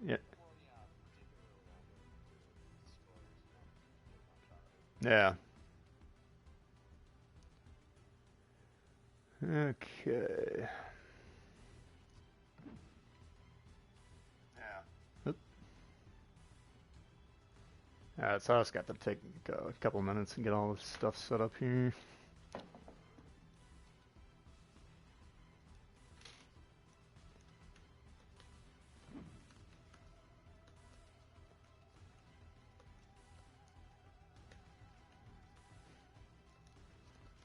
Yeah. Yeah. Okay. Yeah. Alright, so I just got to take a couple minutes and get all this stuff set up here.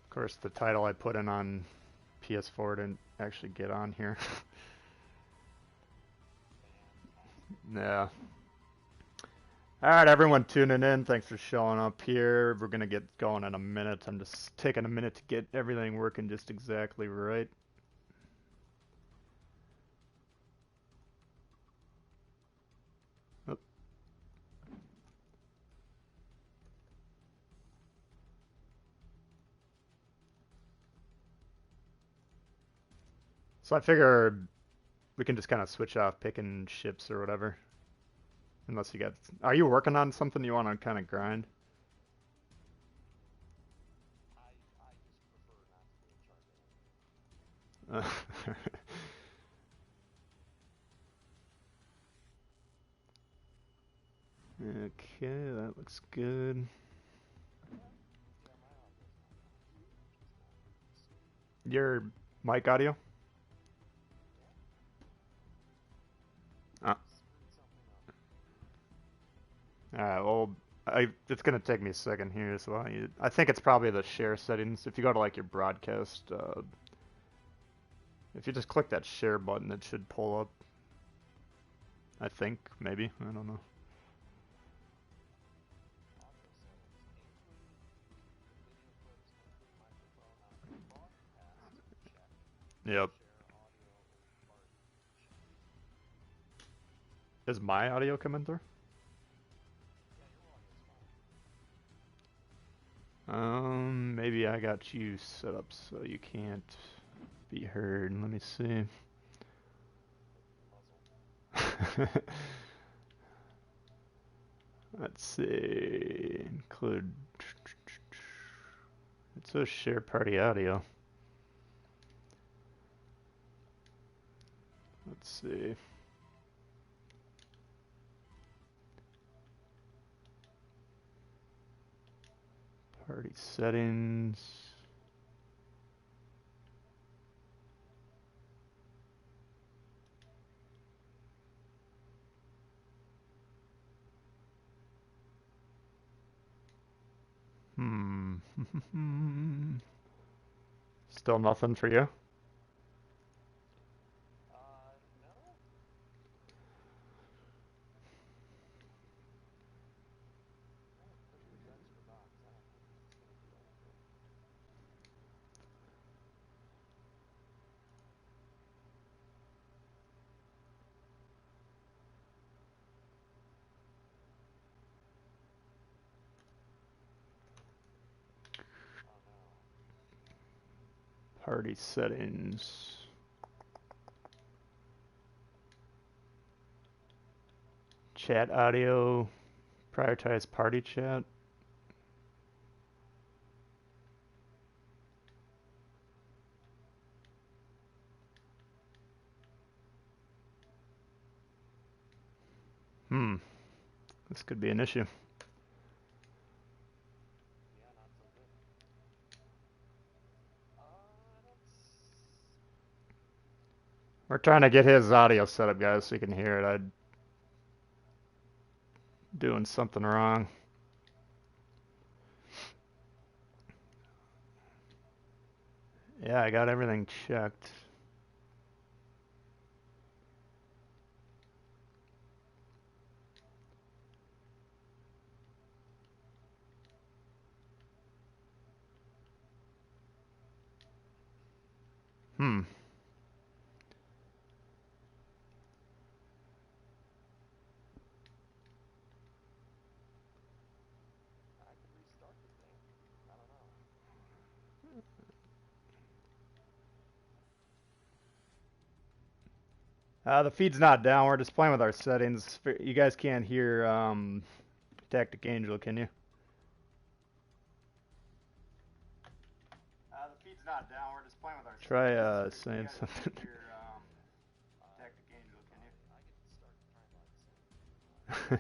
Of course, the title I put in on PS4 didn't actually get on here. Yeah. Alright, everyone tuning in, thanks for showing up here. We're gonna get going in a minute. I'm just taking a minute to get everything working just exactly right. Oh. So I figure we can just kind of switch off picking ships or whatever. Unless you got... Are you working on something you want to kind of grind? Okay, that looks good. Your mic audio? Uh, well, it's gonna take me a second here, so I think it's probably the share settings. If you go to like your broadcast, if you just click that share button, it should pull up. I think, maybe, I don't know. Yep. Is my audio coming through? Maybe I got you set up so you can't be heard. Let me see. Let's see. Include. It says share party audio. Let's see. Party settings. Still nothing for you? Party settings. Chat audio. Prioritize party chat. This could be an issue. We're trying to get his audio set up, guys, so you can hear it. I'm doing something wrong. Yeah, I got everything checked. The feed's not down. We're just playing with our settings. You guys can't hear Tacticangel, can you? The feed's not down. We're just playing with our settings. Try saying something. Tacticangel, can you?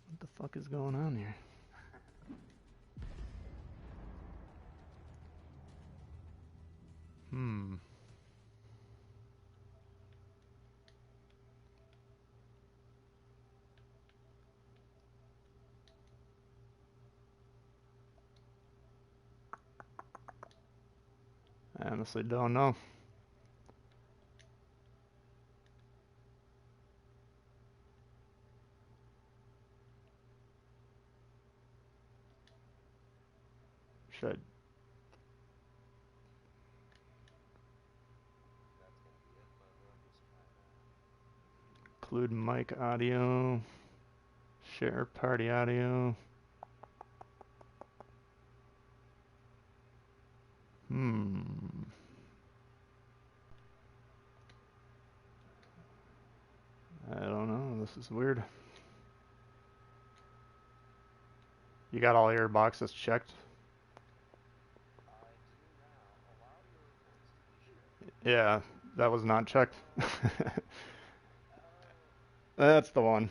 What the fuck is going on here? I honestly don't know. Should include mic audio, share party audio. I don't know. This is weird. You got all your boxes checked? Yeah, that was not checked. That's the one.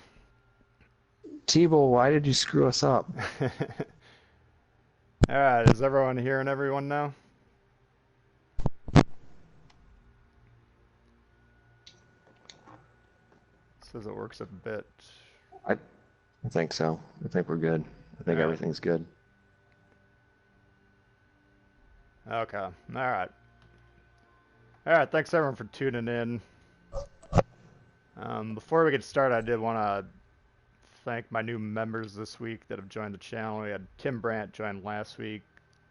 Tbull, why did you screw us up? Alright, is everyone hearing everyone now? Says it works a bit. I think so. I think we're good. I think everything's good. Okay, alright. Alright, thanks everyone for tuning in. Before we get started, I did want to thank my new members this week that have joined the channel. We had Tim Brandt join last week,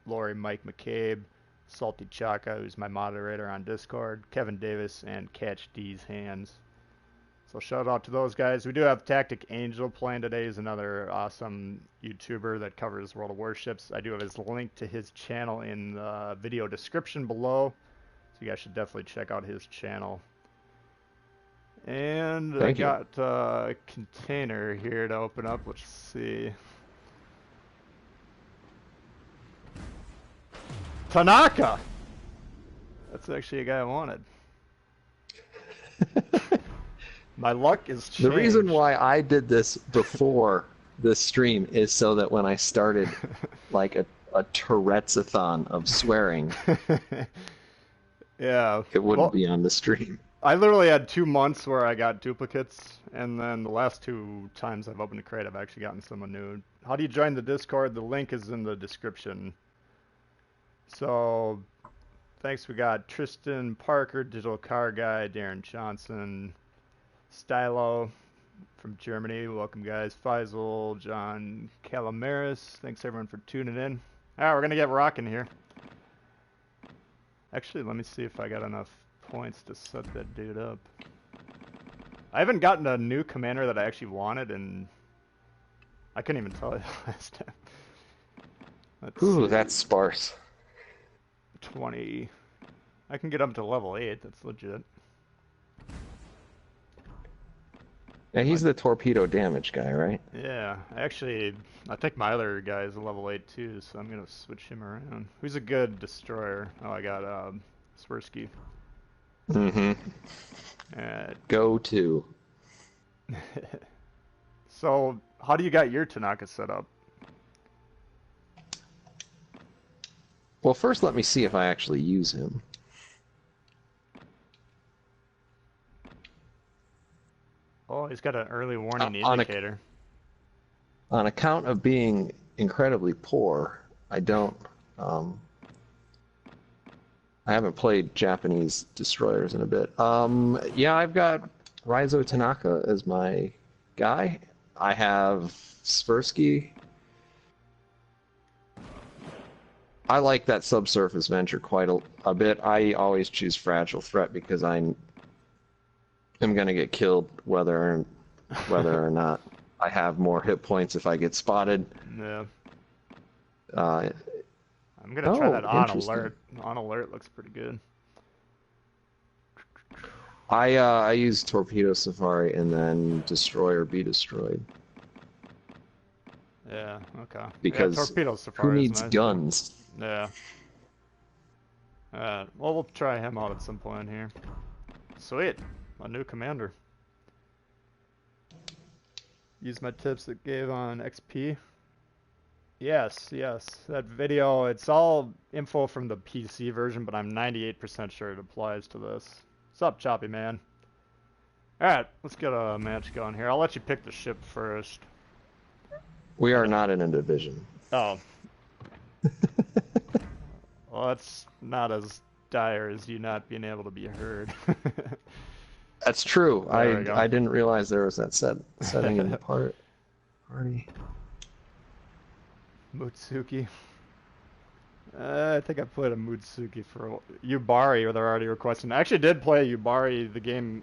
Lori Mike McCabe, Salty Chaka, who's my moderator on Discord, Kevin Davis, and Catch D's Hands. So shout out to those guys. We do have Tacticangel playing today. He's another awesome YouTuber that covers World of Warships. I do have his link to his channel in the video description below. So you guys should definitely check out his channel. And I got a container here to open up. Let's see. Tanaka! That's actually a guy I wanted. My luck is changed. The reason why I did this before this stream is so that when I started like a Tourette's-a-thon of swearing, yeah, it wouldn't be on the stream. I literally had 2 months where I got duplicates, and then the last 2 times I've opened a crate, I've actually gotten someone new. How do you join the Discord? The link is in the description. So, thanks. We got Tristan Parker, Digital Car Guy, Darren Johnson, Stylo from Germany. Welcome, guys. Faisal, John Calamaris. Thanks, everyone, for tuning in. All right, we're going to get rocking here. Actually, let me see if I got enough points to set that dude up. I haven't gotten a new commander that I actually wanted, and I couldn't even tell you last time. Ooh, that's sparse. 20. I can get up to level 8. That's legit. Yeah, he's the torpedo damage guy, right? Yeah, actually, I think my other guy is a level 8 too, so I'm gonna switch him around. Who's a good destroyer? Oh, I got Swirsky. Go to. So, how do you got your Tanaka set up? Well, first let me see if I actually use him. Oh, he's got an early warning indicator. On account of being incredibly poor, I don't. I haven't played Japanese destroyers in a bit. Yeah, I've got Raizo Tanaka as my guy. I have Swirsky. I like that subsurface venture quite a bit. I always choose Fragile Threat because I'm going to get killed whether or not I have more hit points if I get spotted. Yeah. I'm gonna try that on interesting. alert. On alert looks pretty good. I use Torpedo Safari and then Destroy or Be Destroyed. Yeah, okay. Because yeah, Torpedo who Safari needs is nice. guns? Yeah. Alright, well, we'll try him out at some point here. Sweet, a new commander. Use my tips that gave on XP. Yes, that video, it's all info from the PC version, but I'm 98% sure it applies to this. What's up, Choppy Man? Alright, let's get a match going here. I'll let you pick the ship first. We are not in a division. Oh. Well, that's not as dire as you not being able to be heard. That's true. There I didn't realize there was that setting in the party. Mutsuki. I think I played a Mutsuki for Yubari. They're already requesting. I actually did play Yubari the game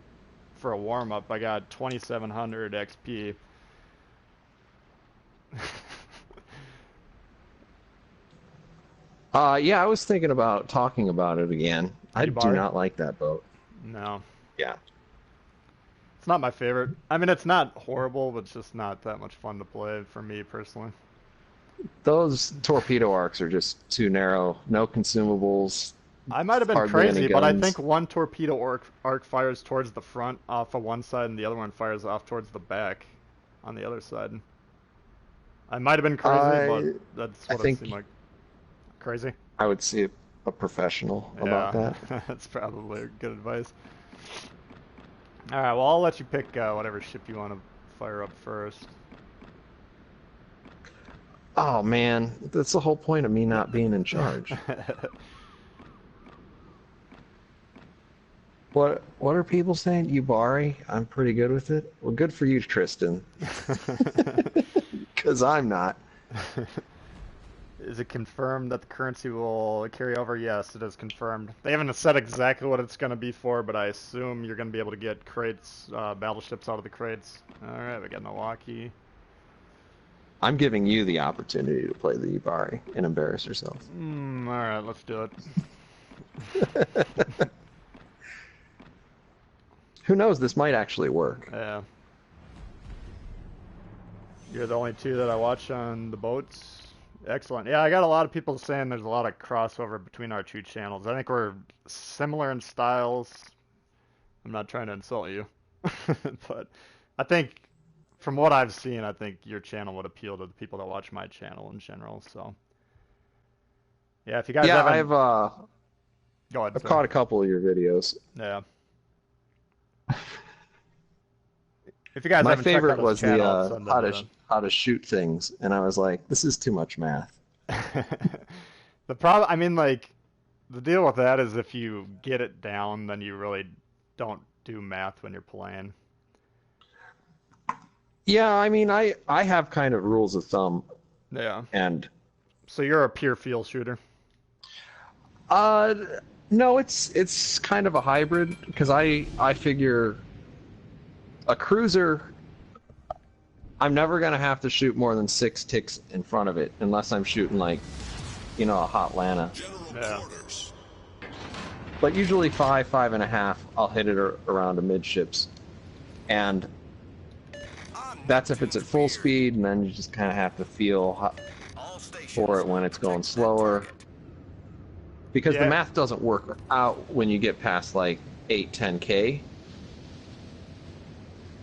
for a warm up. I got 2,700 XP. Yeah, I was thinking about talking about it again. I do Yubari? not like that boat. No. Yeah. It's not my favorite. I mean, it's not horrible, but it's just not that much fun to play for me personally. Those torpedo arcs are just too narrow. No consumables. I might have been Hardly any crazy, but I guns. think one torpedo arc fires towards the front off of one side, and the other one fires off towards the back on the other side. I might have been crazy, but that's what it seemed like. Crazy? I would see a professional about that. That's probably good advice. Alright, well, I'll let you pick whatever ship you want to fire up first. Oh man, that's the whole point of me not being in charge. What are people saying? Yubari? I'm pretty good with it. Well, good for you, Tristan. Because I'm not. Is it confirmed that the currency will carry over? Yes, it is confirmed. They haven't said exactly what it's going to be for, but I assume you're going to be able to get crates, battleships out of the crates. Alright, we got Milwaukee. I'm giving you the opportunity to play the Yubari and embarrass yourself. Alright, let's do it. Who knows, this might actually work. Yeah. You're the only two that I watch on the boats. Excellent. Yeah, I got a lot of people saying there's a lot of crossover between our two channels. I think we're similar in styles. I'm not trying to insult you. But I think, from what I've seen, I think your channel would appeal to the people that watch my channel in general, so. Yeah, if you guys haven't... Go ahead, I've caught a couple of your videos. Yeah. If you guys My haven't checked favorite out his was channel, the how to shoot things, and I was like, this is too much math. The problem, I mean, like, the deal with that is if you get it down, then you really don't do math when you're playing. Yeah, I mean, I have kind of rules of thumb. Yeah. And so you're a pure feel shooter? No, it's kind of a hybrid, because I figure a cruiser, I'm never going to have to shoot more than 6 ticks in front of it, unless I'm shooting, like, you know, a hot Lana. Yeah. But usually 5.5, I'll hit it around a midships. And that's if it's at full speed, and then you just kind of have to feel for it when it's going slower. Because the math doesn't work out when you get past, like, 8-10K.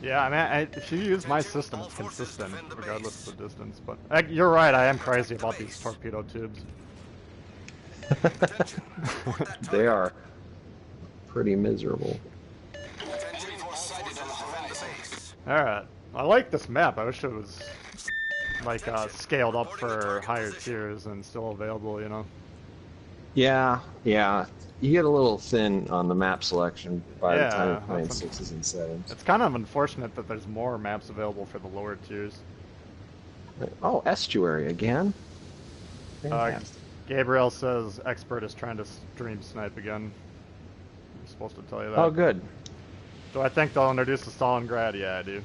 Yeah, I mean, if you use my system, it's consistent, regardless of the distance. But you're right, I am crazy about these torpedo tubes. They are pretty miserable. Alright, I like this map. I wish it was, like, scaled up for higher tiers and still available, you know? Yeah. You get a little thin on the map selection by the time you're playing 6s and 7s. It's kind of unfortunate that there's more maps available for the lower tiers. Oh, Estuary again? Gabriel says Expert is trying to stream snipe again. I'm supposed to tell you that. Oh, good. Do I think they'll introduce the Stalingrad? Yeah, I do.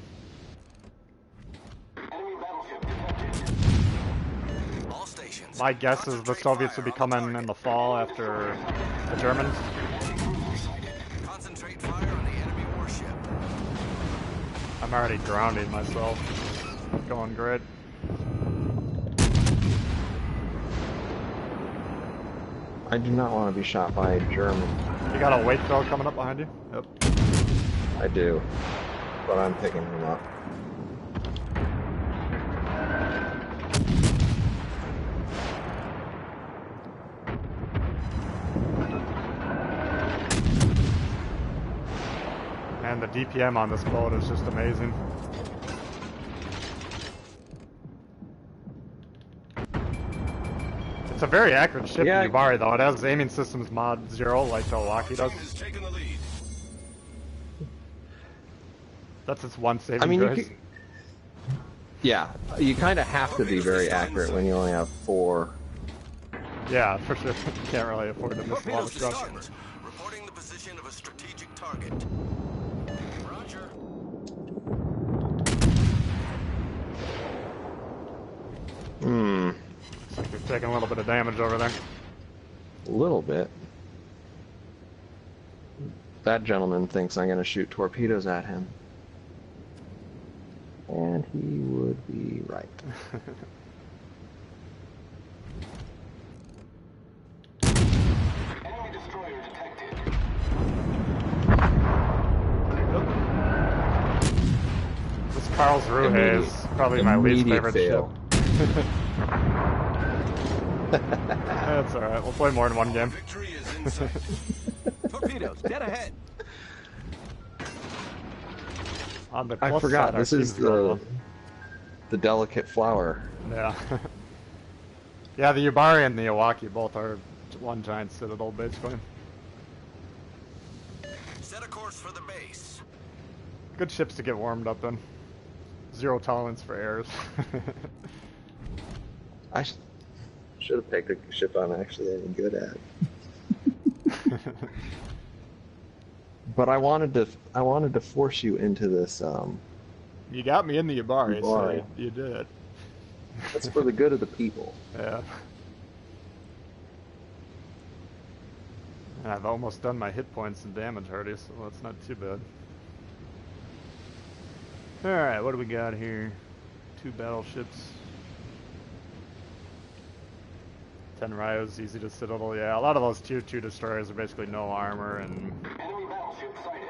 My guess is the Soviets would be coming in the fall after the Germans. Concentrate fire on the enemy warship. I'm already drowning myself. It's going great. I do not want to be shot by a German. You got a weight throw coming up behind you? Yep. I do, but I'm picking him up. And the DPM on this boat is just amazing. It's a very accurate ship, Yeah. the Yubari, though. It has aiming systems mod 0 like the Waki does. That's its one saving I mean, grace. yeah, you kind of have to be very accurate when you only have 4. Yeah, for sure. You can't really afford to miss a lot of stuff. Reporting the position of a strategic target. Roger. Looks like you're taking a little bit of damage over there. A little bit. That gentleman thinks I'm going to shoot torpedoes at him. And he would be right. Enemy destroyer detected. This Karlsruhe is probably my least favorite ship. That's alright, we'll play more in one game. Victory is in sight. Torpedoes, dead ahead. On the I plus forgot, side, our this is team's going the delicate flower. well. Yeah. Yeah, the Yubari and the Iwaki both are one giant citadel, basically. Set a course for the base. Good ships to get warmed up in. Zero tolerance for errors. I should have picked a ship I'm actually any good at. But I wanted to force you into this. You got me in the Yubari, so Yubari. you did it. That's for the good of the people. Yeah. And I've almost done my hit points and damage already, so that's not too bad. Alright, what do we got here? 2 battleships. 10 Ryos, easy to citadel. Yeah, a lot of those tier 2 destroyers are basically no armor, and Enemy battleship sighted.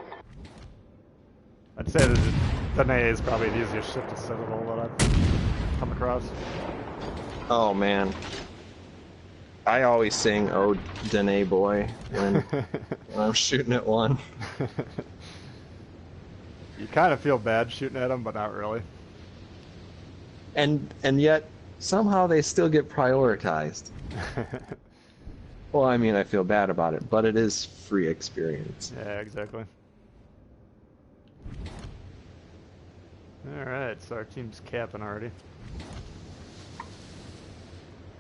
I'd say that the Danae is probably the easiest ship to citadel that I've come across. Oh man, I always sing "Oh Danae Boy" when I'm shooting at one. You kind of feel bad shooting at them, but not really. And yet somehow they still get prioritized. Well, I mean, I feel bad about it, but it is free experience. Yeah, exactly. Alright, so our team's capping already.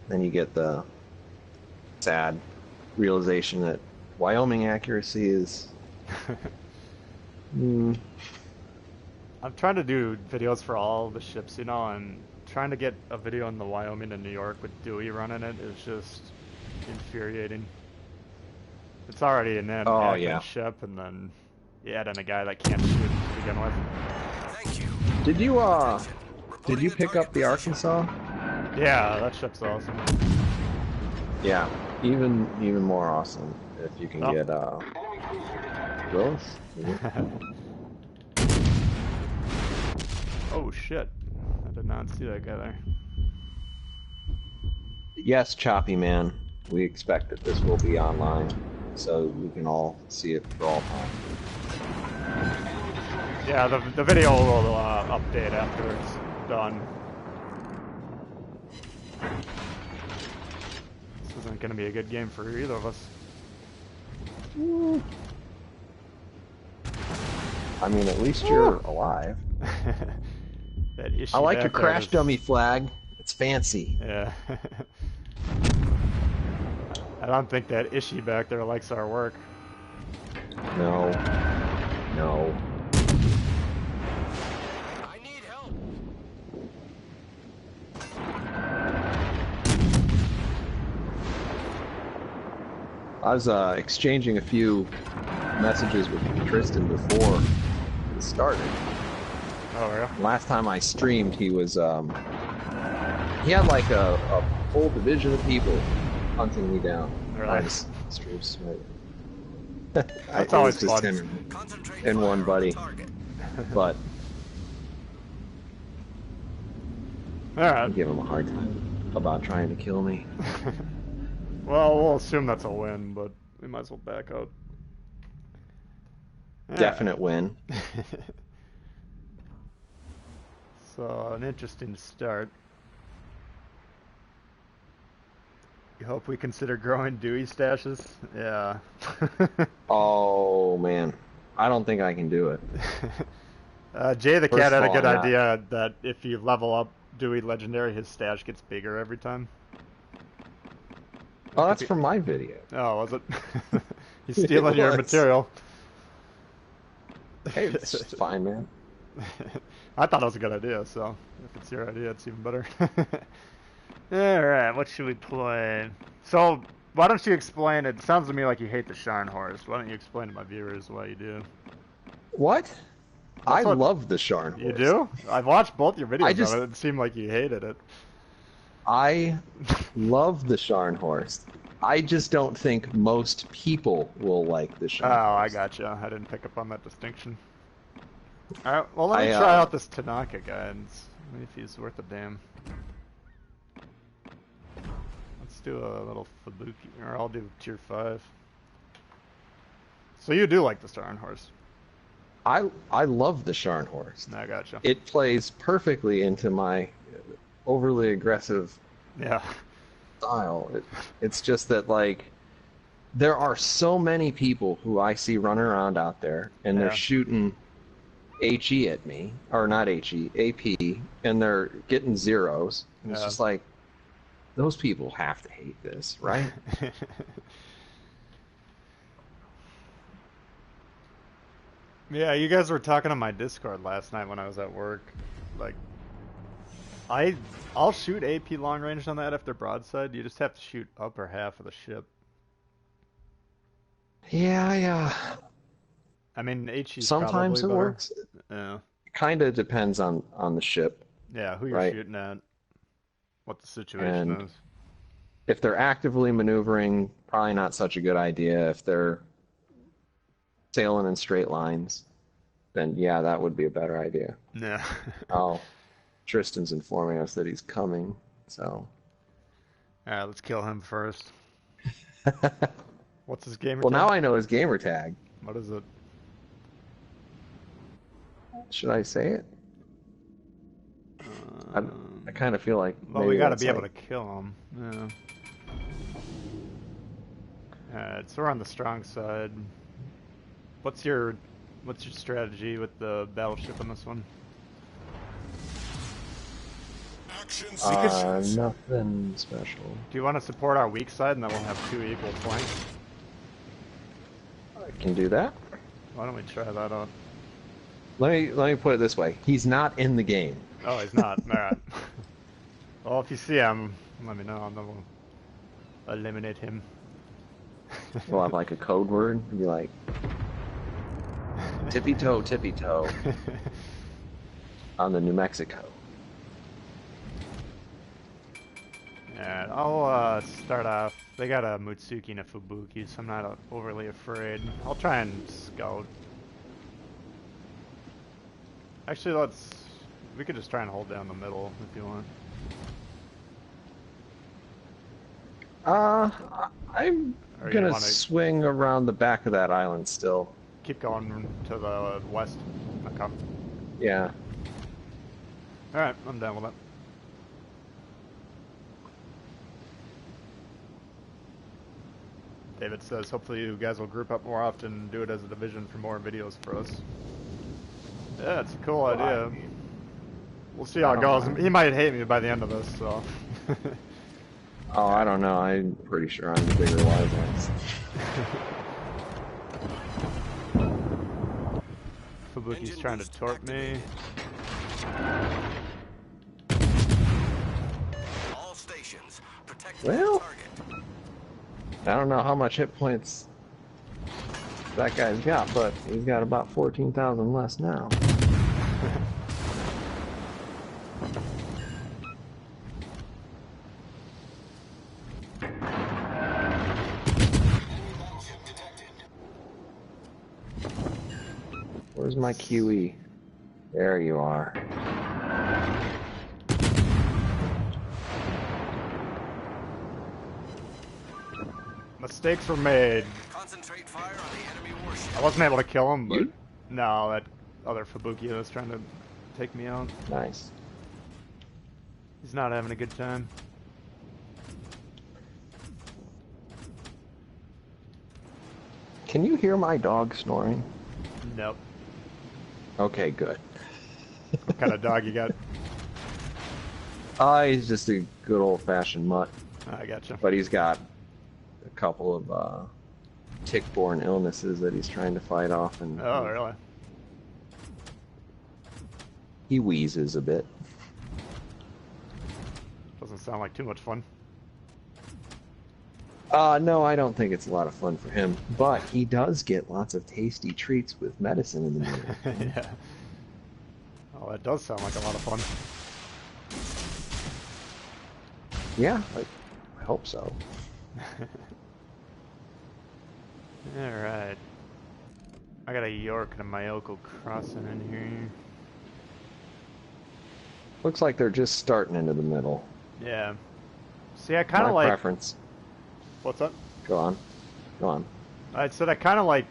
Then you get the sad realization that Wyoming accuracy is. I'm trying to do videos for all the ships, you know, and trying to get a video in the Wyoming and New York with Dewey running it is just infuriating. It's already an admin ship, and then you add in a guy that can't shoot to begin with. Thank you. Did you pick up the Arkansas? Yeah, that ship's awesome. Yeah, even more awesome if you can get Willis. Oh shit! I did not see that guy there. Yes, Choppy Man. We expect that this will be online, so we can all see it for all time. Yeah, the video will update after it's done. This isn't going to be a good game for either of us. I mean, at least you're alive. That issue I like back your there crash is- dummy flag. It's fancy. Yeah. I don't think that Ishii back there likes our work. No. No. I need help. I was exchanging a few messages with Tristan before it started. Oh, yeah? Last time I streamed, he was, he had like a whole division of people hunting me down. Really? Streams. That's always just fun. him Concentrate and fire one on buddy. the target. But I Alright. give him a hard time about trying to kill me. Well, we'll assume that's a win, but we might as well back out. Definite win. So, an interesting start. You hope we consider growing Dewey stashes? Yeah. Oh man, I don't think I can do it. Jay the First Cat had of a good all, idea that if you level up Dewey Legendary, his stash gets bigger every time. Oh, that's from my video. Oh, was it? He's stealing your material. Hey, it's fine, man. I thought it was a good idea, so if it's your idea, it's even better. Alright, what should we play? So, why don't you explain, it sounds to me like you hate the Scharnhorst. Why don't you explain to my viewers why you do? What? I love the Scharnhorst. You do? I've watched both your videos of it. It seemed like you hated it. I love the Scharnhorst. I just don't think most people will like the Scharnhorst. Oh, I gotcha. I didn't pick up on that distinction. Alright, well let me try out this Tanaka guy and see if he's worth a damn. Let's do a little Fubuki, or I'll do tier 5. So you do like the Scharnhorst? I love the Scharnhorst. I gotcha. It plays perfectly into my overly aggressive style. It's just that, like, there are so many people who I see running around out there, and they're shooting HE at me, or not HE, AP, and they're getting zeros. And it's just like, those people have to hate this, right? Yeah, you guys were talking on my Discord last night when I was at work. Like, I'll shoot AP long range on that if they're broadside. You just have to shoot upper half of the ship. Yeah. I mean, HE sometimes it works. Yeah. It kind of depends on the ship. Yeah, who you're shooting at, what the situation is. If they're actively maneuvering, probably not such a good idea. If they're sailing in straight lines, then yeah, that would be a better idea. Yeah. Oh, Tristan's informing us that he's coming, so. Alright, let's kill him first. What's his gamer tag? Well, now I know his gamer tag. What is it? Should I say it? I kind of feel like. Well, we gotta be able to kill him. Yeah. Alright, so we're on the strong side. What's your strategy with the battleship on this one? Nothing special. Do you want to support our weak side and then we'll have 2 equal flanks? I can do that. Why don't we try that out? Let me put it this way. He's not in the game. Oh, he's not. Alright. Well, if you see him, let me know and then we'll eliminate him. We'll have like a code word and be like, tippy toe on the New Mexico. And I'll start off. They got a Mutsuki and a Fubuki, so I'm not overly afraid. I'll try and scout. Actually, we could just try and hold down the middle if you want. I'm gonna swing around the back of that island still. Keep going to the west. Okay. Yeah. Alright, I'm down with that. David says, hopefully you guys will group up more often and do it as a division for more videos for us. Yeah, it's a cool idea. We'll see how it goes. He might hate me by the end of this, so. Oh, I don't know. I'm pretty sure I'm the bigger wise ones. Fubuki's trying to torp me. All stations, protect well, the target. I don't know how much hit points that guy's got, but he's got about 14,000 less now. Where's my QE? There you are. Mistakes were made. Concentrate fire on the enemy warship. I wasn't able to kill him, but You? no, that other Fubuki was trying to take me out. Nice. He's not having a good time. Can you hear my dog snoring? Nope. Okay, good. What kind of dog you got? He's just a good old-fashioned mutt, I gotcha. but he's got a couple of tick-borne illnesses that he's trying to fight off, and Oh, really? he wheezes a bit. Doesn't sound like too much fun. No, I don't think it's a lot of fun for him, but he does get lots of tasty treats with medicine in the middle. Yeah. Oh, that does sound like a lot of fun. Yeah, I hope so. Alright. I got a York and a Mayoko crossing in here. Looks like they're just starting into the middle. Yeah. See, I kind My of like... preference. What's up? Go on. Go on. I said I kind of like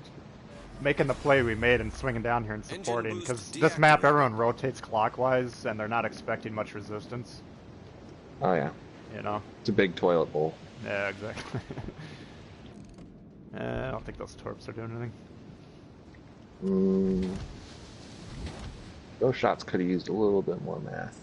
making the play we made and swinging down here and supporting, because this map everyone rotates clockwise and they're not expecting much resistance. Oh yeah. You know? It's a big toilet bowl. Yeah, exactly. I don't think those torps are doing anything. Those shots could have used a little bit more math.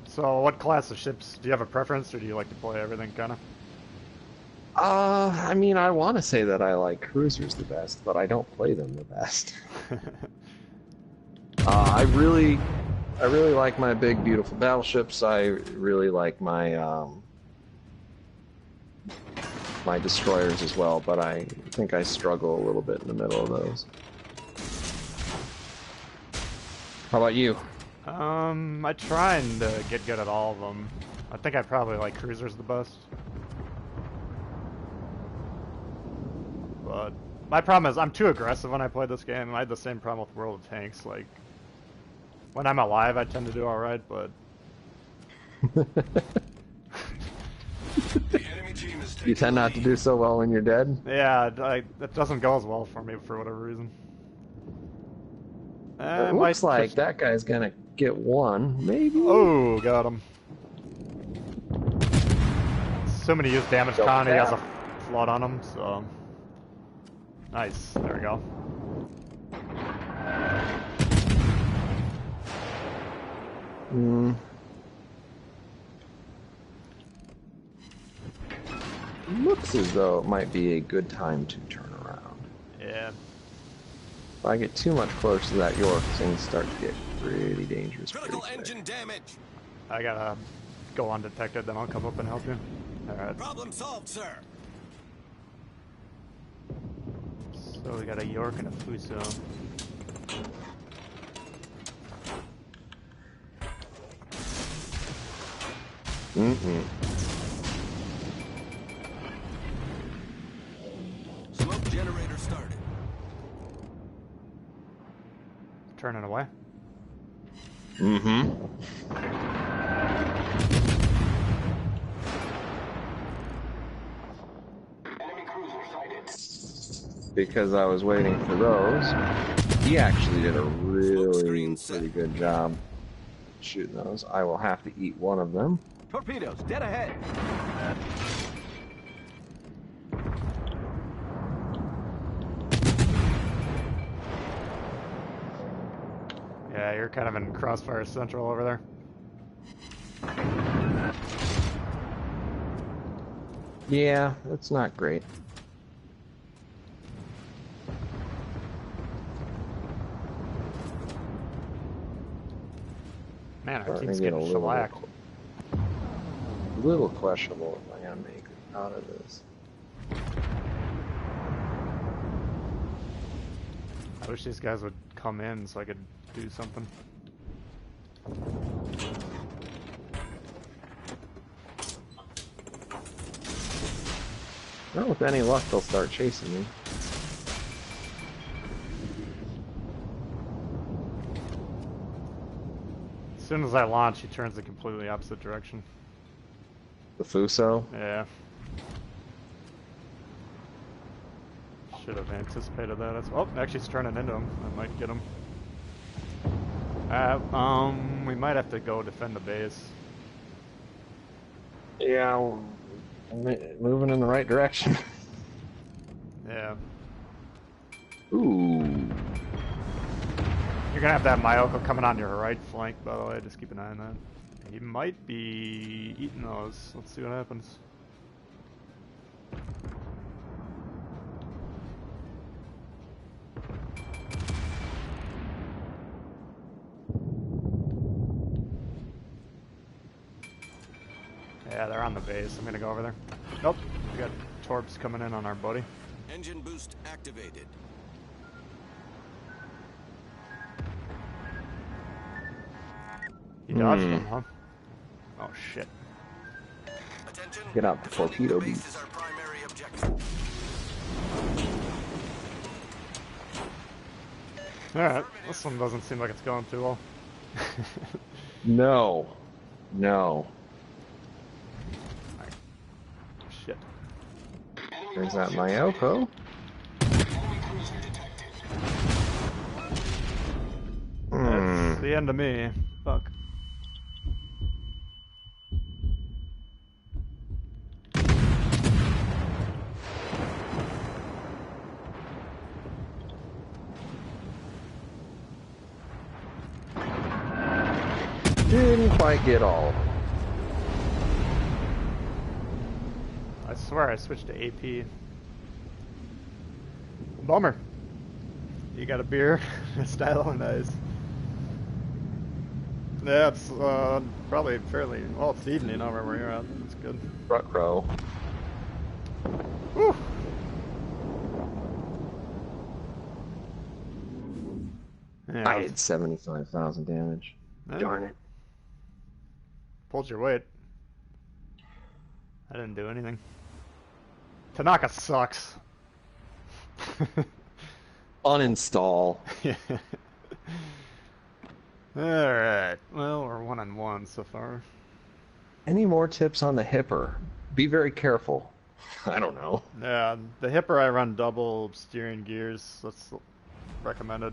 So, what class of ships? Do you have a preference, or do you like to play everything, kind of? I mean, I want to say that I like cruisers the best, but I don't play them the best. I really like my big, beautiful battleships. I really like my my destroyers as well, but I think I struggle a little bit in the middle of those. How about you? I trying to get good at all of them. I think I probably like cruisers the best. But my problem is I'm too aggressive when I play this game. I had the same problem with World of Tanks. Like, when I'm alive, I tend to do alright, but... You tend not to do so well when you're dead? Yeah, it doesn't go as well for me for whatever reason. It looks like that guy's gonna get one, maybe? Oh, got him. Assuming he used damage con, he has a flood on him, so... Nice, there we go. Looks as though it might be a good time to turn around. Yeah. If I get too much close to that York, things start to get pretty dangerous. Critical engine damage. I gotta go undetected, then I'll come up and help you. Alright. Problem solved, sir. So we got a York and a Fuso. Smoke generator started. Turning away. Enemy cruiser sighted. Because I was waiting for those. He actually did a really pretty good job shooting those. I will have to eat one of them. Torpedoes dead ahead. Yeah, you're kind of in Crossfire Central over there. Yeah, that's not great. Man, our Starting team's to get a getting little, shellacked. little questionable if I'm gonna make it out of this. I wish these guys would come in so I could do something. Not with any luck, they'll start chasing me. As soon as I launch, he turns the completely opposite direction. The Fuso? Yeah. Should have anticipated that. Oh, actually it's turning into him. I might get him. We might have to go defend the base. Yeah, I'm moving in the right direction. Yeah. Ooh. You're gonna have that Myoko coming on your right flank, by the way. Just keep an eye on that. He might be eating those. Let's see what happens. Yeah, they're on the base. I'm gonna go over there. Nope. We got torps coming in on our buddy. Engine boost activated. He dodged them, huh? Oh shit. Attention. Get out the torpedo base beast. is our primary objective. Alright, this one doesn't seem like it's going too well. No. No. Shit. There's that Myoko. That's the end of me. Fuck. Didn't quite get all of them. I swear I switched to AP. Bummer. You got a beer? Style nice. Yeah, it's probably fairly well. It's evening over where you're at. That's good. Front row. Whew. Yeah, I did 75,000 damage. yeah. Darn it. Pulled your weight. I didn't do anything. Tanaka sucks. Uninstall. Yeah. Alright. Well, we're 1-1 so far. Any more tips on the hipper? Be very careful. I don't know. Yeah, the hipper I run double steering gears. That's recommended.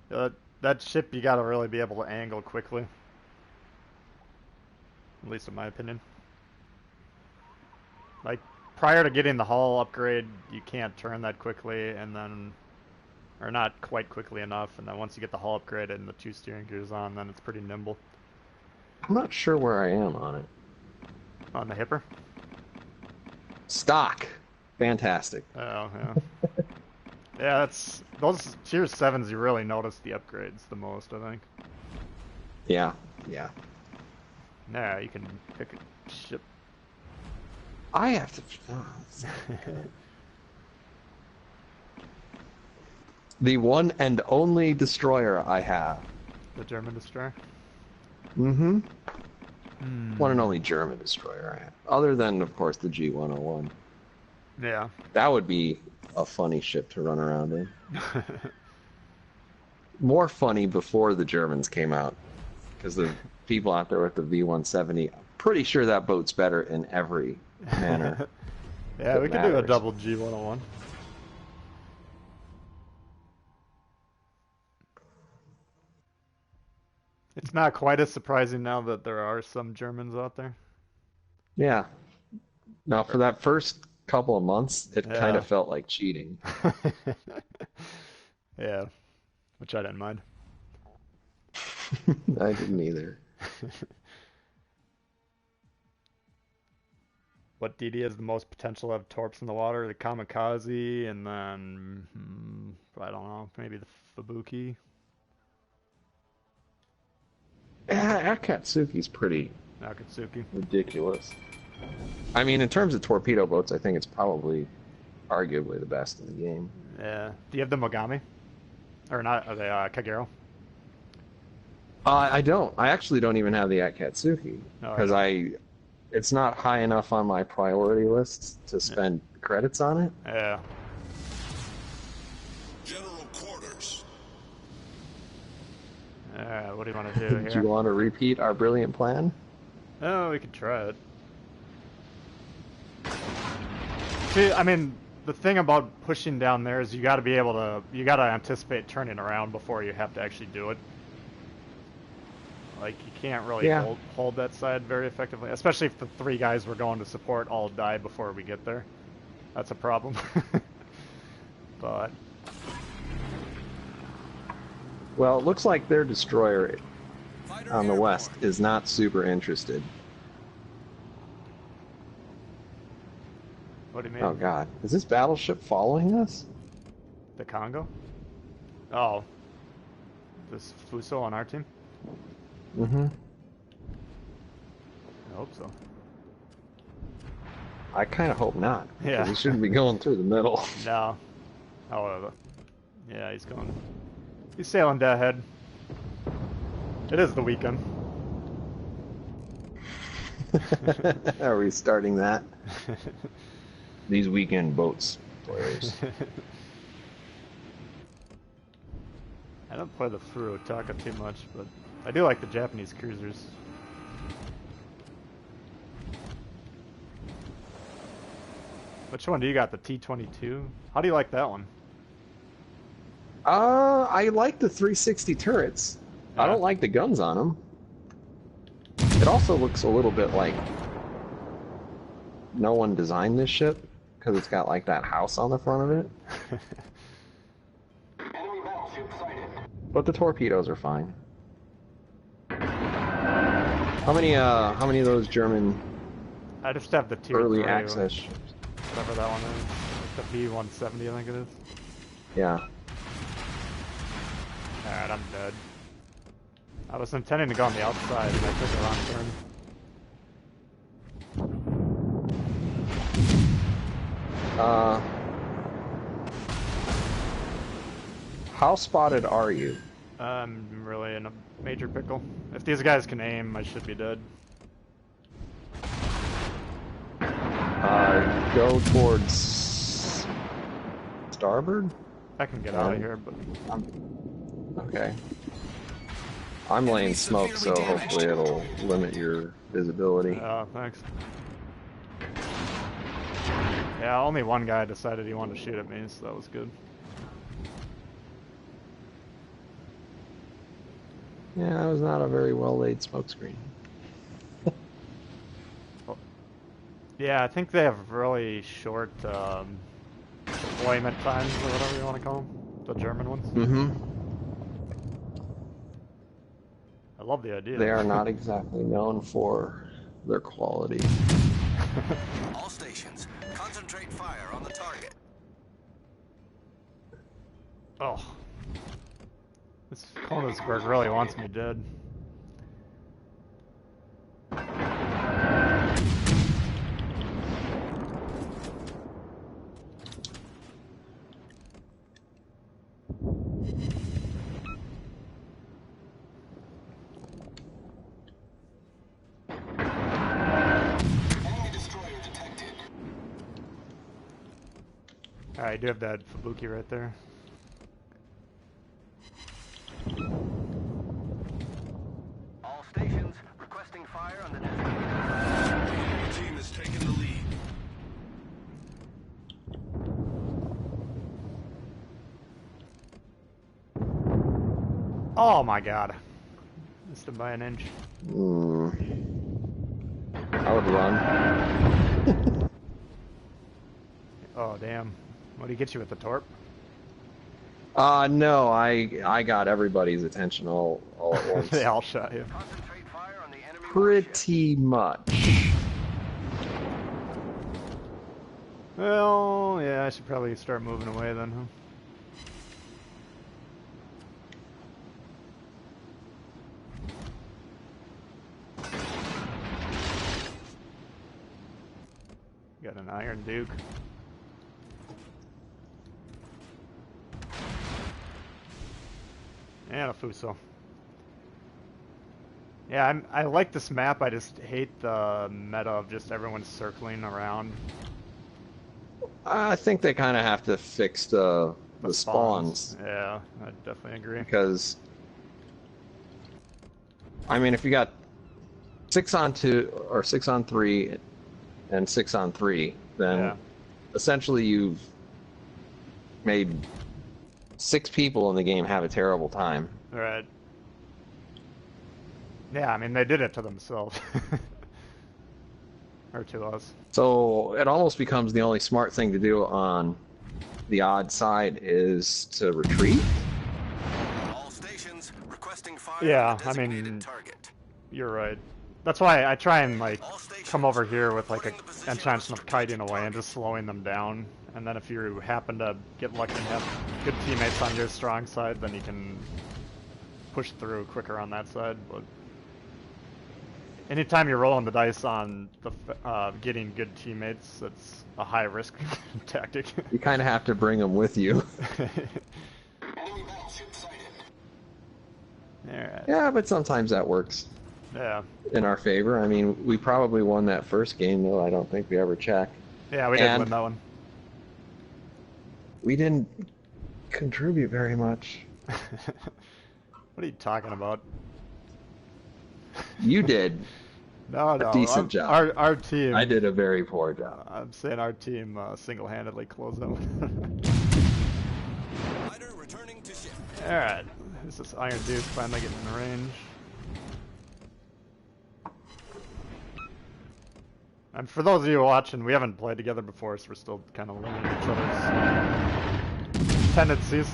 That ship you gotta really be able to angle quickly. At least in my opinion. Like, prior to getting the hull upgrade, you can't turn that quickly, and then... Or not quite quickly enough, and then once you get the hull upgrade and the 2 steering gears on, then it's pretty nimble. I'm not sure where I am on it. On the hipper? Stock. Fantastic. Oh, yeah. Yeah, that's... Those tier 7s, you really notice the upgrades the most, I think. Yeah. Yeah. Yeah, you can pick a ship. I have to... The one and only destroyer I have. The German destroyer? Mm-hmm. Hmm. One and only German destroyer I have. Other than, of course, the G101. Yeah. That would be a funny ship to run around in. More funny before the Germans came out. Because the people out there with the V170, I'm pretty sure that boat's better in every manner. Yeah, we could do a double G101. It's not quite as surprising now that there are some Germans out there. Yeah. Now, for that first couple of months, it kind Yeah. of felt like cheating. Yeah, which I didn't mind. I didn't either. What DD has the most potential to have torps in the water? The Kamikaze, and then I don't know, maybe the Fubuki. Akatsuki's pretty Akatsuki. ridiculous. I mean, in terms of torpedo boats, I think it's probably arguably the best in the game. Yeah. Do you have the Mogami? Or not? Are they Kagero? I don't. I actually don't even have the Akatsuki because it's not high enough on my priority list to spend credits on it. Yeah. General quarters. What do you want to do here? Do you want to repeat our brilliant plan? Oh, we could try it. See, I mean, the thing about pushing down there is you got to be able to, you got to anticipate turning around before you have to actually do it. Like, you can't really hold that side very effectively, especially if the 3 guys we're going to support all die before we get there. That's a problem. But... Well, it looks like their destroyer on the west is not super interested. What do you mean? Oh god, is this battleship following us? The Congo? Oh. This Fuso on our team? Mm-hmm. I hope so. I kind of hope not. Yeah. He shouldn't be going through the middle. No. However. Yeah, he's going. He's sailing dead ahead. It is the weekend. Are we starting that? These weekend boats, players. I don't play the Furutaka too much, but I do like the Japanese cruisers. Which one do you got? The T-22? How do you like that one? I like the 360 turrets. I don't like the guns on them. It also looks a little bit like no one designed this ship because it's got like that house on the front of it. Enemy battleship sighted. But the torpedoes are fine. How many of those German I just have the tier early 3 access ships? whatever that one is. The B-170, I think it is. Yeah. Alright, I'm dead. I was intending to go on the outside, and I took a wrong turn. How spotted are you? I'm really in a major pickle. If these guys can aim, I should be dead. Go towards starboard? I can get out of here, but... Okay. I'm laying smoke, so hopefully it'll limit your visibility. Oh, thanks. Yeah, only one guy decided he wanted to shoot at me, so that was good. Yeah, that was not a very well laid smoke screen. Yeah, I think they have really short deployment times, or whatever you want to call them. The German ones. Mm-hmm. I love the idea. They are not exactly known for their quality. All stations, concentrate fire on the target. Oh. This Koenigsberg really wants me dead. Alright, I do have that Fubuki right there. All stations, requesting fire on the designated. Team has taken the lead. Oh my god. Missed him by an inch. I would run. Oh damn. What do you get you with the torp? No, I got everybody's attention all at once. They all shot you. Concentrate fire on the enemy Pretty much. Well, yeah, I should probably start moving away then, huh? Got an Iron Duke. And a Fuso. Yeah, I like this map, I just hate the meta of just everyone circling around. I think they kind of have to fix the spawns. Yeah, I definitely agree. Because, I mean, if you got 6-on-2 or 6-on-3 and 6-on-3, then essentially you've made 6 people in the game have a terrible time. Right. Yeah, I mean, they did it to themselves. Or to us. So it almost becomes the only smart thing to do on the odd side is to retreat. All stations requesting fire Yeah, on the I designated mean, target. you're right. That's why I try and, like, come over here with, like, a chance of kiting away and just slowing them down. And then if you happen to get lucky and have good teammates on your strong side, then you can push through quicker on that side. But anytime you're rolling the dice on the getting good teammates, it's a high risk tactic. You kind of have to bring them with you. Alright. Yeah, but sometimes that works. Yeah. In our favor. I mean, we probably won that first game, though I don't think we ever checked. Yeah, we did win that one. We didn't contribute very much. What are you talking about? You did. No, a decent job. Our team. I did a very poor job. I'm saying our team single-handedly closed out. Alright, this is Iron Duke finally getting in range. And for those of you watching, we haven't played together before, so we're still kind of learning each other's tendencies.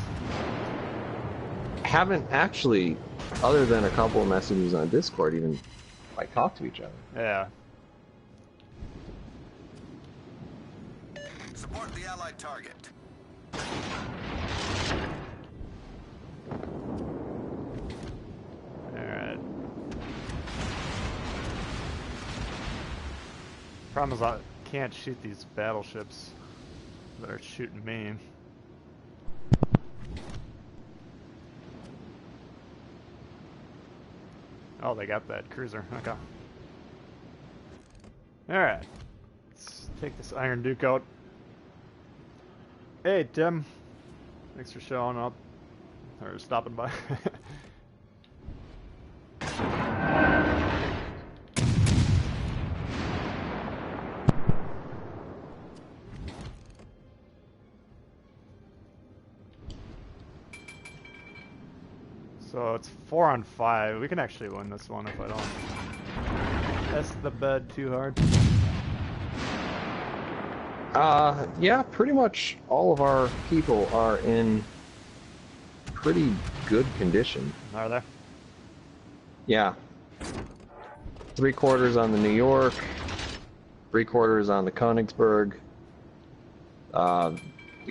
Haven't actually, other than a couple of messages on Discord, even like talked to each other. Yeah. Support the allied target. Alright. Problem is I can't shoot these battleships that are shooting me. Oh, they got that cruiser. Okay. Alright. Let's take this Iron Duke out. Hey, Tim. Thanks for showing up. Or stopping by. So it's 4 on 5. We can actually win this one if I don't test the bed too hard. Yeah, pretty much all of our people are in pretty good condition. Are they? Yeah. 3/4 on the New York, 3/4 on the Königsberg. The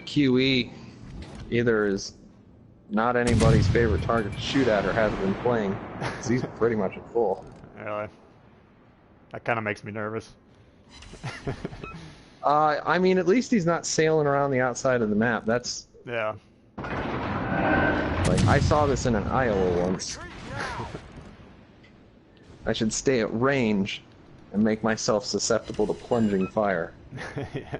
QE either is not anybody's favorite target to shoot at or hasn't been playing. He's pretty much at full. Really? That kind of makes me nervous. I mean, at least he's not sailing around the outside of the map. That's... Yeah. Like, I saw this in an Iowa once. I should stay at range and make myself susceptible to plunging fire. Yeah.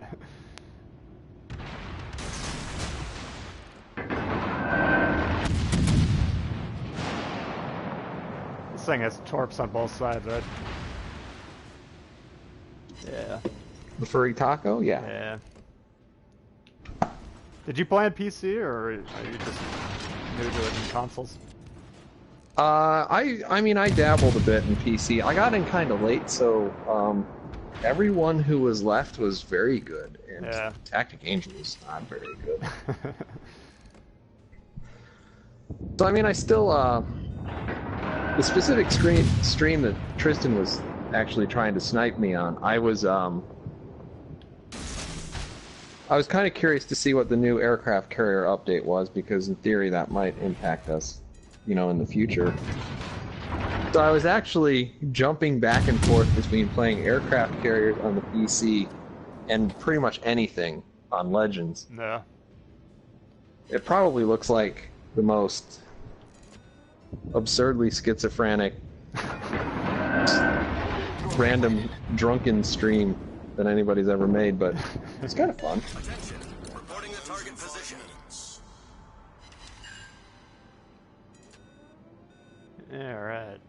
This thing has torps on both sides, right? Yeah. The furry taco? Yeah. Yeah. Did you play on PC, or are you just new to it in consoles? I mean, I dabbled a bit in PC. I got in kind of late, so everyone who was left was very good, and Yeah. Tacticangel was not very good. So I mean, I still the specific stream that Tristan was actually trying to snipe me on, I was kind of curious to see what the new aircraft carrier update was, because in theory that might impact us, you know, in the future. So I was actually jumping back and forth between playing aircraft carriers on the PC and pretty much anything on Legends. Yeah. It probably looks like the most absurdly schizophrenic, random drunken stream that anybody's ever made, but it's kind of fun. Attention. Reporting the target position. Alright.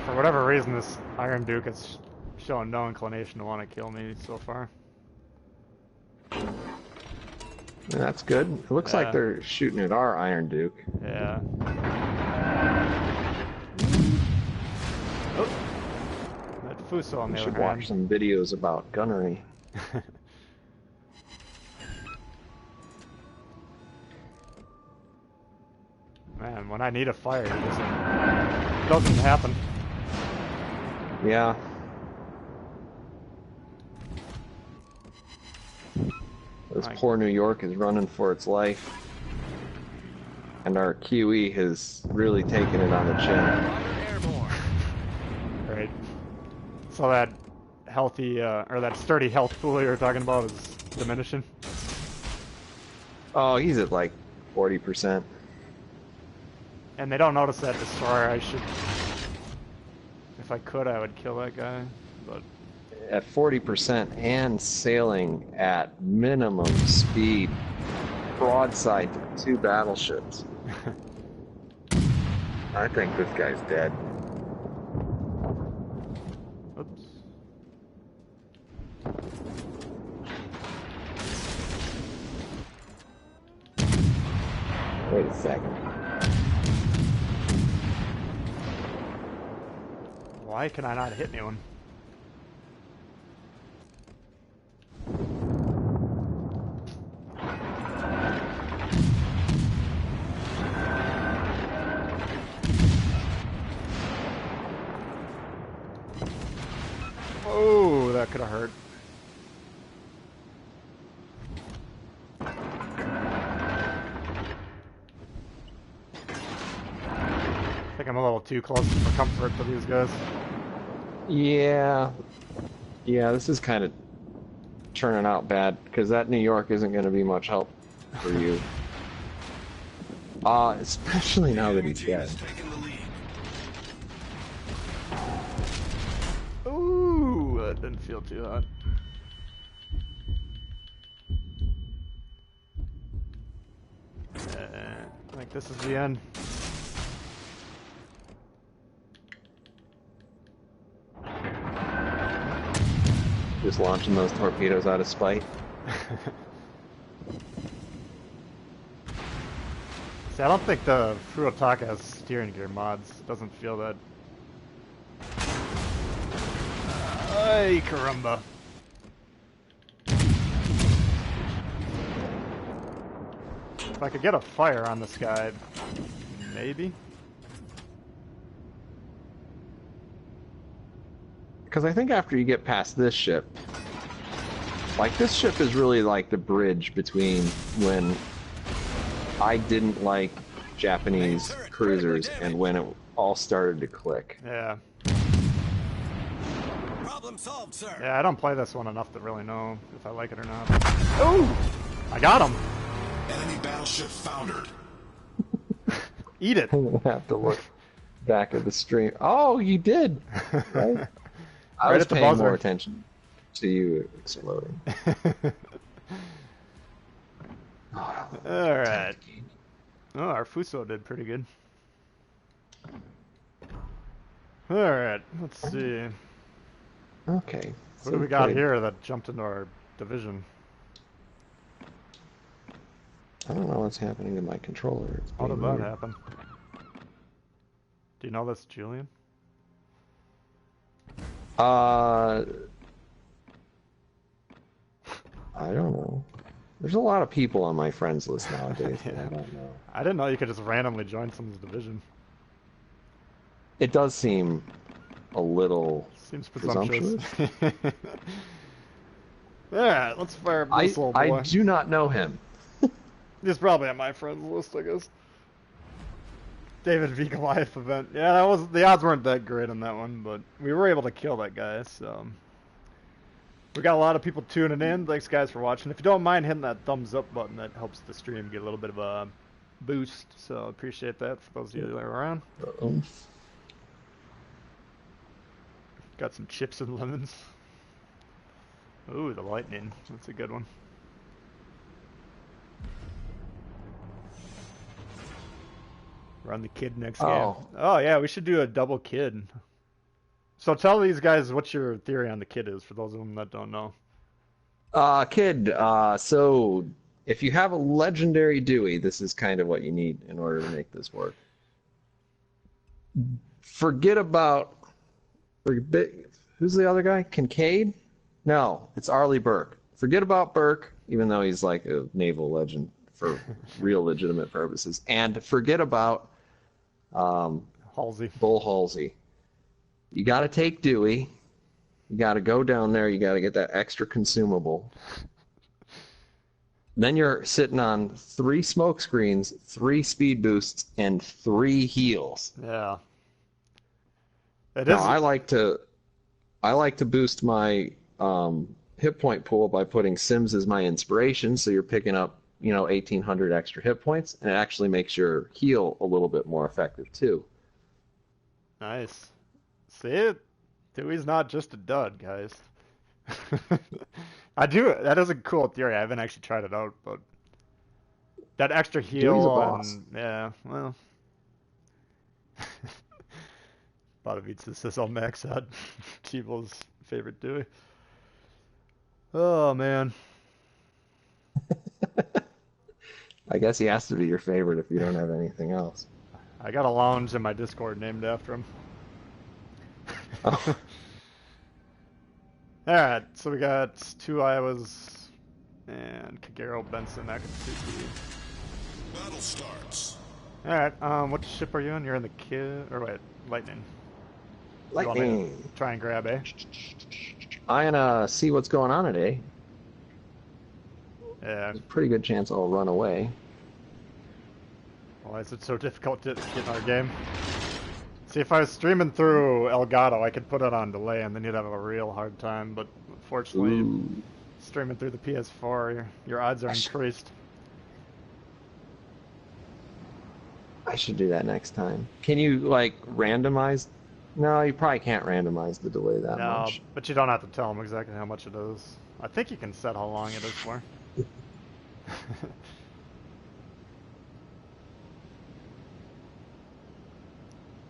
For whatever reason, this Iron Duke has shown no inclination to want to kill me so far. That's good. It looks like they're shooting at our Iron Duke. Yeah. Oh. That Fuso on the We other should hand. watch some videos about gunnery. Man, when I need a fire, it doesn't happen. Yeah. This poor New York is running for its life. And our QE has really taken it on the chin. Airborne. Right. So that healthy, or that sturdy health pool you were talking about is diminishing? Oh, he's at like 40%. And they don't notice that destroyer. I should... If I could, I would kill that guy, but... At 40% and sailing at minimum speed, broadside to 2 battleships. I think this guy's dead. Oops. Wait a second. Why can I not hit anyone? Oh, that could have hurt. I think I'm a little too close for comfort for these guys. Yeah. Yeah, this is kind of turning out bad, because that New York isn't going to be much help for you. Especially now that he's dead. Taking the lead. Ooh, that didn't feel too hot. I think this is the end. Just launching those torpedoes out of spite. See, I don't think the Furutaka has steering gear mods. It doesn't feel that. Ay, caramba. If I could get a fire on this guy, maybe? Because I think after you get past this ship, like this ship is really like the bridge between when I didn't like Japanese cruisers and when it all started to click. Yeah. Problem solved, sir. Yeah, I don't play this one enough to really know if I like it or not. Oh! I got him! Enemy battleship foundered. Eat it! I'm gonna have to look back at the stream. Oh, you did! Right? I Right was at the paying buzzer. more attention to you exploding. Alright. Oh, our Fuso did pretty good. Alright, let's see. Okay. What do we got here that jumped into our division? I don't know what's happening to my controller. It's How did being that weird. happen? Do you know this, Julian? I don't know. There's a lot of people on my friends list nowadays. But I don't know. I didn't know you could just randomly join someone's division. It does seem a little Seems presumptuous. Alright, let's fire up I this little boy. do not know him. He's probably on my friends list, I guess. David v Goliath event. Yeah, that was the odds weren't that great on that one, but we were able to kill that guy. So we got a lot of people tuning in. Thanks guys for watching. If you don't mind hitting that thumbs up button, that helps the stream get a little bit of a boost. So appreciate that for those of you that are around. Got some chips and lemons. Ooh, the lightning. That's a good one. Run the kid next game. Oh yeah, we should do a double kid. So tell these guys what your theory on the kid is, for those of them that don't know. Kid, so if you have a legendary Dewey, this is kind of what you need in order to make this work. Forget about... Who's the other guy? Kincaid? No, it's Arleigh Burke. Forget about Burke, even though he's like a naval legend for real legitimate purposes. And forget about Halsey. Bull Halsey. You got to take Dewey. You got to go down there. You got to get that extra consumable. Then you're sitting on 3 smoke screens, 3 speed boosts, and 3 heals. Yeah. Now, I like to boost my hit point pool by putting Sims as my inspiration, so you're picking up 1,800 extra hit points, and it actually makes your heal a little bit more effective too. Nice. See it? Dewey's not just a dud, guys. That is a cool theory. I haven't actually tried it out, but that extra heal Dewey's a boss. and yeah, well. Botavitsa says I'll max out Tbull's favorite Dewey. Oh man. I guess he has to be your favorite if you don't have anything else. I got a lounge in my Discord named after him. Oh. Alright, so we got 2 Iowas and Kagero, Benson, Akatsuki. Battle starts. Alright, what ship are you in? You're in the kid, or wait, Lightning. Lightning. Try and grab A. I'm gonna see what's going on today. Yeah. There's a pretty good chance I'll run away. Why is it so difficult to get in our game? See, if I was streaming through Elgato, I could put it on delay and then you'd have a real hard time, but unfortunately, streaming through the PS4, your odds are increased. I should do that next time. Can you, like, randomize? No, you probably can't randomize the delay that much. No, but you don't have to tell them exactly how much it is. I think you can set how long it is for.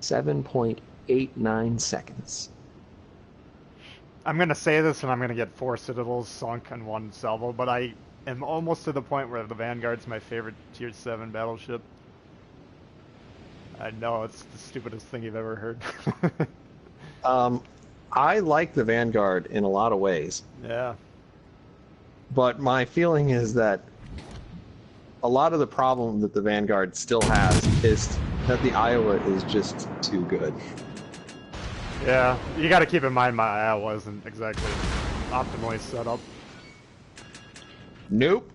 7.89 seconds. I'm gonna say this and I'm gonna get 4 Citadels sunk and 1 salvo, but I am almost to the point where the Vanguard's my favorite Tier 7 battleship. I know, it's the stupidest thing you've ever heard. I like the Vanguard in a lot of ways. Yeah. But my feeling is that a lot of the problem that the Vanguard still has is that the Iowa is just too good. Yeah, you gotta keep in mind my Iowa isn't exactly optimally set up. Nope.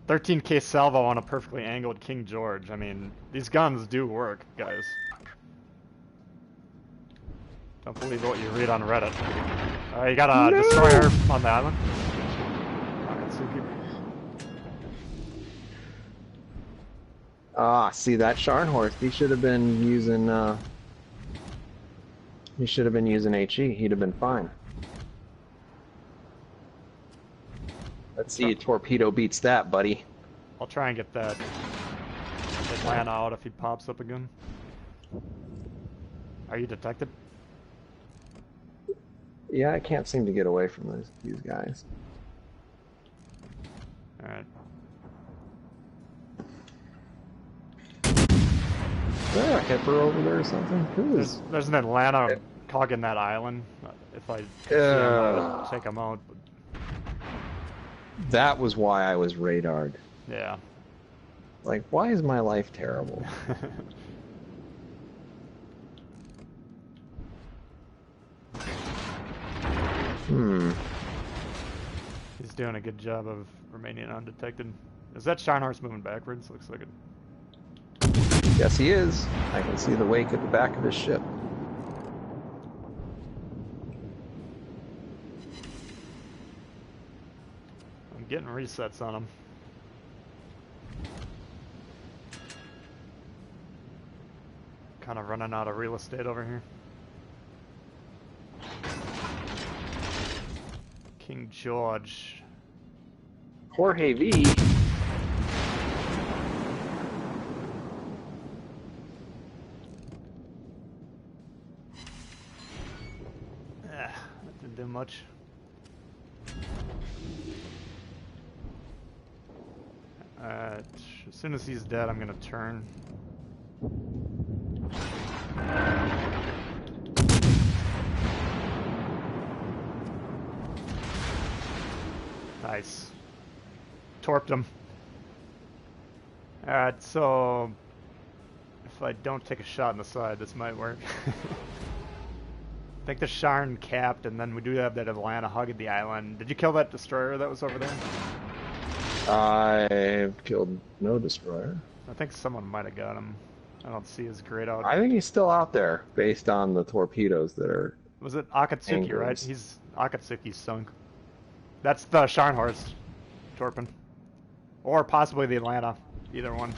13k salvo on a perfectly angled King George. I mean, these guns do work, guys. Don't believe what you read on Reddit. You got a destroyer on the island. See that Scharnhorst? He should have been using. He should have been using HE. He'd have been fine. Let's see, torpedo beats that, buddy. I'll try and get that Atlanta out if he pops up again. Are you detected? Yeah, I can't seem to get away from these guys. Alright. Is there a hipper over there or something? There's an Atlanta cogging that island. If I see him, I would take him out. But... That was why I was radared. Yeah. Like, why is my life terrible? He's doing a good job of remaining undetected. Is that Scharnhorst moving backwards? Looks like it. Yes, he is. I can see the wake at the back of his ship. I'm getting resets on him. Kind of running out of real estate over here. King George. Jorge V. That didn't do much. As soon as he's dead, I'm gonna turn. Nice. Torped him. Alright, so if I don't take a shot on the side, this might work. I think the Sharn capped, and then we do have that Atlanta hugging the island. Did you kill that destroyer that was over there? I've killed no destroyer. I think someone might have got him. I don't see his grade out. I think he's still out there, based on the torpedoes that are... Was it Akatsuki, angles. right? He's Akatsuki's sunk. That's the Scharnhorst torping. Or possibly the Atlanta. Either one.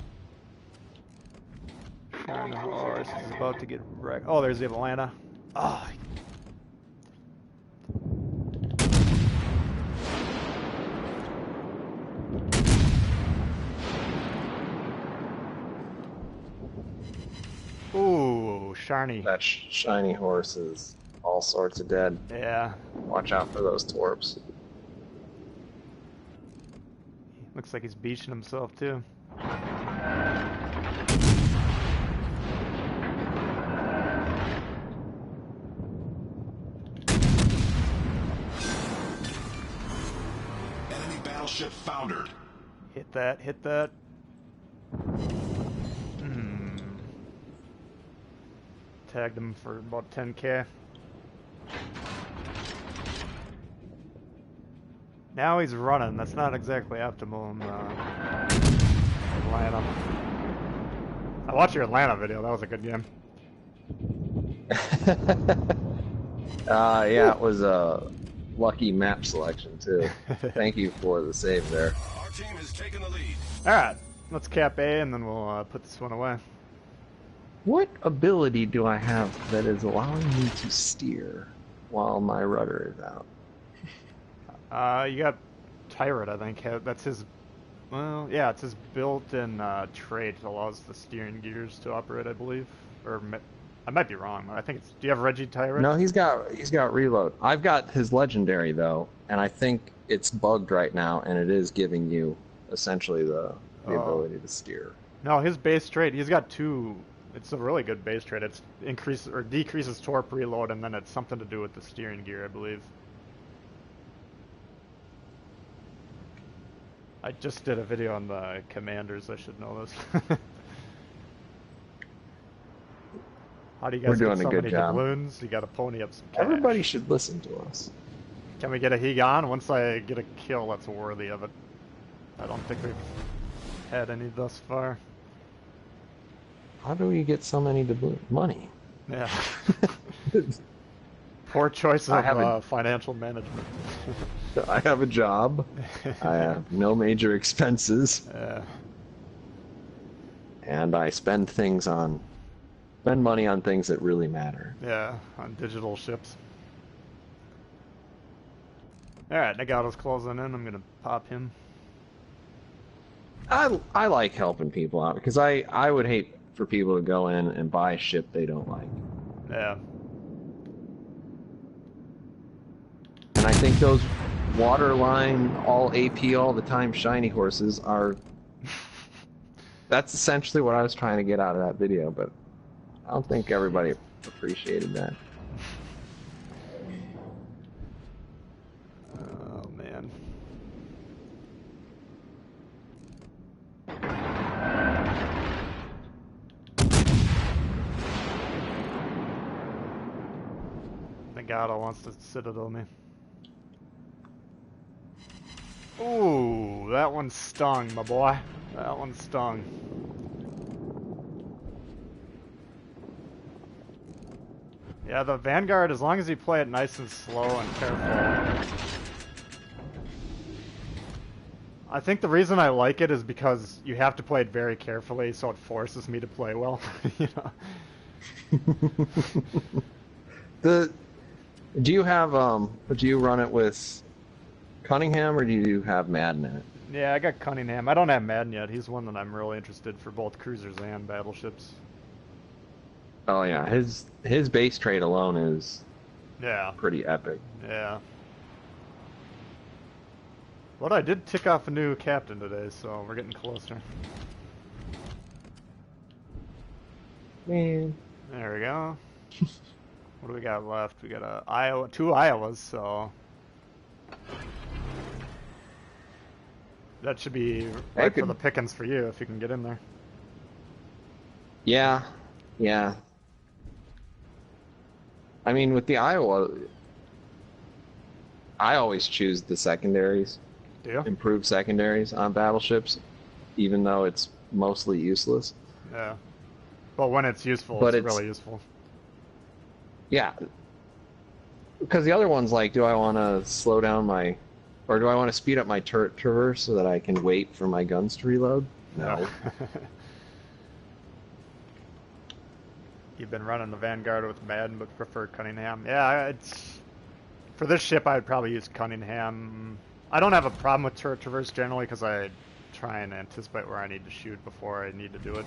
Scharnhorst is about to get wrecked. Oh, there's the Atlanta. Oh. Ooh, Sharny. That shiny horse is all sorts of dead. Yeah. Watch out for those torps. Looks like he's beaching himself too. Enemy battleship foundered. Hit that, hit that. Tagged him for about 10k. Now he's running. That's not exactly optimal in Atlanta. I watched your Atlanta video. That was a good game. Yeah, it was a lucky map selection too. Thank you for the save there. Our team has taken the lead. Alright, let's cap A and then we'll put this one away. What ability do I have that is allowing me to steer while my rudder is out? You got Tyrant, I think. That's his. Well, yeah, it's his built-in trait that allows the steering gears to operate, I believe. Or I might be wrong. But I think it's. Do you have Reggie Tyrant? No, he's got reload. I've got his legendary though, and I think it's bugged right now, and it is giving you essentially the ability to steer. No, his base trait. He's got two. It's a really good base trait. It's increases or decreases torp reload, and then it's something to do with the steering gear, I believe. I just did a video on the commanders. I should know this. How do you guys We're doing get so a good many job. doubloons? You got to pony up some cash. Everybody should listen to us. Can we get a Hegon? Once I get a kill that's worthy of it. I don't think we've had any thus far. How do we get so many money? Yeah. Poor choice of financial management. I have a job. I have no major expenses. And I spend money on things that really matter. Yeah, on digital ships. Alright, Nagato's closing in. I'm gonna pop him. I like helping people out because I would hate for people to go in and buy a ship they don't like. Yeah. And I think those waterline, all AP all the time shiny horses are... That's essentially what I was trying to get out of that video, but I don't think everybody appreciated that. Oh, man. Nagato wants to citadel me. Ooh, that one stung, my boy. That one stung. Yeah, the Vanguard, as long as you play it nice and slow and careful. I think the reason I like it is because you have to play it very carefully, so it forces me to play well. You know? Do you have do you run it with Cunningham or do you have Madden in it? Yeah, I got Cunningham. I don't have Madden yet. He's one that I'm really interested for both cruisers and battleships. Oh yeah, his base trade alone is pretty epic. Yeah. But I did tick off a new captain today, so we're getting closer. Man. There we go. What do we got left? We got two Iowas, so that should be right for the pickings for you if you can get in there. Yeah, yeah. I mean, with the Iowa, I always choose the secondaries. Do you? Improved secondaries on battleships, even though it's mostly useless. Yeah. But when it's useful, But it's really useful. Yeah. Because the other one's like, do I want to slow down my... Or do I want to speed up my turret traverse so that I can wait for my guns to reload? No. You've been running the Vanguard with Madden, but prefer Cunningham. Yeah, it's... For this ship, I would probably use Cunningham. I don't have a problem with turret traverse generally because I try and anticipate where I need to shoot before I need to do it.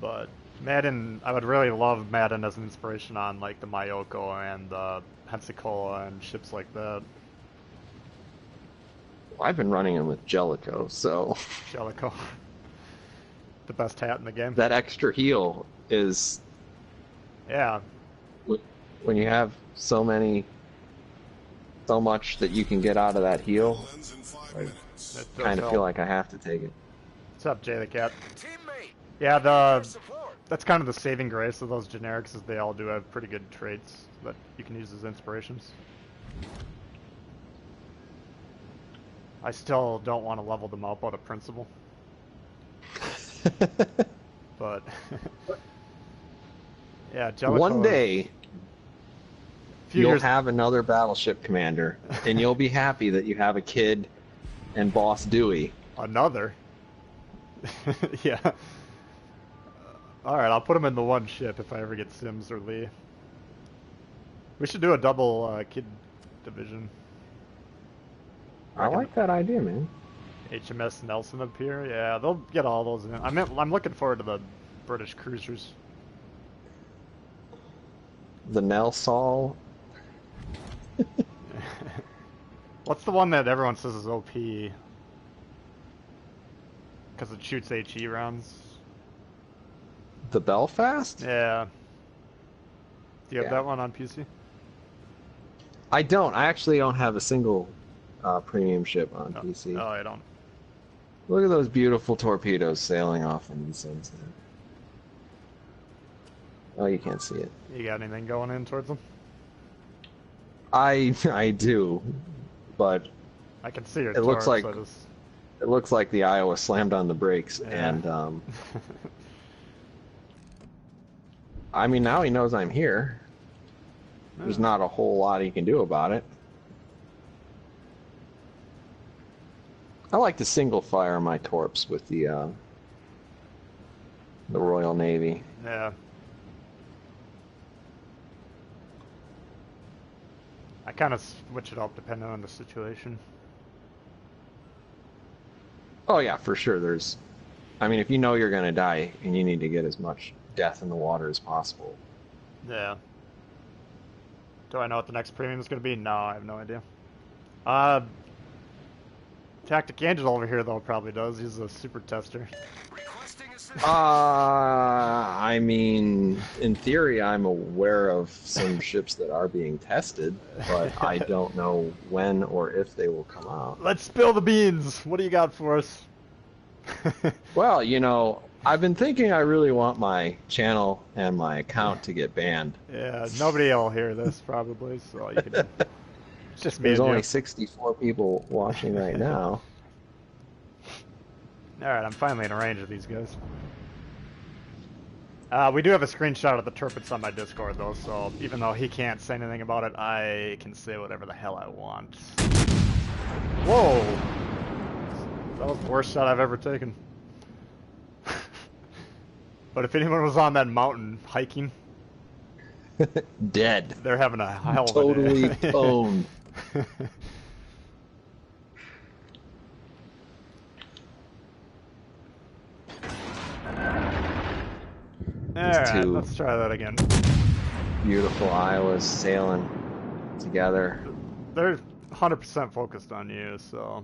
But Madden, I would really love Madden as an inspiration on like the Mayoko and the Pensacola and ships like that. Well, I've been running them with Jellicoe, so... Jellicoe. The best hat in the game. That extra heal is... Yeah. When you have so much that you can get out of that heal, I kind of feel like I have to take it. What's up, Jay the Cat? Teammate. Yeah, that's kind of the saving grace of those generics is they all do have pretty good traits that you can use as inspirations. I still don't want to level them up out of principle. But yeah, Jellicoe, one day you'll have another battleship commander, and you'll be happy that you have a kid and Boss Dewey. Another? Yeah. Alright, I'll put him in the one ship if I ever get Sims or Lee. We should do a double kid division. I like that idea, man. HMS Nelson up here, yeah, they'll get all those in. I'm looking forward to the British cruisers. The Nelsol. What's the one that everyone says is OP? Because it shoots HE rounds. The Belfast? Yeah. Do you have that one on PC? I don't. I actually don't have a single premium ship on PC. Oh, I don't. Look at those beautiful torpedoes sailing off in the sunset. Oh, you can't see it. You got anything going in towards them? I do, but I can see your it looks like so it looks like the Iowa slammed on the brakes, and I mean, now he knows I'm here. There's not a whole lot he can do about it. I like to single fire my torps with the Royal Navy. Yeah. I kind of switch it up depending on the situation. Oh yeah, for sure. I mean, if you know you're gonna die and you need to get as much death in the water as possible. Yeah. Do I know what the next premium is going to be? No, I have no idea. Tacticangel over here though probably does. He's a super tester. I mean, in theory, I'm aware of some ships that are being tested, but I don't know when or if they will come out. Let's spill the beans. What do you got for us? Well, you know, I've been thinking I really want my channel and my account to get banned. Yeah, nobody will hear this probably, so you can... It's just me. There's only 64 people watching right now. Alright, I'm finally in range of these guys. We do have a screenshot of the turpits on my Discord, though, so even though he can't say anything about it, I can say whatever the hell I want. Whoa! That was the worst shot I've ever taken. But if anyone was on that mountain hiking... Dead. They're having a hell of a day. Totally owned. Alright, let's try that again. Beautiful Iowas sailing together. They're 100% focused on you, so...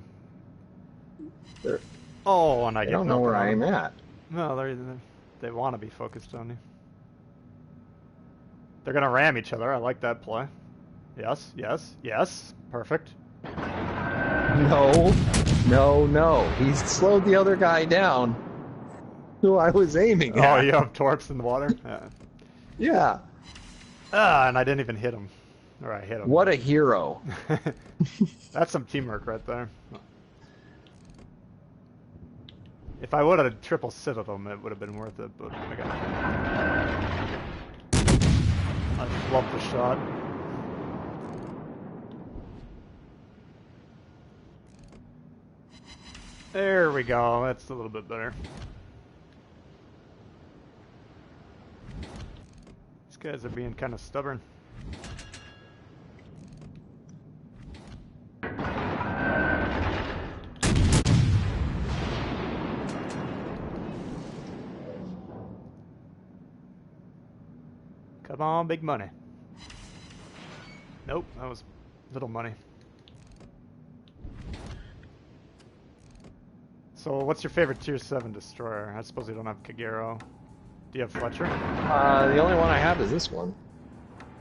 They're, oh, and I don't know where I'm at. No, they want to be focused on you. They're gonna ram each other. I like that play. Yes, yes, yes. Perfect. No, no, no. He's slowed the other guy down. Who I was aiming at. Oh, you have torps in the water? Yeah. Yeah. Ah, and I didn't even hit him. Or I hit him. What a hero. That's some teamwork right there. If I would have triple sitted him, it would have been worth it, but I got I flubbed the shot. There we go, that's a little bit better. These guys are being kind of stubborn. Come on, big money. Nope, that was little money. So, what's your favorite Tier 7 destroyer? I suppose you don't have Kagero. Do you have Fletcher? The only one I have is this one.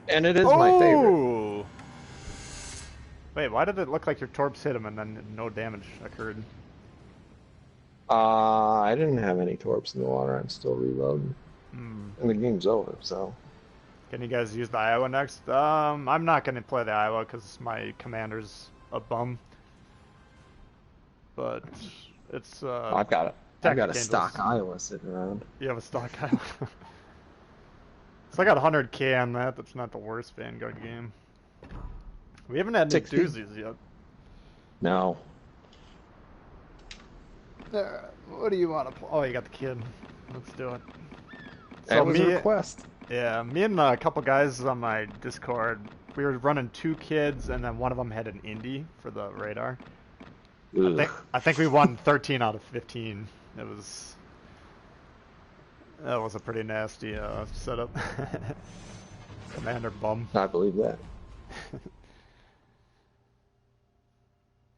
And it is my favorite. Wait, why did it look like your torps hit him and then no damage occurred? I didn't have any torps in the water. I'm still reloading. And the game's over, so... Can you guys use the Iowa next? I'm not going to play the Iowa because my commander's a bum. But it's I've got it. I've got a stock Iowa sitting around. You have a stock Iowa. So I got 100k on that. That's not the worst Vanguard game. We haven't had any doozies yet. No. What do you want to play? Oh, you got the kid. Let's do it. That was a request. Yeah, me and a couple guys on my Discord, we were running 2 kids, and then one of them had an Indy for the radar. I think we won 13 out of 15. That was a pretty nasty setup. Commander bum. I believe that.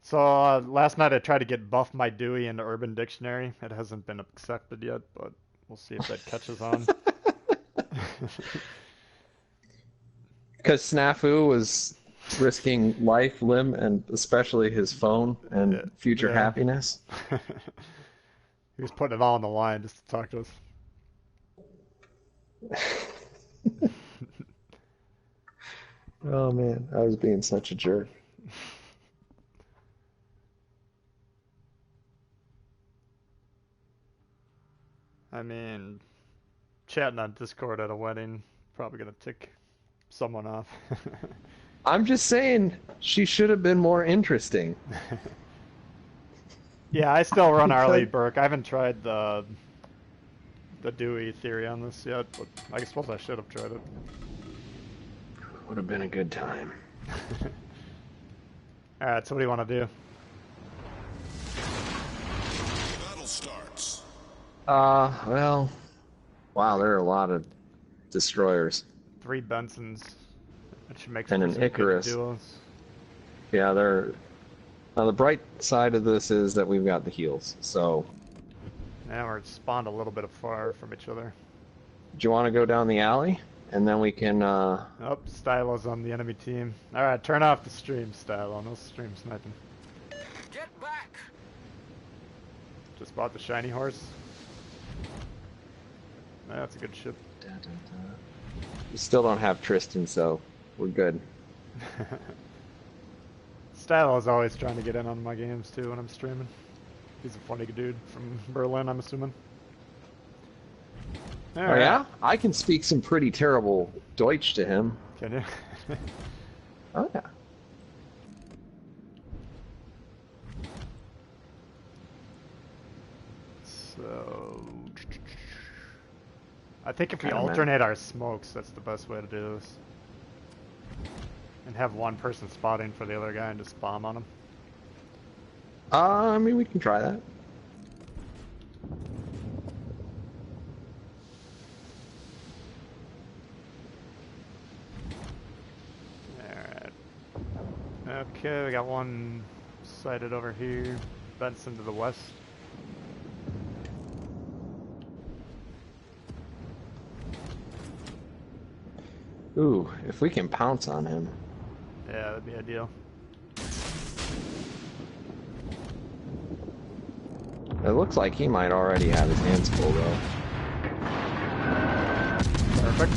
So last night I tried to get Buff My Dewey into Urban Dictionary. It hasn't been accepted yet, but we'll see if that catches on. Because Snafu was risking life, limb, and especially his phone and future happiness. He was putting it all on the line just to talk to us. Oh man, I was being such a jerk. I mean, chatting on Discord at a wedding, probably gonna tick someone off. I'm just saying, she should have been more interesting. Yeah, I still run Arlie Burke. I haven't tried the Dewey theory on this yet, but I suppose I should have tried it. Would have been a good time. Alright, so what do you want to do? Battle starts. Well, wow, there are a lot of destroyers. 3 Bensons. That should make and some an Icarus. duos. Yeah, they're... Now, the bright side of this is that we've got the heals, so... Yeah, we're spawned a little bit far from each other. Do you want to go down the alley? And then we can, Oh, Stylo's on the enemy team. Alright, turn off the stream, Stylo. No stream sniping. Get back! Just bought the shiny horse. That's a good ship. We still don't have Tristan, so we're good. Stylo's always trying to get in on my games, too, when I'm streaming. He's a funny dude from Berlin, I'm assuming. Oh yeah? I can speak some pretty terrible Deutsch to him. Can you? Oh yeah. So... I think if we Kinda alternate our smokes, that's the best way to do this. And have one person spotting for the other guy and just bomb on him. I mean, we can try that. Alright. Okay, we got one sighted over here. Benson to the west. Ooh, if we can pounce on him. Yeah, that'd be ideal. It looks like he might already have his hands full, though. Perfect.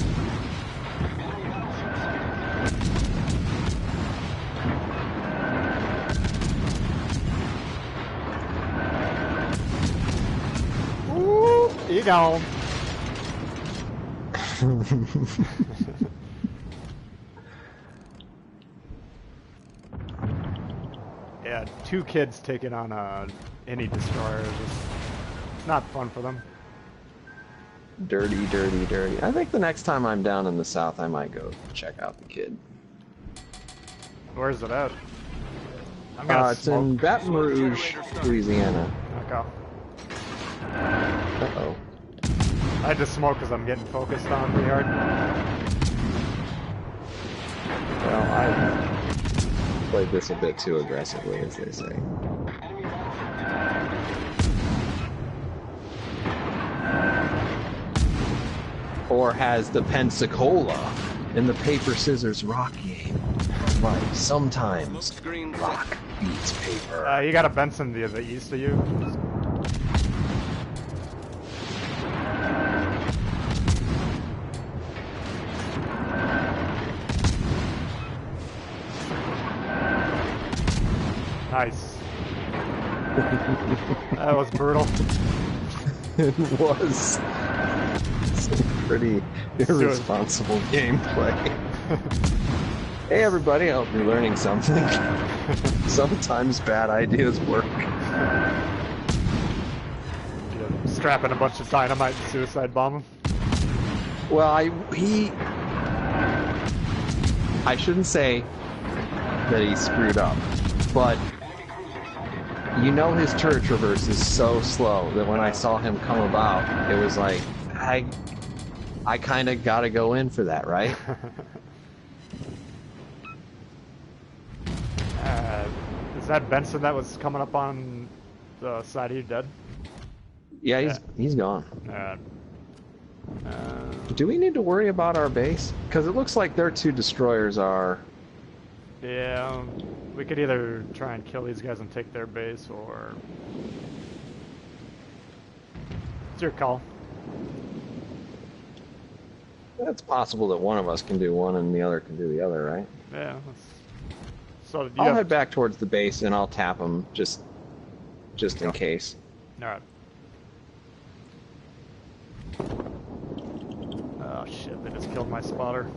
Ooh, you go. Yeah, 2 kids taking on any destroyer. It's not fun for them. Dirty, dirty, dirty. I think the next time I'm down in the south, I might go check out the kid. Where's it at? I'm gonna It's in Baton Rouge, Louisiana. Okay. Uh-oh. I just smoke because I'm getting focused on pretty hard. Well, I played this a bit too aggressively, as they say. Or has the Pensacola in the paper, scissors, rock game. Right, sometimes rock beats paper. You got a Benson to the east of you. Nice. That was brutal. It was some pretty irresponsible gameplay. Hey everybody, I hope you're learning something. Sometimes bad ideas work. Strapping a bunch of dynamite and suicide bomb him. Well, I shouldn't say that he screwed up, but you know his turret traverse is so slow that when I saw him come about, it was like, I kind of got to go in for that, right? Is that Benson that was coming up on the side of you dead? Yeah, he's gone. Uh, Do we need to worry about our base? Because it looks like their 2 destroyers are... yeah, we could either try and kill these guys and take their base, or... It's your call. It's possible that one of us can do one and the other can do the other, right? Yeah. So I'll head back towards the base and I'll tap them just in case. Alright. Oh shit, they just killed my spotter.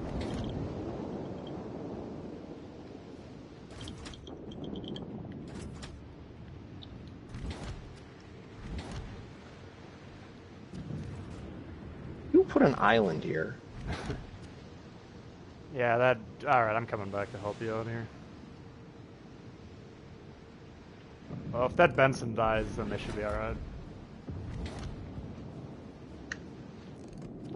Who put an island here? Yeah, that... Alright, I'm coming back to help you out here. Well, if that Benson dies, then they should be alright.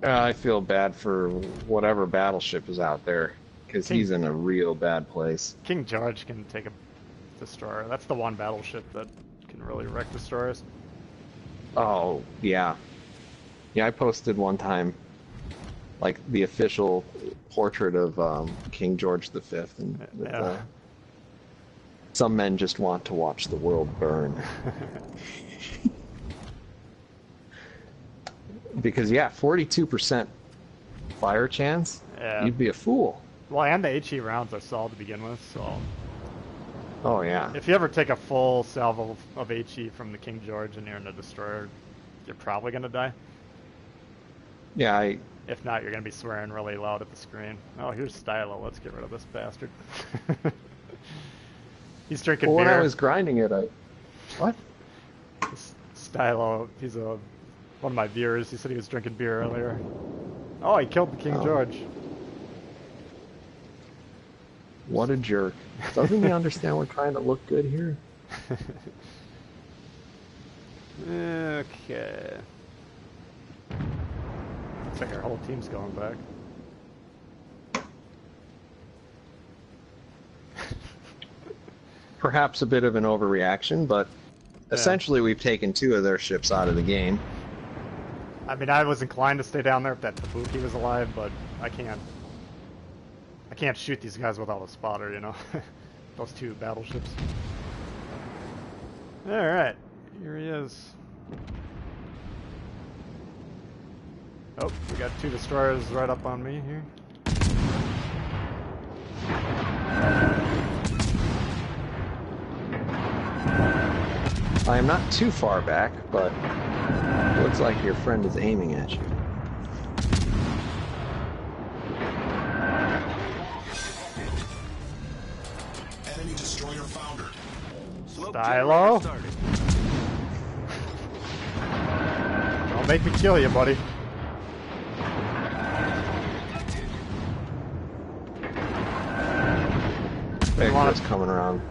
I feel bad for whatever battleship is out there, because he's in a real bad place. King George can take a destroyer. That's the one battleship that can really wreck destroyers. Oh, yeah. Yeah, I posted one time, like, the official portrait of King George V, and Yeah. Some men just want to watch the world burn. Because, yeah, 42% fire chance? Yeah. You'd be a fool. Well, and the HE rounds are solid to begin with, so... Oh, yeah. If you ever take a full salvo of HE from the King George and you're in a destroyer, you're probably gonna die. Yeah, If not, you're gonna be swearing really loud at the screen. Oh, here's Stylo. Let's get rid of this bastard. He's drinking well, beer. when I was grinding it, What? Stylo, he's one of my viewers. He said he was drinking beer earlier. Oh, he killed the King George. What a jerk. Doesn't he understand we're trying to look good here? Okay. Looks like our whole team's going back. Perhaps a bit of an overreaction, but essentially we've taken 2 of their ships out of the game. I mean, I was inclined to stay down there if that Tbull was alive, but I can't shoot these guys without a spotter, you know? Those 2 battleships. Alright, here he is. Oh, we got 2 destroyers right up on me here. I am not too far back, but it looks like your friend is aiming at you. Enemy destroyer foundered. Stylo? Don't make me kill you, buddy. Vector's coming around.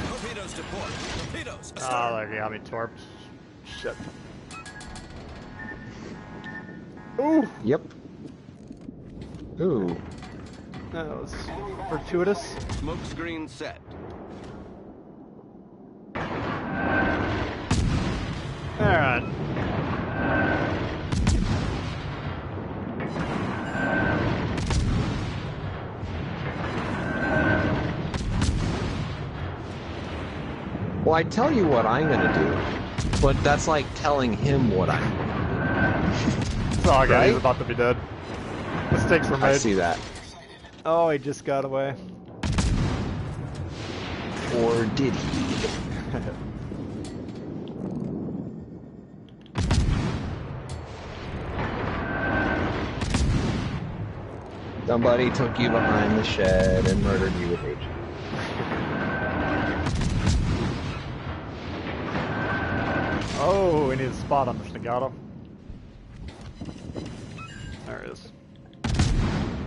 Torpedoes to port. Torpedoes. Oh, they got me torped. Shit. Ooh! Yep. Ooh. That was fortuitous. Smoke screen set. Alright. Well, I tell you what I'm gonna do, but that's like telling him what I'm gonna It's all good, Right? he's about to be dead. Mistakes were do. made. I see that. Oh, he just got away. Or did he? Somebody took you behind the shed and murdered you with hatred. Oh, we need a spot on the Snegato. There it is.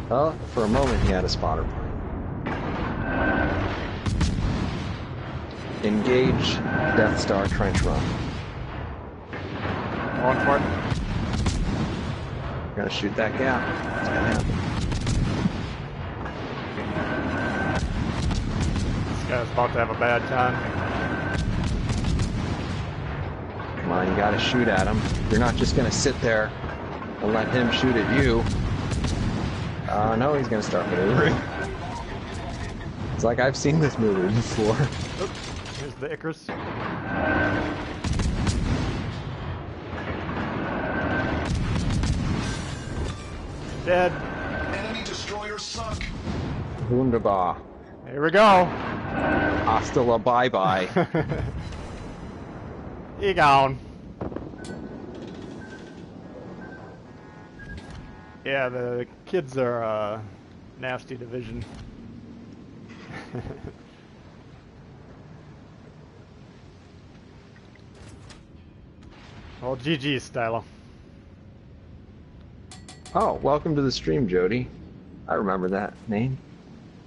Well, for a moment he had a spotter point. Engage Death Star trench run. Going for it. Gonna shoot that gap. It's gonna happen. This guy's about to have a bad time. Come on, you gotta shoot at him. You're not just gonna sit there and let him shoot at you. No, he's gonna start maneuvering. It's like I've seen this movie before. Oops, here's the Icarus. Dead. Enemy destroyer sunk. Wunderbar. Here we go. Hasta la bye-bye. He gone. Yeah, the kids are a nasty division. Well, GG, Stylo. Oh, welcome to the stream, Jody. I remember that name.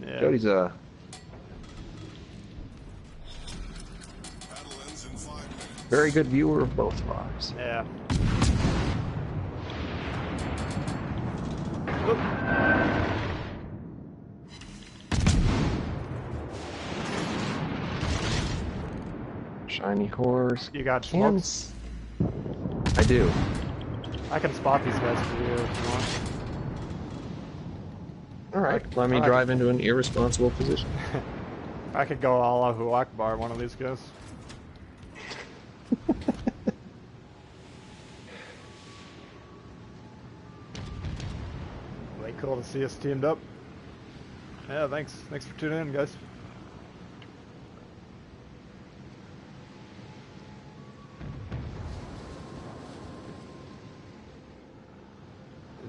Yeah. Jody's a... Battle ends in 5 minutes. very good viewer of both of ours. Yeah. Shiny horse. You got Cans. smokes? I do. I can spot these guys for you if you want. Alright, let me Alright. drive into an irresponsible position. I could go Allahu Akbar one of these guys. Way cool to see us teamed up. Yeah, thanks. Thanks for tuning in, guys.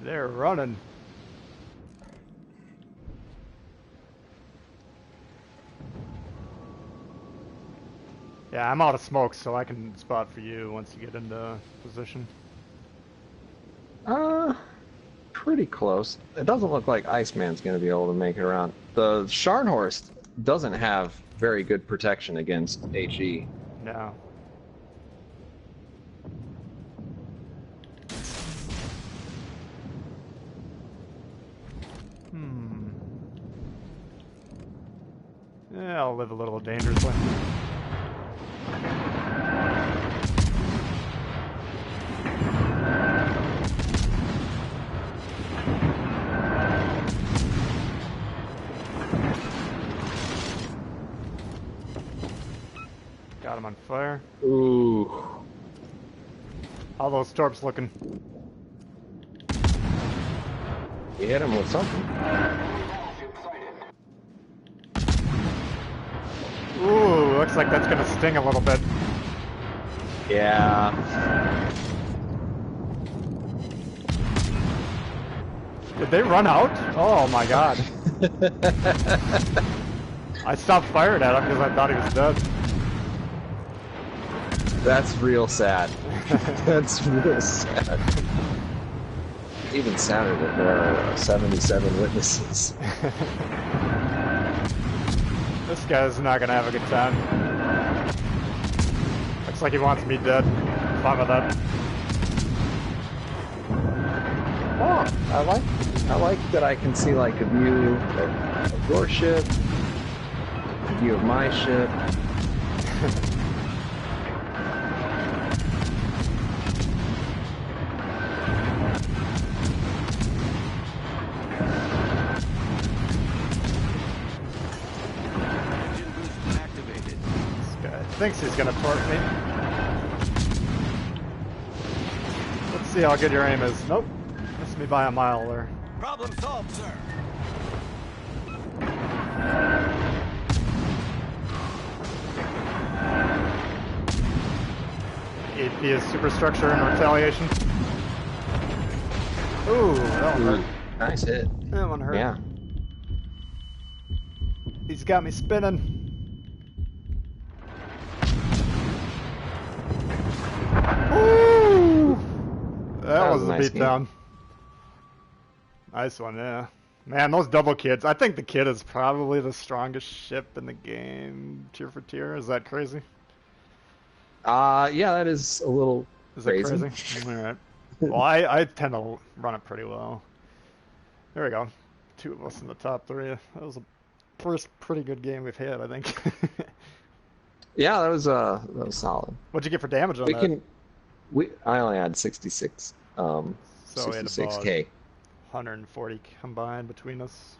They're running. Yeah, I'm out of smoke, so I can spot for you once you get into position. Pretty close. It doesn't look like Iceman's going to be able to make it around. The Scharnhorst doesn't have very good protection against HE. No. Yeah, I'll live a little dangerously. Got him on fire. Ooh. How those torps looking? You hit him with something. Ooh, looks like that's gonna sting a little bit. Yeah. Did they run out? Oh my god. I stopped firing at him because I thought he was dead. That's real sad. That's real sad. Even sadder that there are 77 witnesses. This guy's not gonna have a good time. Looks like he wants me dead. Fine with that. Oh, I like that I can see like a view of your ship, a view of my ship. Thinks he's gonna torp me. Let's see how good your aim is. Nope. Missed me by a mile there. Problem solved, sir. AP is superstructure and retaliation. Ooh, that one hurt. Nice hit. That one hurt. Yeah. He's got me spinning. Woo! That was a nice beatdown. Nice one, yeah. Man, those double kids. I think the kid is probably the strongest ship in the game, tier for tier. Is that crazy? Yeah, that is a little crazy. That crazy? Alright. Well, I tend to run it pretty well. There we go. 2 of us in the top 3. That was the first pretty good game we've had, I think. Yeah, that was solid. What'd you get for damage on that? I only had 66. So we had 66K. about 140 combined between us.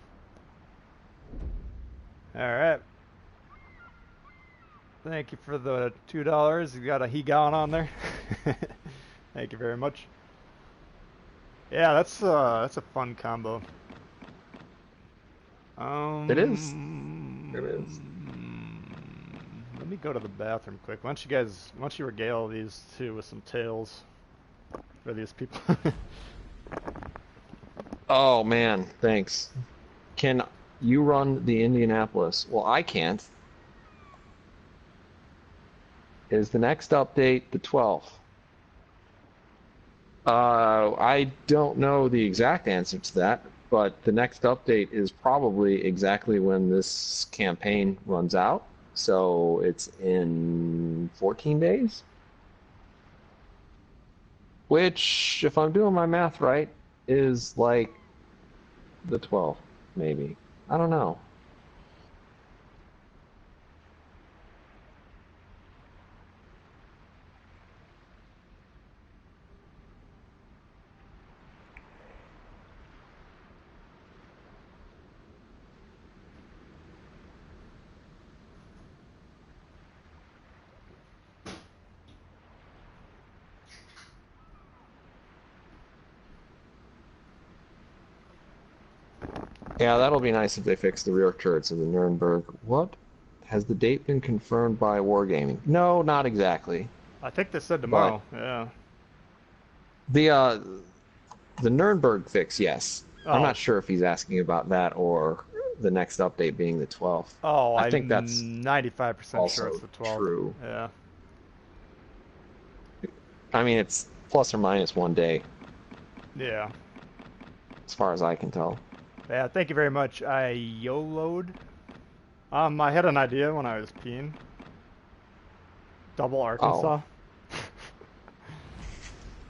Alright. Thank you for the $2. You got a he-gon on there. Thank you very much. Yeah, that's a fun combo. It is. It is. Let me go to the bathroom quick. Why don't you regale these two with some tales for these people? Oh man, thanks. Can you run the Indianapolis? Well, I can't. Is the next update the 12th? I don't know the exact answer to that, but the next update is probably exactly when this campaign runs out. So it's in 14 days? Which, if I'm doing my math right, is like the 12th, maybe. I don't know. Yeah, that'll be nice if they fix the rear turrets of the Nuremberg. What? Has the date been confirmed by Wargaming? No, not exactly. I think they said tomorrow. Yeah. The Nuremberg fix, yes. Oh. I'm not sure if he's asking about that or the next update being the 12th. Oh, I think that's 95% sure it's the 12th. true. Yeah. I mean, it's plus or minus 1 day, Yeah. as far as I can tell. Yeah, thank you very much. I YOLO'd. I had an idea when I was peeing. Double Arkansas.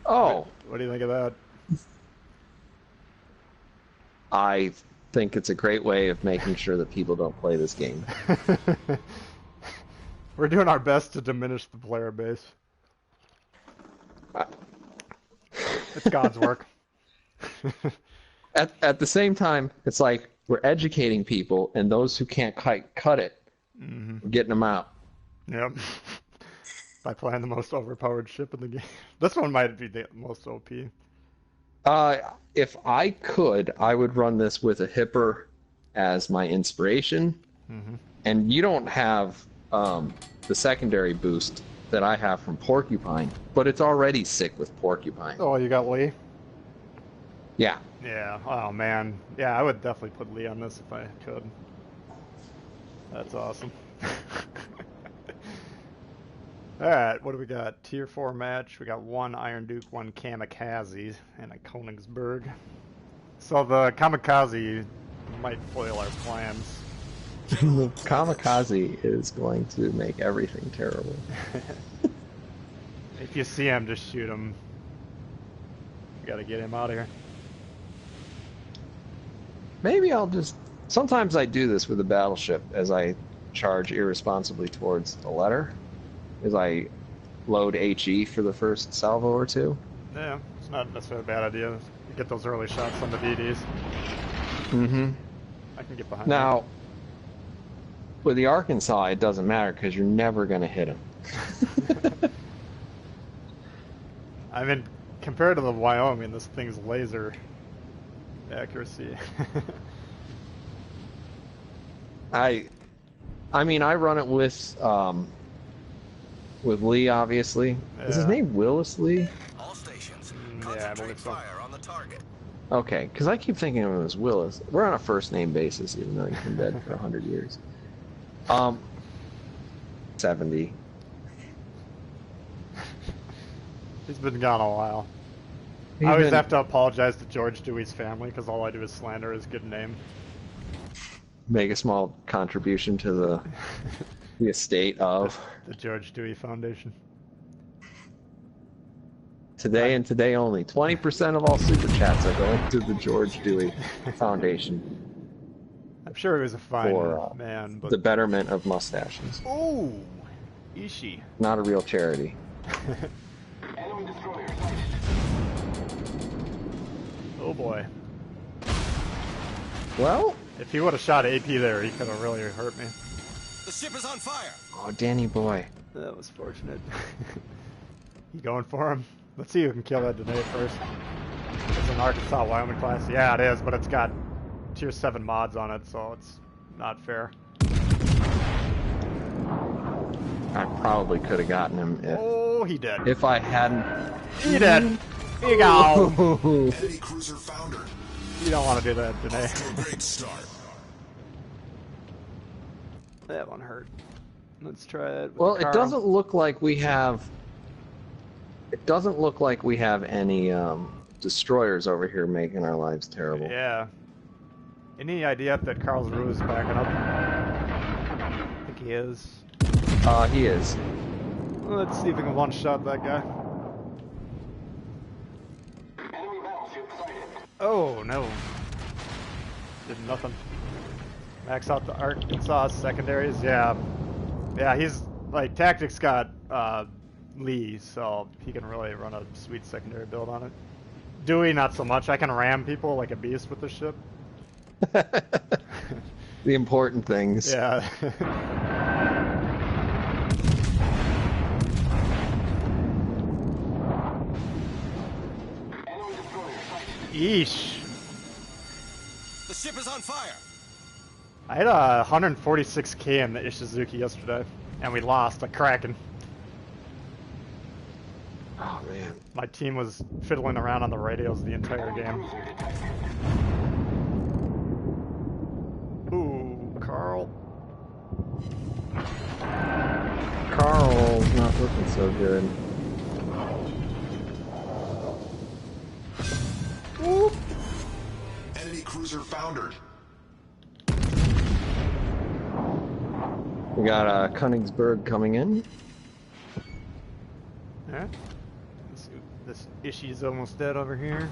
Oh, What do you think of that? I think it's a great way of making sure that people don't play this game. We're doing our best to diminish the player base. It's God's work. At the same time, it's like we're educating people, and those who can't cut it, we're getting them out. Yep. By playing the most overpowered ship in the game. This one might be the most OP. If I could, I would run this with a Hipper as my inspiration. And you don't have the secondary boost that I have from Porcupine, but it's already sick with Porcupine. Oh, you got Lee? Yeah. Yeah. Oh, man. Yeah, I would definitely put Lee on this if I could. That's awesome. Alright, what do we got? Tier 4 match. We got 1 Iron Duke, 1 Kamikaze, and a Königsberg. So the Kamikaze might foil our plans. Kamikaze is going to make everything terrible. If you see him, just shoot him. You gotta get him out of here. Maybe I'll just... Sometimes I do this with a battleship as I charge irresponsibly towards the letter. Is I load HE for the first salvo or two. Yeah, it's not necessarily a bad idea. You get those early shots on the DDs. I can get behind Now, with the Arkansas, it doesn't matter because you're never going to hit him. I mean, compared to the Wyoming, this thing's laser accuracy. I mean, I run it with Lee, obviously. Yeah. Is his name Willis Lee? All stations, Yeah, I concentrate believe so. fire on the target. Okay, because I keep thinking of him as Willis. We're on a first name basis, even though he's been dead for 100 years. 70. He's been gone a while. I always have to apologize to George Dewey's family because all I do is slander his good name. Make a small contribution to the estate of The George Dewey Foundation. today and today only. 20% of all super chats are going to the George Dewey Foundation I'm sure he was a fine for man, but... the betterment of mustaches. Ooh! Ishii. Not a real charity. Enemy destroyer sighted. Oh boy. Well, If he would have shot AP there, he could have really hurt me. The ship is on fire. oh, Danny boy. That was fortunate. You going for him? Let's see who can kill that today first. It's an Arkansas Wyoming class. Yeah, it is, but it's got tier 7 mods on it, so it's not fair. I probably could have gotten him Oh, he did. if I hadn't. He did. Here you go. Enemy cruiser foundered. You don't want to do that, Danae. Off to a great start. That one hurt. Let's try it. With Well, the it Carl. doesn't look like we have. It doesn't look like we have any destroyers over here making our lives terrible. Yeah. Any idea that Karlsruhe is backing up? I think he is. He is. Well, let's see if we can one-shot that guy. Enemy battleship sighted. Oh, no. Did nothing. Max out the Arkansas secondaries. Yeah. Yeah, he's, like, Tactics got Lee, so he can really run a sweet secondary build on it. Dewey, not so much. I can ram people like a beast with the ship. The important things. Yeah. Enemy destroyer sighted. Yeesh. The ship is on fire. I had 146k in the Ishizuki yesterday, and we lost a Kraken. Oh man. My team was fiddling around on the radios the entire game. Ooh, Carl. Carl's not looking so good. Whoop. Enemy cruiser foundered. We got Königsberg coming in. Yeah. This issue's almost dead over here.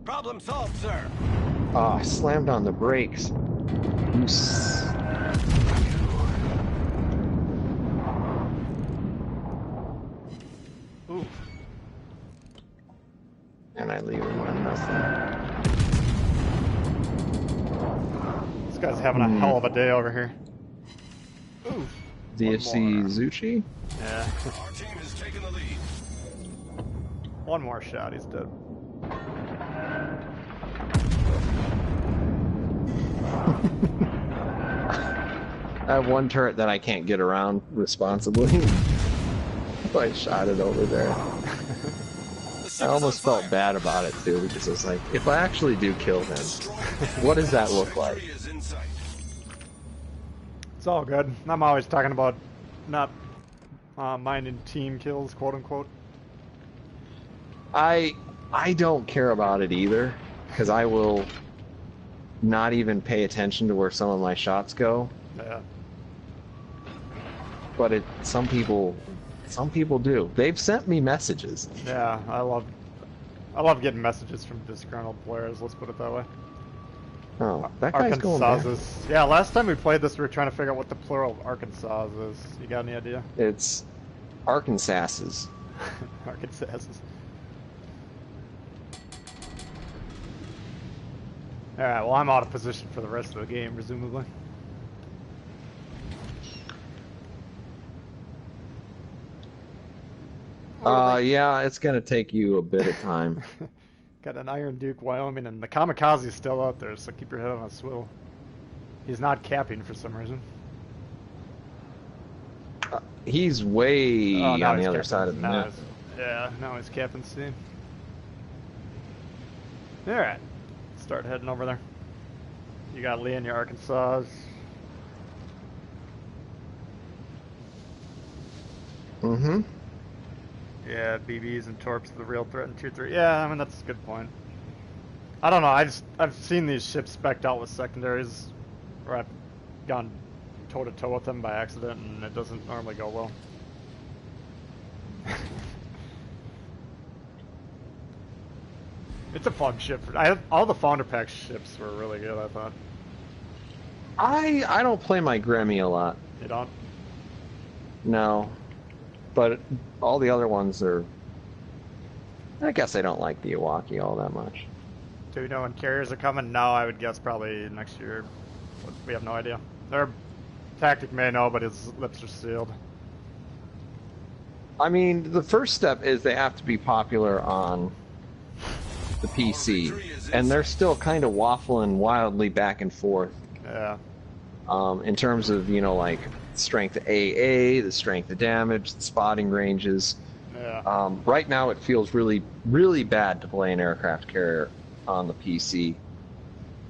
Problem solved, sir. Ah, slammed on the brakes. Oos. Ooh. And I leave him on nothing. This guy's having a hell of a day over here. Ooh. Do you One see more. Zuchi? Yeah. Our team has taken the lead. One more shot, he's dead. I have one turret that I can't get around responsibly. I shot it over there. I almost felt bad about it too, because it's like, if I actually do kill him, what does that look like? It's all good. I'm always talking about not minding team kills, quote unquote. I don't care about it either, because I will not even pay attention to where some of my shots go. Yeah. But some people do. They've sent me messages. Yeah, I love getting messages from disgruntled players, let's put it that way. Oh, that guy's going back. Arkansas's. Yeah, last time we played this, we were trying to figure out what the plural of Arkansas is. You got any idea? It's Arkansas's. Arkansas's. Alright, well, I'm out of position for the rest of the game, presumably. Yeah, it's gonna take you a bit of time. Got an Iron Duke, Wyoming, and the Kamikaze's still out there, so keep your head on a swivel. He's not capping for some reason. He's way Oh, now on the he's other capping. side of the Now map. Yeah, now he's capping C. Alright, start heading over there. You got Lee and your Arkansas. Mm-hmm. Yeah, BBs and Torps are the real threat in Tier 3. Yeah, I mean, that's a good point. I don't know, I've seen these ships spec'd out with secondaries, where I've gone toe-to-toe with them by accident, and it doesn't normally go well. It's a fun ship. All the Founder Pack ships were really good, I thought. I don't play my Gremmy a lot. You don't? No. But all the other ones are... I guess I don't like the Iwaki all that much. Do we know when carriers are coming? No, I would guess probably next year. But we have no idea. Their Tactic may know, but his lips are sealed. I mean, the first step is they have to be popular on the PC. And they're still kind of waffling wildly back and forth. Yeah. In terms of, you know, like, strength of AA, the strength of damage, the spotting ranges. Yeah. Right now it feels really, really bad to play an aircraft carrier on the PC.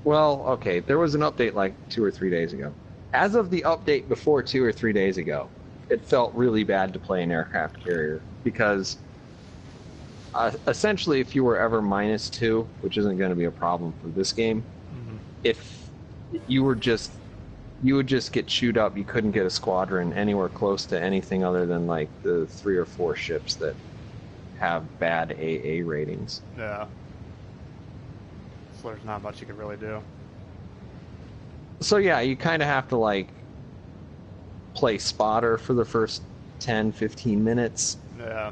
Well, okay, there was an update like 2 or 3 days ago. As of the update before 2 or 3 days ago, it felt really bad to play an aircraft carrier because essentially if you were ever -2, which isn't going to be a problem for this game, if you would just get chewed up. You couldn't get a squadron anywhere close to anything other than like the 3 or 4 ships that have bad AA ratings. Yeah. So there's not much you could really do. So yeah, you kind of have to like play spotter for the first 10, 15 minutes. Yeah.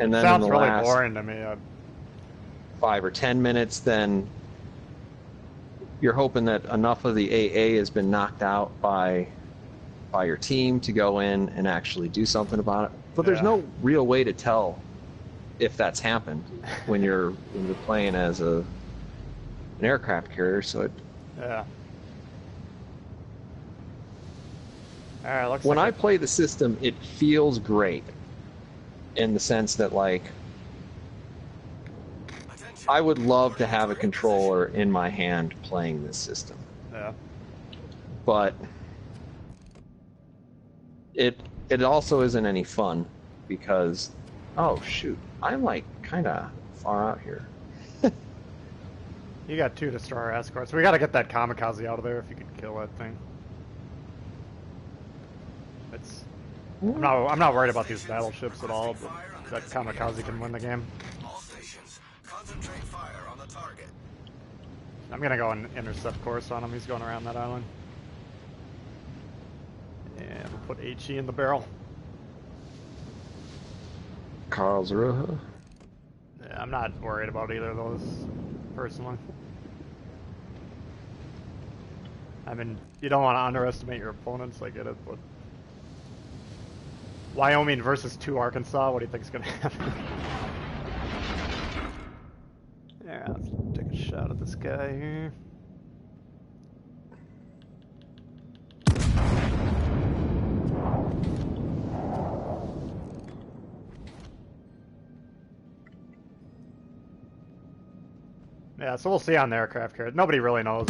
And then Sounds in the really last boring to me. 5 or 10 minutes, then you're hoping that enough of the AA has been knocked out by your team to go in and actually do something about it. But there's no real way to tell if that's happened when you're playing as an aircraft carrier. So Yeah. Alright, looks when like I play the system, it feels great. In the sense that, like, I would love to have a controller in my hand playing this system. Yeah. But it also isn't any fun because, oh shoot, I'm like kind of far out here. You got 2 destroyer escorts. We gotta get that kamikaze out of there if you could kill that thing. It's. I'm not worried about these battleships at all, but that kamikaze can win the game. All stations, concentrate fire on the target. I'm gonna go and intercept course on him. He's going around that island. And we'll put HE in the barrel. Karlsruhe. Yeah, I'm not worried about either of those, personally. I mean, you don't want to underestimate your opponents, I get it, but... Wyoming versus 2 Arkansas, what do you think's gonna happen? Yeah, let's take a shot at this guy here. Yeah, so we'll see on the aircraft carrier. Nobody really knows.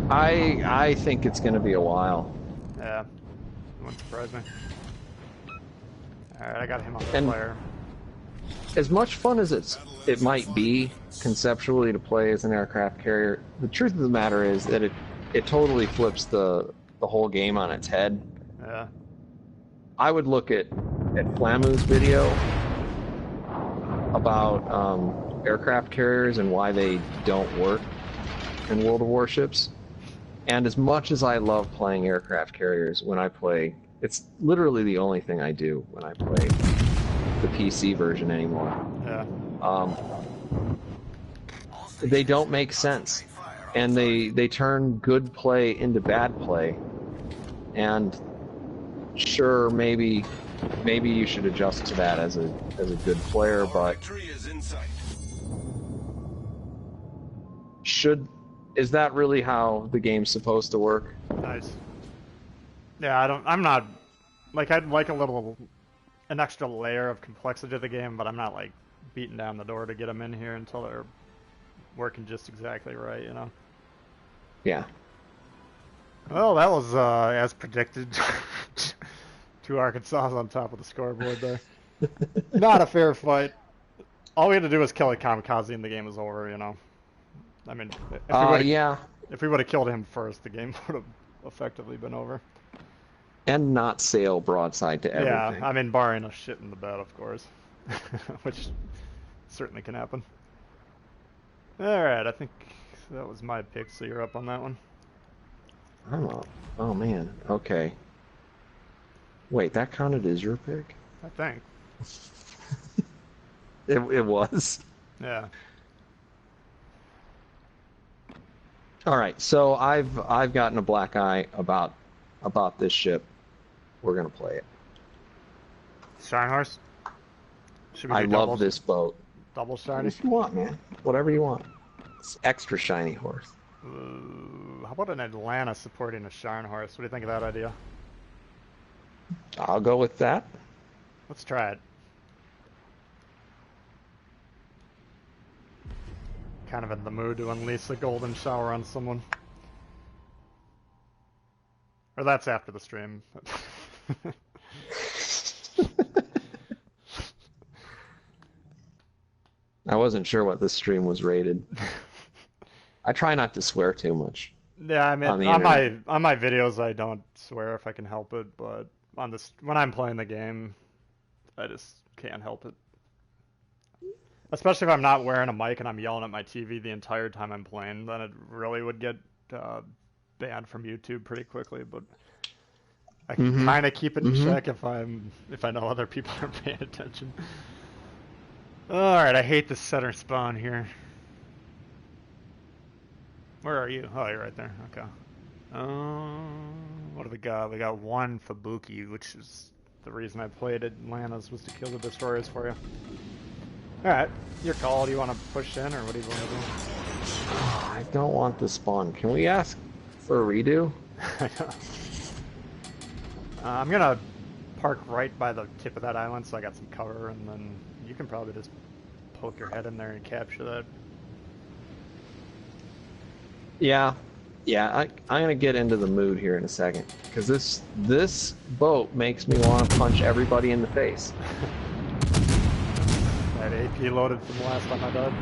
I think it's going to be a while. Yeah, wouldn't surprise me. Alright, I got him on the And- flare. As much fun as it might be conceptually to play as an aircraft carrier, the truth of the matter is that it totally flips the whole game on its head. Yeah. I would look at Flamu's video about aircraft carriers and why they don't work in World of Warships. And as much as I love playing aircraft carriers when I play, it's literally the only thing I do when I play the PC version anymore. Yeah. They don't make sense, and they turn good play into bad play. And sure, maybe you should adjust to that as a good player, but Victory is in sight. is that really how the game's supposed to work? Nice. Yeah, I'm not, like, I'd like an extra layer of complexity to the game, but I'm not, like, beating down the door to get them in here until they're working just exactly right, you know? Yeah. Well, that was, as predicted. 2 Arkansas on top of the scoreboard there. Not a fair fight. All we had to do was kill a kamikaze and the game was over, you know? I mean, Yeah. if we would have killed him first, the game would have effectively been over. And not sail broadside to everything. Yeah, I mean, barring a shit in the bed, of course. Which certainly can happen. Alright, I think that was my pick, so you're up on that one. I'm up. Oh, man. Okay. Wait, that counted as your pick? I think. It was. Yeah. All right, so I've gotten a black eye about this ship. We're gonna play it. Shine horse? Should we I do love doubles? this boat. Double shiny? If you want, man, whatever you want. It's extra shiny horse. How about an Atlanta supporting a Sharn horse? What do you think of that idea? I'll go with that. Let's try it. Kind of in the mood to unleash the golden shower on someone. Or that's after the stream. I wasn't sure what this stream was rated. I try not to swear too much. Yeah, I mean, On the on internet. my videos I don't swear if I can help it, but on this when I'm playing the game, I just can't help it. Especially if I'm not wearing a mic and I'm yelling at my TV the entire time I'm playing, then it really would get banned from YouTube pretty quickly. But I can kind of keep it in check if I know other people are paying attention. All right, I hate the center spawn here. Where are you? Oh, you're right there. Okay. What do we got? We got 1 Fubuki, which is the reason I played Atlanta's was to kill the destroyers for you. Alright, your call. Do you want to push in, or what do you want to do? I don't want to spawn. Can we ask for a redo? I'm gonna park right by the tip of that island so I got some cover, and then you can probably just poke your head in there and capture that. Yeah, I'm gonna get into the mood here in a second, because this boat makes me want to punch everybody in the face. I had AP loaded from the last time I died.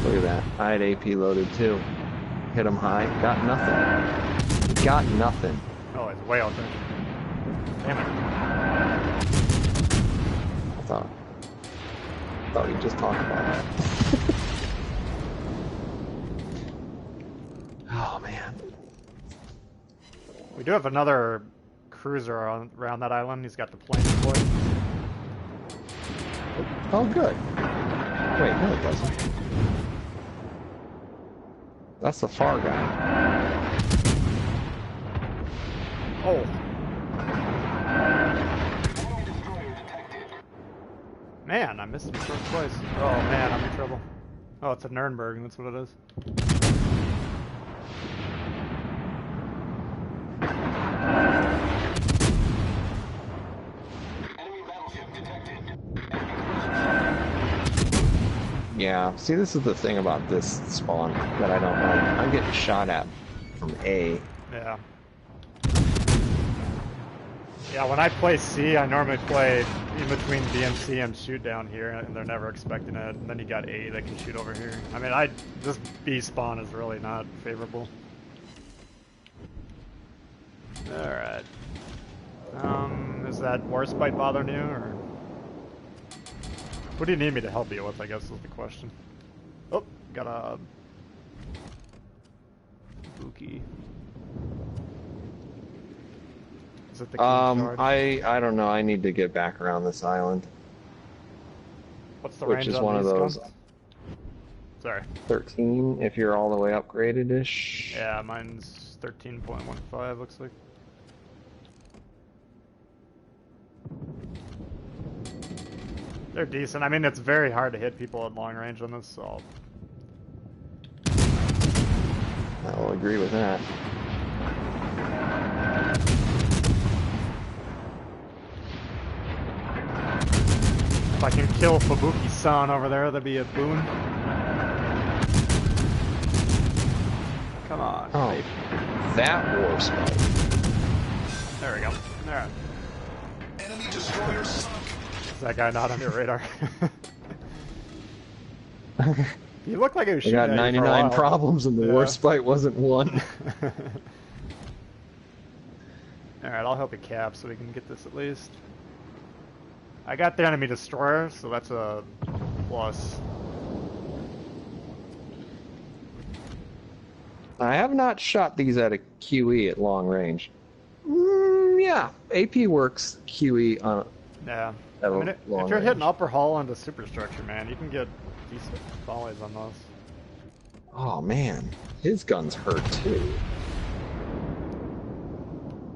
Look at that. I had AP loaded too. Hit him high. Got nothing. Got nothing. Oh, it's way out there. Damn it. I thought we just talked about that. Oh man. We do have another cruiser around that island. He's got the plane deployed. Oh good. Wait, no it doesn't. That's the far guy. Oh. Man, I missed him first twice. Oh man, I'm in trouble. Oh, it's a Nuremberg, that's what it is. Yeah, see this is the thing about this spawn that I don't like. I'm getting shot at from A. Yeah. Yeah, when I play C, I normally play in between B and C and shoot down here, and they're never expecting it. And then you got A that can shoot over here. I mean, this B spawn is really not favorable. Alright. Is that Warspite bothering you, or? What do you need me to help you with, I guess is the question. Oh, got a... Buki. Is it the King Charge? I don't know. I need to get back around this island. What's the which range is on one of these those. guns? Sorry. 13 if you're all the way upgraded-ish. Yeah, mine's 13.15 looks like. They're decent. I mean, it's very hard to hit people at long range on this, so... I will agree with that. If I can kill Fubuki-san over there, that'd be a boon. Come on, Oh, baby. that Warspite. There we go. Alright. Enemy destroyer sunk. Is that guy not on your radar? You look like he was I shooting got at you for a 99 while. problems and the Yeah. Warspite wasn't one. Alright, I'll help you cap so we can get this at least. I got the enemy destroyer, so that's a plus. I have not shot these at a QE at long range. Yeah, AP works QE on Yeah. at I mean, a long if you're hitting range. upper hull into superstructure, man, you can get decent volleys on those. Oh man, his guns hurt too.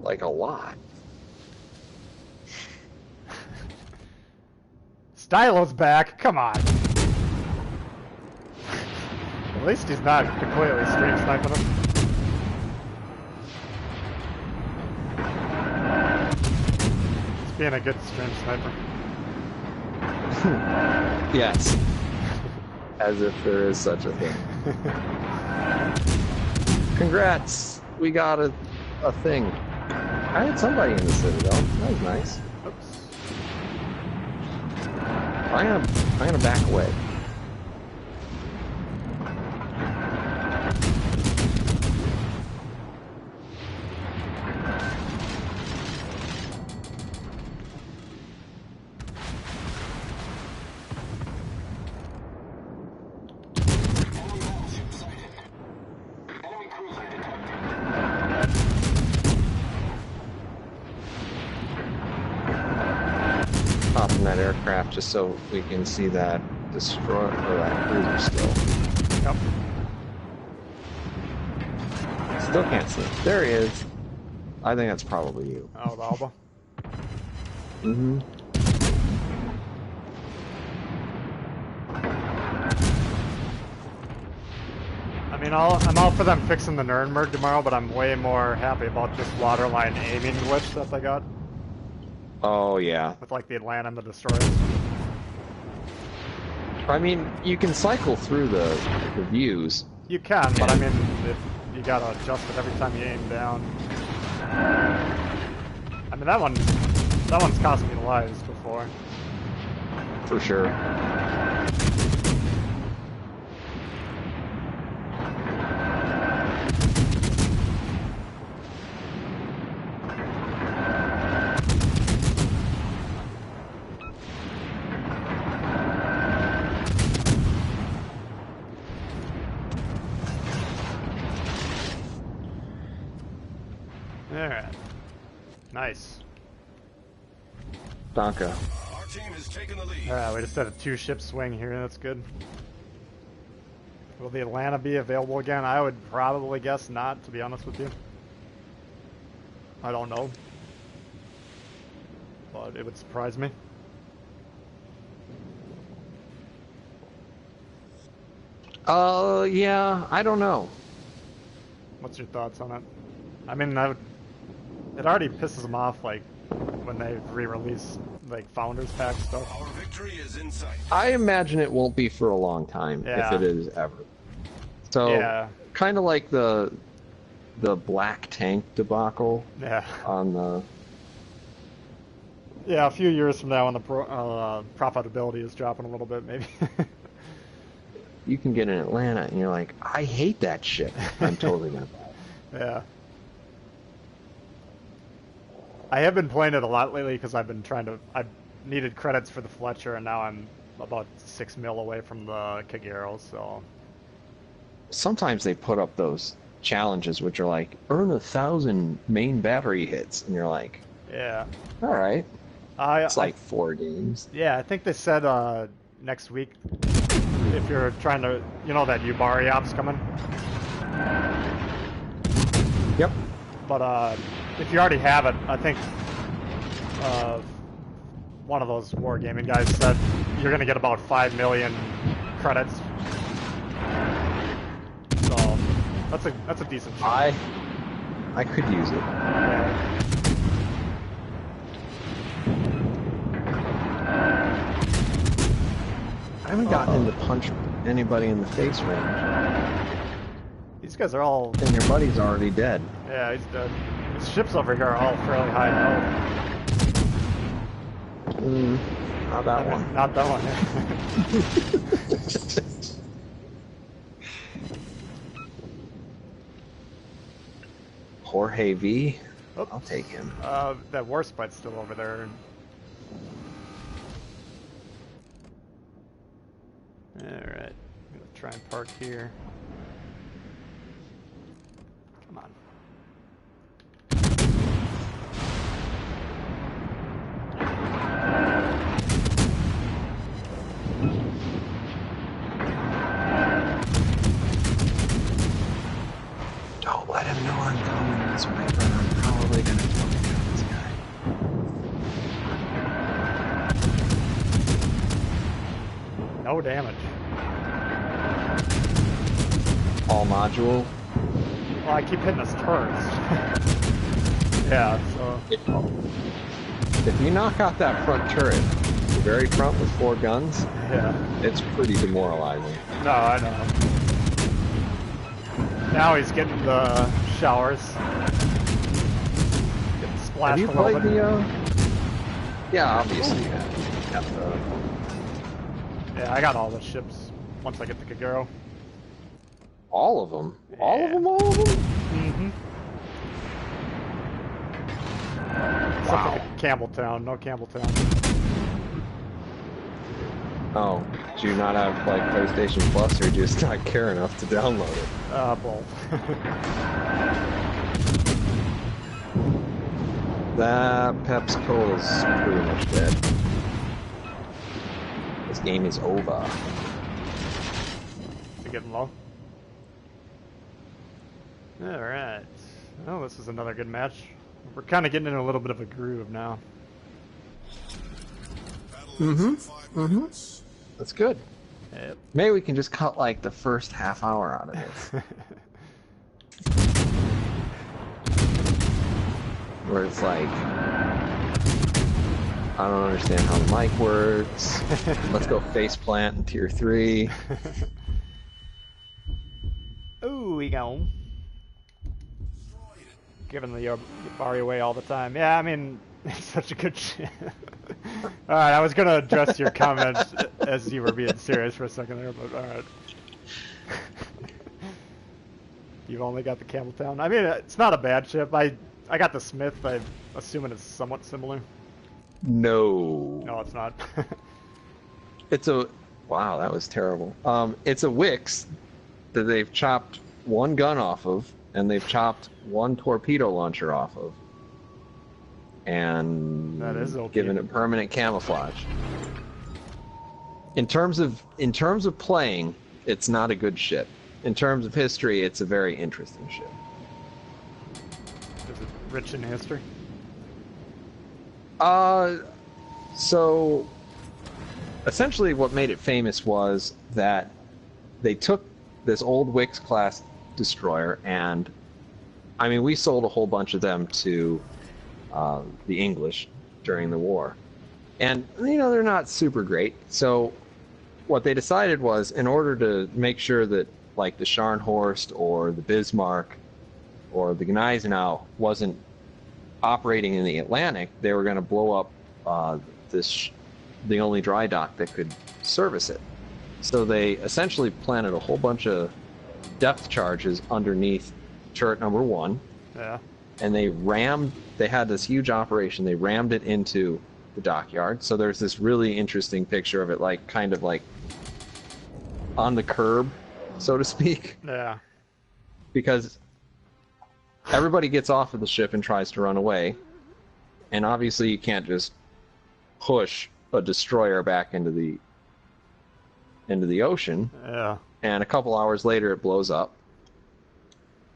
Like a lot. Stylo's back, come on! At least he's not completely stream sniping him. He's being a good stream sniper. Yes. As if there is such a thing. Congrats! We got a thing. I had somebody in the Citadel. That was nice. Oops. I'm gonna back away. Popping that aircraft just so we can see that destroyer or that cruiser still. Yep. Still can't see. There he is. I think that's probably you. Oh, the Alba. Mm-hmm. I mean, I'm all for them fixing the Nuremberg tomorrow, but I'm way more happy about this waterline aiming glitch that they got. Oh, yeah. With, like, the Atlanta and the destroyers. I mean, you can cycle through the views. You can, but I mean, you gotta adjust it every time you aim down. I mean, that one's cost me lives before. For sure. Alright. Nice. Donka. Our team has taken the lead. Alright, we just had a 2-ship swing here, that's good. Will the Atlanta be available again? I would probably guess not, to be honest with you. I don't know. But it would surprise me. Yeah, I don't know. What's your thoughts on it? I mean, it already pisses them off, like, when they re-release, like, Founders Pack stuff. Our victory is in sight. I imagine it won't be for a long time, Yeah. if it is ever. So, Yeah. kind of like the black tank debacle Yeah. on the... Yeah, a few years from now when the profitability is dropping a little bit, maybe. You can get in Atlanta and you're like, I hate that shit. I'm totally gonna buy it. Yeah. I have been playing it a lot lately because I've needed credits for the Fletcher, and now I'm about 6 mil away from the Kagero, so... Sometimes they put up those challenges which are like, earn 1,000 main battery hits, and you're like, Yeah. alright. It's like 4 games. Yeah, I think they said next week, if you're trying to... You know that Yubari app's coming? Yep. But if you already have it, I think one of those Wargaming guys said you're going to get about 5 million credits. So that's a decent chunk. I could use it. Yeah. I haven't gotten him to punch anybody in the face range. These guys are all... And your buddy's already dead. Yeah, he's dead. These ships over here are all fairly high health. Not that one. Not that one. Jorge V. Oops. I'll take him. That Warspite's still over there. Alright. I'm gonna try and park here. Come on. Don't let him know I'm coming this way, but I'm probably gonna fucking kill this guy. No damage. All module. Well, I keep hitting his turrets. Yeah, so... If you knock out that front turret, the very front with 4 guns, Yeah. it's pretty demoralizing. No, I know. Now he's getting the showers. Getting splashed Have you a little played bit. the, Yeah, obviously you have. Yeah, I got all the ships once I get the Kagero. All of them? Yeah. All of them? All of them? Mm-hmm. Except for the Campbelltown. No Campbelltown. Oh, do you not have, like, PlayStation Plus, or just not care enough to download it? Both. That Pepsico is pretty much dead. This game is over. Is it getting low? Alright. Oh, this is another good match. We're kind of getting in a little bit of a groove now. That's good. Yep. Maybe we can just cut like the first half hour out of this. Where it's like, I don't understand how the mic works. Let's go faceplant in tier 3. Ooh, we go. Giving the bar away all the time. Yeah, I mean, it's such a good shit. Alright, I was gonna address your comments as you were being serious for a second there, but alright. You've only got the Campbelltown. I mean, it's not a bad ship. I got the Smith. I'm assuming it's somewhat similar. No. No, it's not. It's a... Wow, that was terrible. It's a Wix that they've chopped one gun off of, and they've chopped one torpedo launcher off of. And That is okay. given it permanent camouflage. In terms of playing, it's not a good ship. In terms of history, it's a very interesting ship. Is it rich in history? So essentially what made it famous was that they took this old Wix class destroyer, and I mean, we sold a whole bunch of them to the English during the war, and you know, they're not super great. So what they decided was, in order to make sure that like the Scharnhorst or the Bismarck or the Gneisenau wasn't operating in the Atlantic, they were going to blow up the only dry dock that could service it. So they essentially planted a whole bunch of depth charges underneath turret number 1. Yeah. And they had this huge operation. They rammed it into the dockyard. So there's this really interesting picture of it, like kind of like on the curb, so to speak. Yeah. Because everybody gets off of the ship and tries to run away. And obviously you can't just push a destroyer back into the ocean. Yeah. And a couple hours later it blows up.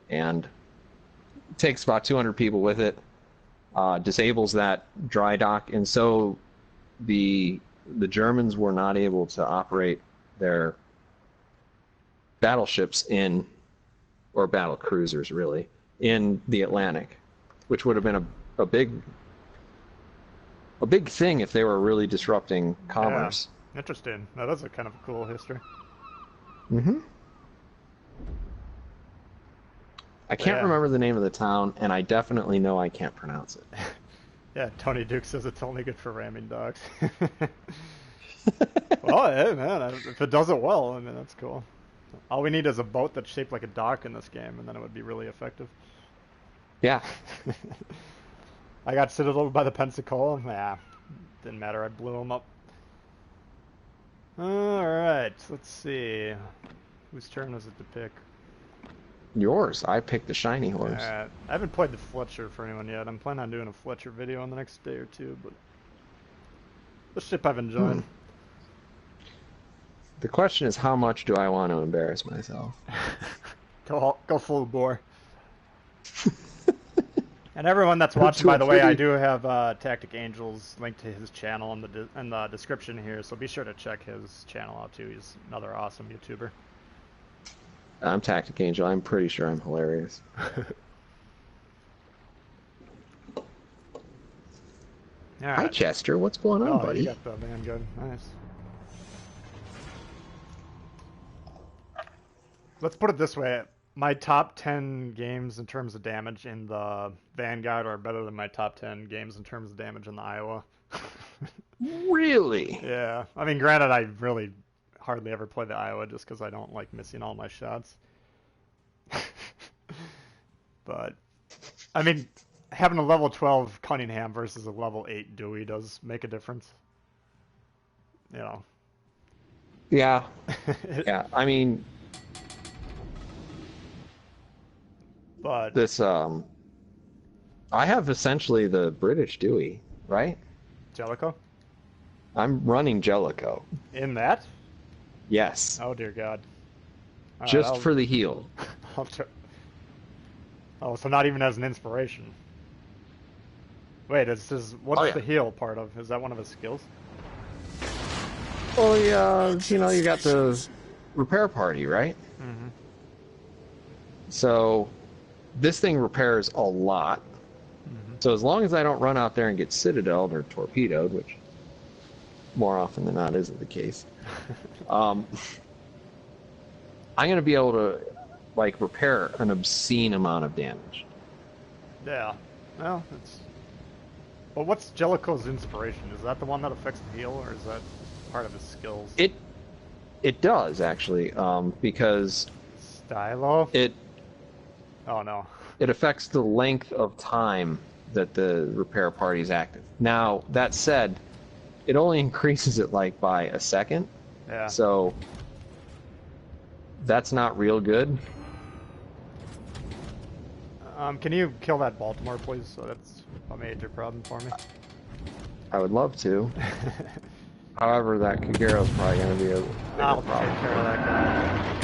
And it takes about 200 people with it. Disables that dry dock, and so the Germans were not able to operate their battleships or battle cruisers really, in the Atlantic, which would have been a big thing if they were really disrupting commerce. Yeah. Interesting. Now that's a kind of cool history. Mm-hmm. I can't remember the name of the town, and I definitely know I can't pronounce it. Yeah, Tony Duke says it's only good for ramming dogs. Well, hey man, if it does it well, I mean, that's cool. All we need is a boat that's shaped like a dock in this game, and then it would be really effective. Yeah. I got Citadel by the Pensacola. Yeah, didn't matter. I blew them up. Alright, let's see. Whose turn was it to pick? Yours. I picked the shiny horse. I haven't played the Fletcher for anyone yet. I'm planning on doing a Fletcher video in the next day or two, but the ship I've enjoyed. The question is, how much do I want to embarrass myself? Go full bore. And everyone that's watching, by the way, I do have Tacticangel's link to his channel in the description here, so be sure to check his channel out too. He's another awesome YouTuber. I'm Tacticangel. I'm pretty sure I'm hilarious. Right. Hi, Chester. What's going on, buddy? You got the Vanguard. Nice. Let's put it this way. My top 10 games in terms of damage in the Vanguard are better than my top 10 games in terms of damage in the Iowa. Really? Yeah. I mean, granted, I really hardly ever play the Iowa just because I don't like missing all my shots. But, I mean, having a level 12 Cunningham versus a level 8 Dewey does make a difference. You know. Yeah. Yeah, I mean... But... This, I have essentially the British Dewey, right? Jellicoe? I'm running Jellicoe. In that? Yes. Oh, dear God. All just right, for the heal. Oh, so not even as an inspiration. Wait, what's the heal part of? Is that one of his skills? Well, yeah, you know, you got the repair party, right? Mm-hmm. So this thing repairs a lot. Mm-hmm. So as long as I don't run out there and get citadeled or torpedoed, which more often than not isn't the case, I'm going to be able to like repair an obscene amount of damage. Yeah. Well, it's. Well, what's Jellicoe's inspiration? Is that the one that affects the heal, or is that part of his skills? It does actually, because Stylo? it Oh no. it affects the length of time that the repair party is active. Now that said, it only increases it like by a second, Yeah. so that's not real good. Can you kill that Baltimore, please? So that's a major problem for me. I would love to. However, that Kagero's probably going to be a bigger I'll problem. take care of that guy.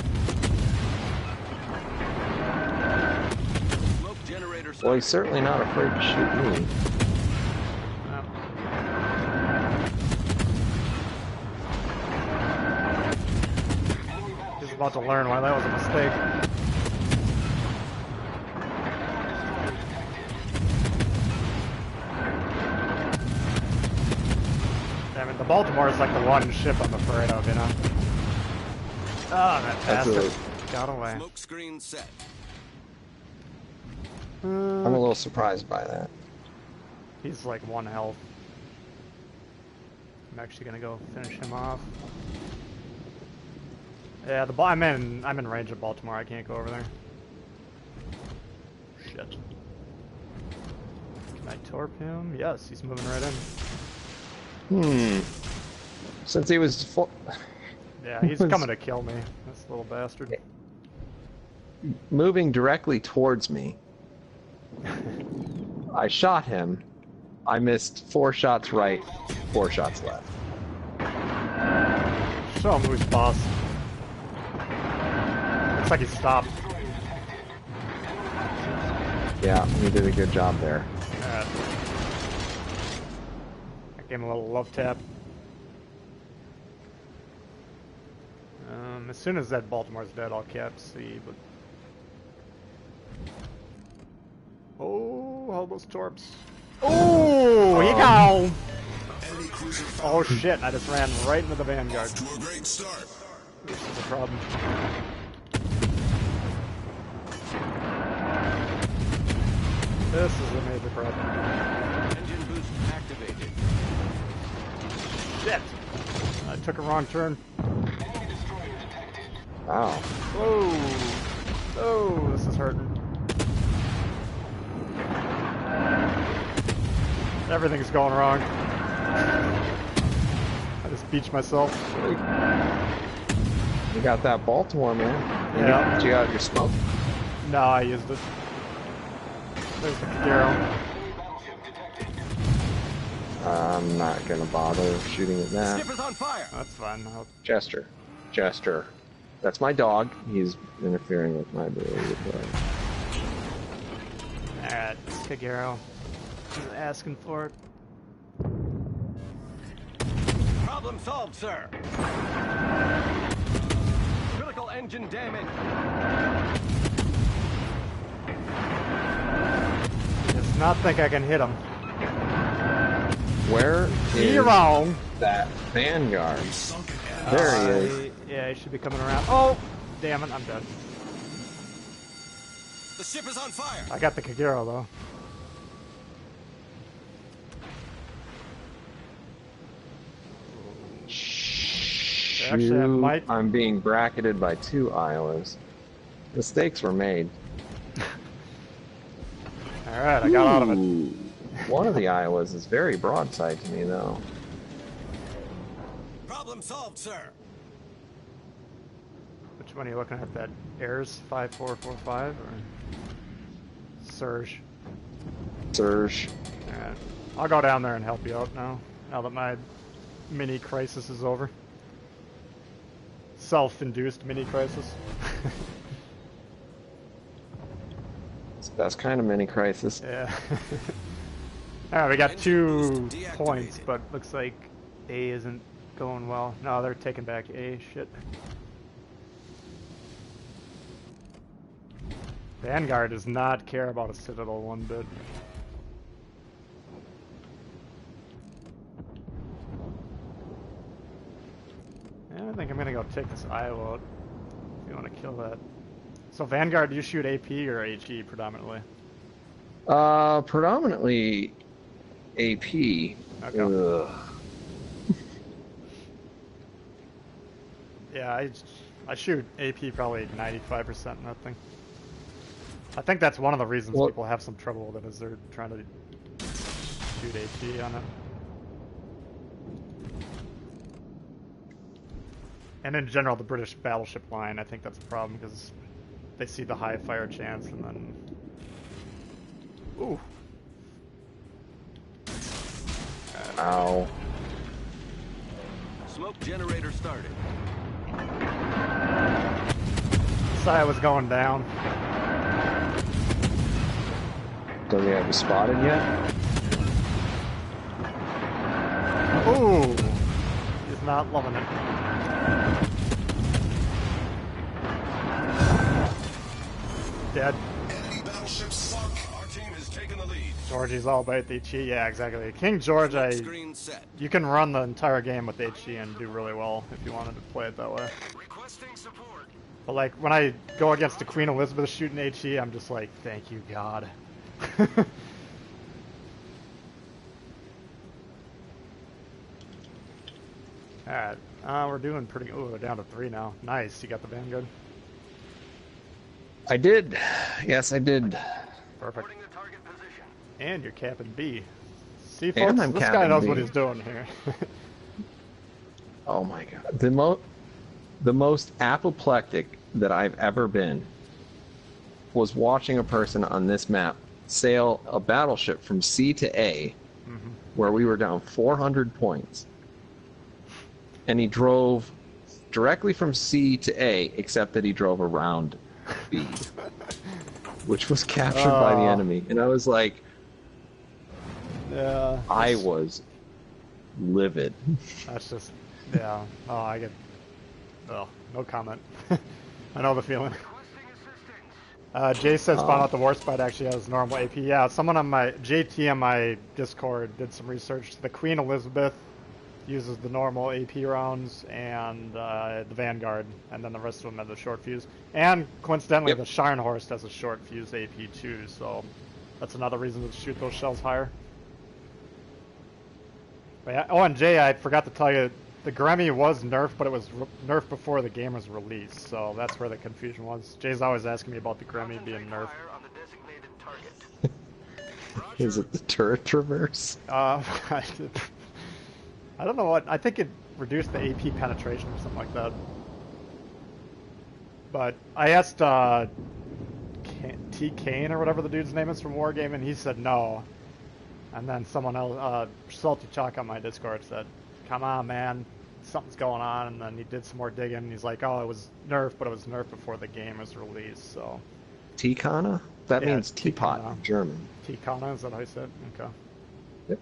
Smoke generator Well, he's certainly not afraid to shoot me. He's about to learn why that was a mistake. Damn it, the Baltimore is like the one ship I'm afraid of, you know? Oh, that bastard got away. Smoke screen set. I'm a little surprised by that. He's like 1 health. I'm actually gonna go finish him off. Yeah, I'm in range of Baltimore. I can't go over there. Shit. Can I torp him? Yes, he's moving right in. Since he was Yeah, he's coming to kill me. This little bastard. moving directly towards me, I shot him. I missed 4 shots right, 4 shots left. Show him who's boss. Looks like he stopped. Yeah, he did a good job there. I gave him a little love tap. As soon as that Baltimore's dead, I'll cap C, but... Oh, all those torps. Oh, he go! Enemy cruiser Oh found. shit, I just ran right into the Vanguard. To a great start. This is a problem. This is a major problem. Engine boost activated. Shit! I took a wrong turn. Wow. Whoa! Oh, this is hurting. Everything's going wrong. I just beached myself. You got that Baltimore, man. Yeah. Did you got your smoke? No, I used it. There's the Kagero. I'm not gonna bother shooting at that. Skipper's on fire. That's fine. Jester. That's my dog. He's interfering with my ability to play. Alright, Kagero. He's asking for it. Problem solved, sir. Critical engine damage. Does not think I can hit him. Where is You're wrong. that Vanguard? There he is. Yeah, he should be coming around. Oh! Damn it, I'm dead. The ship is on fire. I got the Kagero though. Actually, I might. I'm being bracketed by 2 Iowas. Mistakes were made. Alright, I got out of it. Ooh. One of the Iowas is very broadside to me, though. Problem solved, sir. Which one are you looking at? That Airs 5445 or Surge? Surge. Alright. I'll go down there and help you out now. Now that my mini crisis is over. Self-induced mini crisis. It's the best kind of mini crisis. Yeah. Alright, we got 2 points, but looks like A isn't going well. No, they're taking back A. Shit. Vanguard does not care about a Citadel one bit. Yeah, I think I'm gonna go take this Iowa out. If you want to kill that. So Vanguard, do you shoot AP or HE predominantly? Predominantly AP. Okay. Ugh. Yeah, I shoot AP probably 95% in that thing. I think that's one of the reasons people have some trouble with it, is they're trying to shoot AP on it. And in general, the British battleship line, I think that's a problem, because they see the high fire chance and then... Ooh. Ow. Smoke generator started. Sai was going down. Does he have a spotted yet? Ooh. He's not loving it. Dead. Enemy battleship sunk. Our team has taken the lead. Georgie's all about the HE. Yeah, exactly. King George, Screen set. you can run the entire game with HE and do really well if you wanted to play it that way. Requesting support. But like when I go against the Queen Elizabeth shooting HE, I'm just like, thank you, God. Alright, we're doing pretty. Oh, they're down to 3 now. Nice, you got the Vanguard. I did. Yes, I did. Perfect. Reporting the target position. And you're capping B. See, And folks, I'm this guy capping knows B. what he's doing here. Oh my god. The most apoplectic that I've ever been was watching a person on this map sail a battleship from C to A, where we were down 400 points. And he drove directly from C to A, except that he drove around B, which was captured by the enemy. And I was like, Yeah. I was livid. That's just, yeah. Oh, I get. Oh, no comment. I know the feeling. Jay says spawn out the war spot actually has normal AP. Yeah, someone on my JT on my Discord did some research. The Queen Elizabeth uses the normal AP rounds and the Vanguard, and then the rest of them have the short fuse. And coincidentally, the Scharnhorst has a short fuse AP too, so that's another reason to shoot those shells higher. But yeah, oh, and Jay, I forgot to tell you, the Gremmy was nerfed, but it was nerfed before the game was released, so that's where the confusion was. Jay's always asking me about the Gremmy being nerfed. Is it the turret traverse? I don't know what. I think it reduced the AP penetration or something like that. But I asked T. Kane or whatever the dude's name is from Wargaming, and he said no. And then someone else, Salty Chalk on my Discord said, "Come on, man, something's going on." And then he did some more digging, and he's like, "Oh, it was nerfed, but it was nerfed before the game was released." So. Tikana? That Yeah, means teapot Tikana. in German. Tikana, is that how you said? Okay. Yep.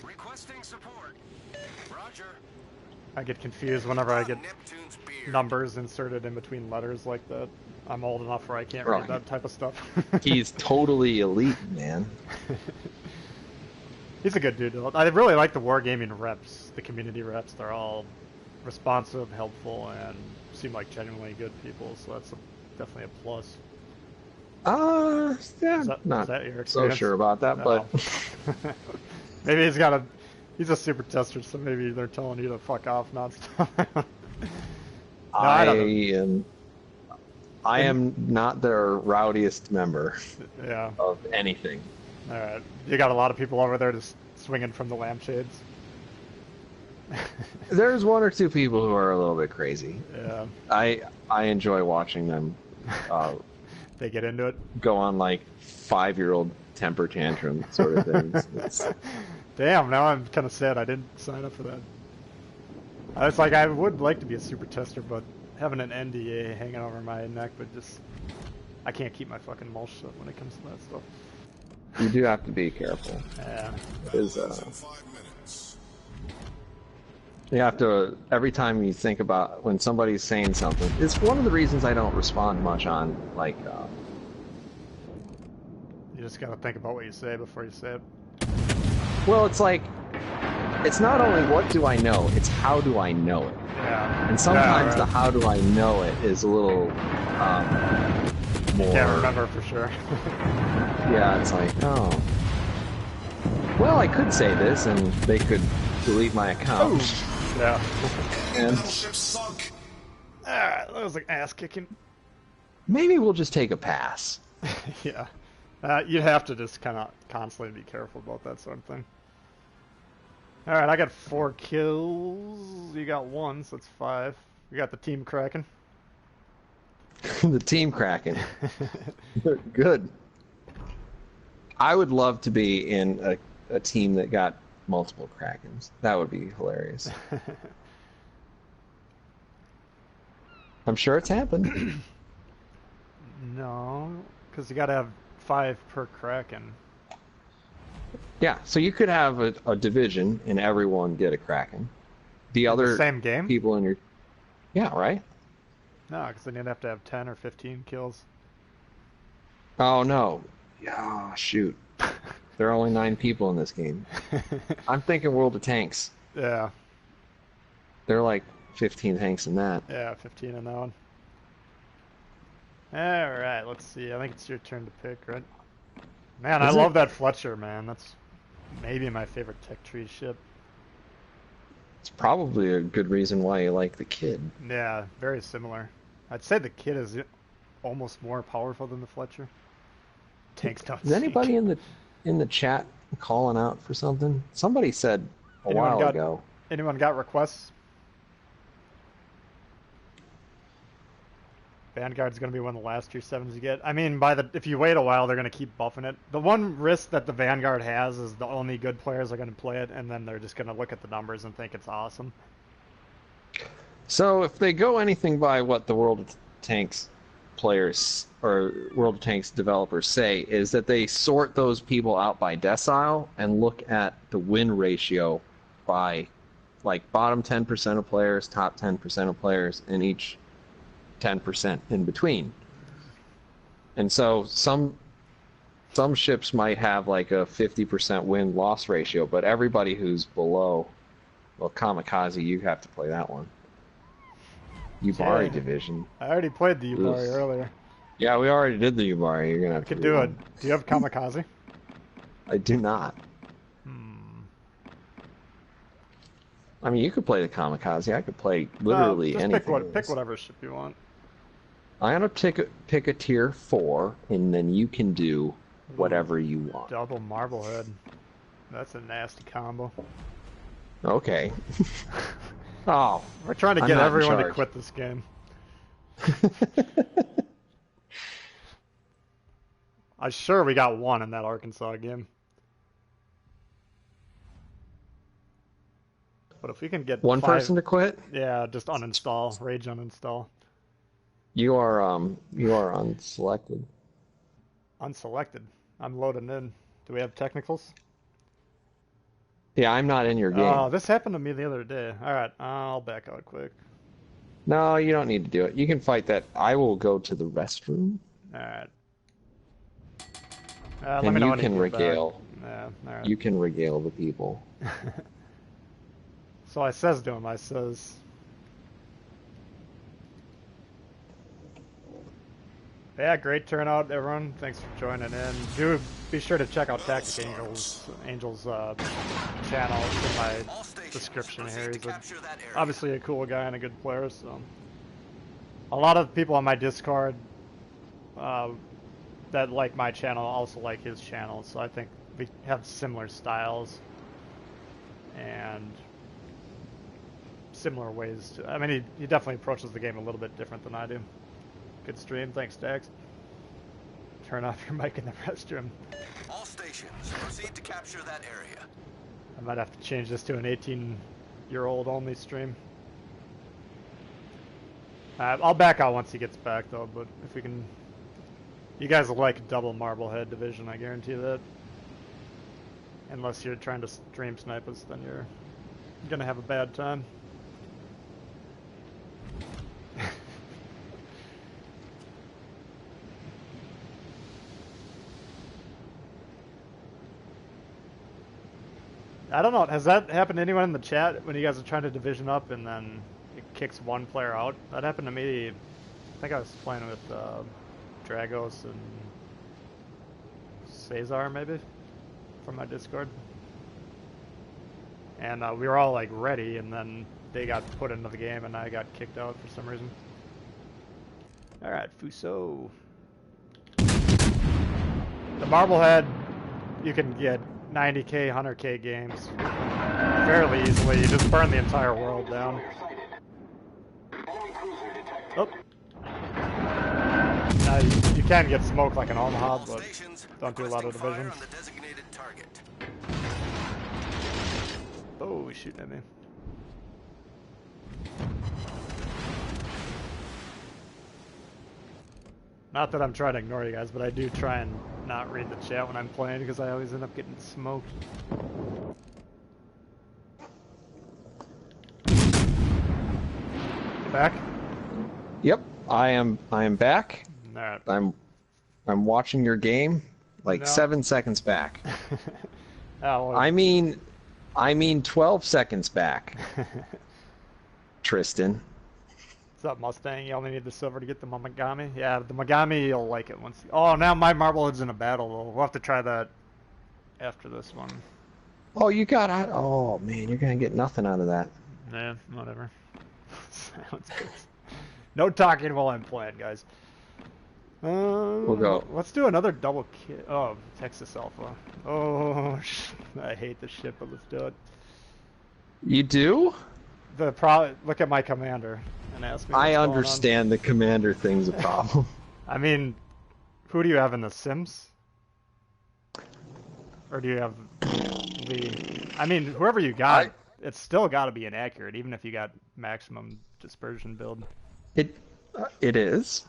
Requesting support. Roger. I get confused whenever I get numbers inserted in between letters like that. I'm old enough where I can't read that type of stuff. He's totally elite, man. He's a good dude. I really like the Wargaming reps, the community reps. They're all responsive, helpful, and seem like genuinely good people, so that's definitely a plus. Yeah, Is not that your so experience? sure about that, but maybe he's a super tester, so maybe they're telling you to fuck off, not stuff. I am not their rowdiest member Yeah. of anything. All right. You got a lot of people over there just swinging from the lampshades. There's one or two people who are a little bit crazy. Yeah. I enjoy watching them They get into it. go on like 5-year-old temper tantrum sort of things. Damn, now I'm kind of sad I didn't sign up for that. I was like, I would like to be a super tester, but having an NDA hanging over my neck, but just I can't keep my fucking mouth shut when it comes to that stuff. You do have to be careful. Yeah. Is In 5 minutes. you have to every time you think about when somebody's saying something. It's one of the reasons I don't respond much on like. You just gotta think about what you say before you say it. Well, it's like it's not only what do I know, it's how do I know it. Yeah. And sometimes Yeah, the how do I know it is a little more. Can't remember for sure. Yeah, it's like, oh. Well, I could say this, and they could delete my account. Yeah. And Battleship sunk. Alright, that was like ass kicking. maybe we'll just take a pass. Yeah. You'd have to just kind of constantly be careful about that sort of thing. Alright, I got 4 kills. You got 1, so it's 5. You got the team cracking. The team cracking. Good. I would love to be in a team that got multiple Krakens. That would be hilarious. I'm sure it's happened. No, because you gotta have 5 per Kraken. Yeah, so you could have a division and everyone get a Kraken. The other the same game? people in your... Yeah, right? No, because then you'd have to have 10 or 15 kills. Oh, no. Yeah, shoot. There are only 9 people in this game. I'm thinking World of Tanks. Yeah, There are like 15 tanks in that. yeah, 15 in that one. Alright, let's see. I think it's your turn to pick, right? Man, I Is it? love that Fletcher, man. That's maybe my favorite tech tree ship. It's probably a good reason why you like the kid. Yeah, very similar. I'd say the kid is almost more powerful than the Fletcher. Tanks don't Is anybody sink. in the chat calling out for something? Somebody said a Anyone while got- ago. Anyone got requests? Vanguard's gonna be one of the last tier 7s you get. I mean, if you wait a while, they're gonna keep buffing it. The one risk that the Vanguard has is the only good players are gonna play it, and then they're just gonna look at the numbers and think it's awesome. So if they go anything by what the World of Tanks players or World of Tanks developers say, is that they sort those people out by decile and look at the win ratio by like bottom 10% of players, top 10% of players, and each 10% in between. And so some ships might have like a 50% win-loss ratio, but everybody who's below, well, Kamikaze, you have to play that one. Yubari Yeah. division. I already played the Yubari Ugh. earlier. Yeah, we already did the Yubari. You're gonna have I to could do it. rewind. Do you have Kamikaze? I do not. I mean, you could play the Kamikaze. I could play literally just anything. pick whatever ship you want. I'm gonna pick a tier 4, and then you can do whatever you want. Double Marblehead. That's a nasty combo. Okay. Oh, We're trying to I'm get not in everyone to charge. quit this game. I'm sure we got 1 in that Arkansas game. But if we can get One 5, person to quit. yeah, just uninstall, rage uninstall. You are unselected. Unselected. I'm loading in. Do we have technicals? Yeah, I'm not in your game. Oh, this happened to me the other day. Alright, I'll back out quick. No, you don't need to do it. You can fight that. I will go to the restroom, Alright. Let and me know you when can get back. regale. Yeah, alright. You can regale the people. So I says to him, I says... Yeah, great turnout, everyone. Thanks for joining in. Do be sure to check out Tacticangel's channel. It's in my description here. He's obviously a cool guy and a good player, so... A lot of people on my Discord that like my channel also like his channel, so I think we have similar styles and similar ways to... I mean, he definitely approaches the game a little bit different than I do. Good stream. Thanks, Dax. Turn off your mic in the restroom. All stations, proceed to capture that area. I might have to change this to an 18-year-old only stream. I'll back out once he gets back, though, but if we can... You guys will like double Marblehead division, I guarantee that. Unless you're trying to stream snipe us, then you're gonna have a bad time. I don't know, has that happened to anyone in the chat when you guys are trying to division up and then it kicks one player out? That happened to me, I think I was playing with Dragos and Cesar maybe, from my Discord. And we were all like ready and then they got put into the game and I got kicked out for some reason. Alright, Fuso. The Marblehead, you can get 90k, 100k games fairly easily. You just burn the entire world down. Oh. Now you can get smoked like an Omaha, but don't do a lot of divisions. Oh, he's shooting at me. Not that I'm trying to ignore you guys, but I do try and not read the chat when I'm playing because I always end up getting smoked. You back? Yep, I am back. All right. I'm watching your game like No. 7 seconds back. Oh, well, I mean 12 seconds back. Tristan. what's up, Mustang? You only need the silver to get the Magami? Yeah, the Magami, you'll like it once. Oh, now my Marblehead's in a battle, though. We'll have to try that after this one. Oh, you got out. Oh man, you're gonna get nothing out of that. Yeah, whatever. Sounds good. No talking while I'm playing, guys. We'll go. Let's do another double kill. Oh, Texas Alpha. Oh, I hate this shit, but let's do it. You do? Look at my commander and ask me. What's I going on. understand the commander thing's a problem. I mean, who do you have in the Sims? Or do you have the? I mean, whoever you got, it's still got to be inaccurate, even if you got maximum dispersion build. It is.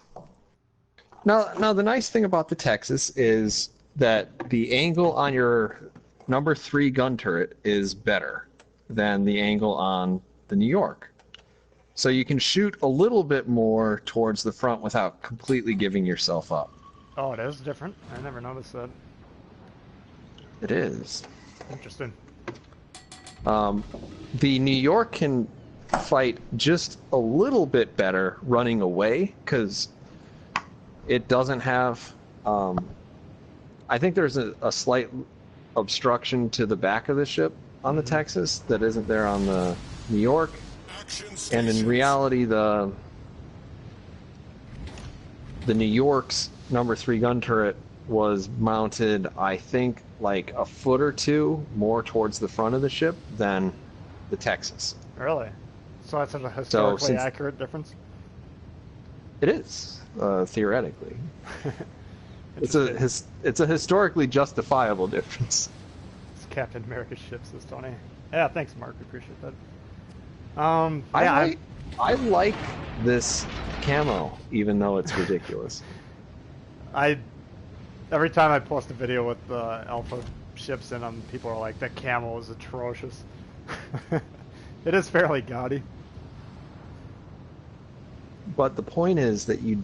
Now the nice thing about the Texas is that the angle on your number 3 gun turret is better than the angle on the New York. So you can shoot a little bit more towards the front without completely giving yourself up. Oh, it is different. I never noticed that. It is. Interesting. The New York can fight just a little bit better running away because it doesn't have. I think there's a slight obstruction to the back of the ship on the Texas that isn't there on the New York. And in reality, the New York's number 3 gun turret was mounted, I think, like a foot or two more towards the front of the ship than the Texas. Really? So that's a historically since- accurate difference? It is, theoretically. It's a historically justifiable difference. It's Captain America's ship, says Tony. Yeah, thanks, Mark. We appreciate that. Yeah, I like this camo, even though it's ridiculous. Every time I post a video with the alpha ships in them, people are like, "That camo is atrocious." It is fairly gaudy. But the point is that you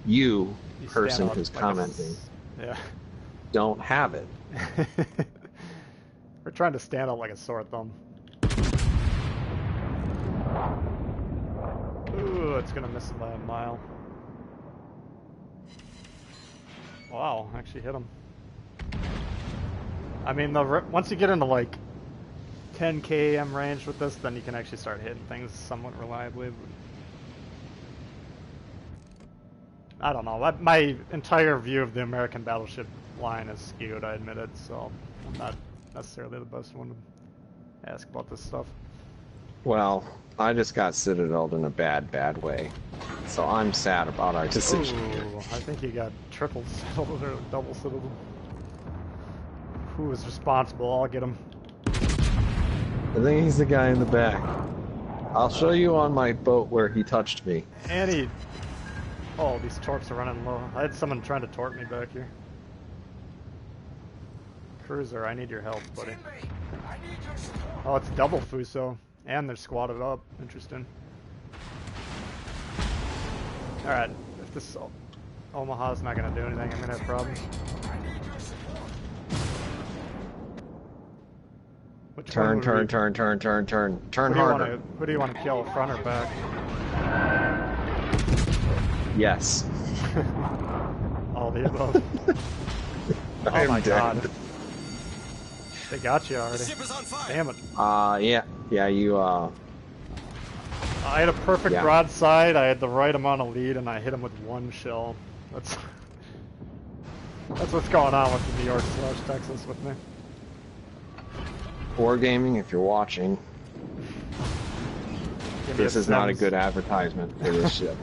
You person stand out who's like commenting, Yeah. don't have it. We're trying to stand out like a sore thumb. Ooh, it's gonna miss by a mile. Wow, actually hit him. I mean, once you get into like 10 km range with this, then you can actually start hitting things somewhat reliably. I don't know. My entire view of the American battleship line is skewed, I admit it, so I'm not necessarily the best one to ask about this stuff. Well, I just got citadeled in a bad way. So I'm sad about our decision here. Ooh, I think he got triple citadel or double citadel. Who was responsible? I'll get him. I think he's the guy in the back. I'll show you on my boat where he touched me. And he... Oh, these torps are running low. I had someone trying to torp me back here. cruiser. I need your help, buddy. Oh, it's double Fuso. And they're squatted up. Interesting. Alright, if this Omaha's not going to do anything, I'm going to have problems. Turn. Who do you want to kill, front or back? Yes. All the above. Oh my god. They got you already. Damn it. Yeah, you, I had a perfect broadside, I had the right amount of lead, and I hit him with one shell. That's what's going on with the New York/Texas with me. Wargaming, if you're watching, this is not a good advertisement for this ship.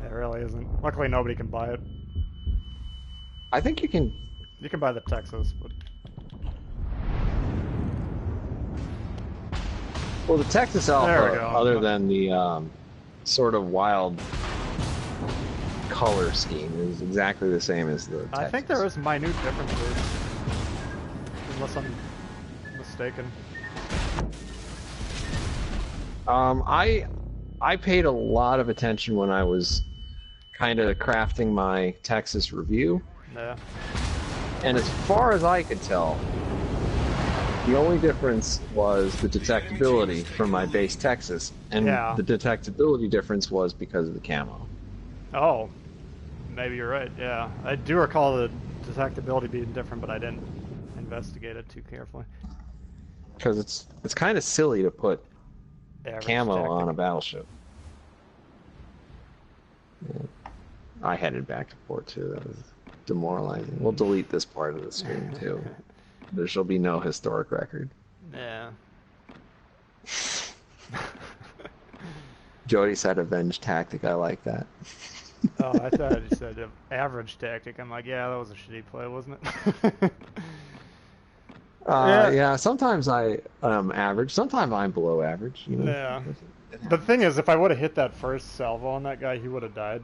It really isn't. Luckily, nobody can buy it. I think you can... You can buy the Texas, but... Well, the Texas Alpha, other than the sort of wild color scheme, is exactly the same as the Texas. I think there is minute differences, unless I'm mistaken. I paid a lot of attention when I was kind of crafting my Texas review. Yeah. And as far as I could tell, the only difference was the detectability from my base Texas, and the detectability difference was because of the camo. Oh, maybe you're right. Yeah, I do recall the detectability being different, but I didn't investigate it too carefully. Because it's kind of silly to put camo tactic on a battleship. Yeah. I headed back to port too. That was demoralizing. We'll delete this part of the stream too. There shall be no historic record. Yeah. Jody said avenge tactic. I like that. Oh, I thought you said average tactic. I'm like, yeah, that was a shitty play, wasn't it? Yeah, sometimes I am average. Sometimes I'm below average. You know? Yeah. The thing is, if I would have hit that first salvo on that guy, he would have died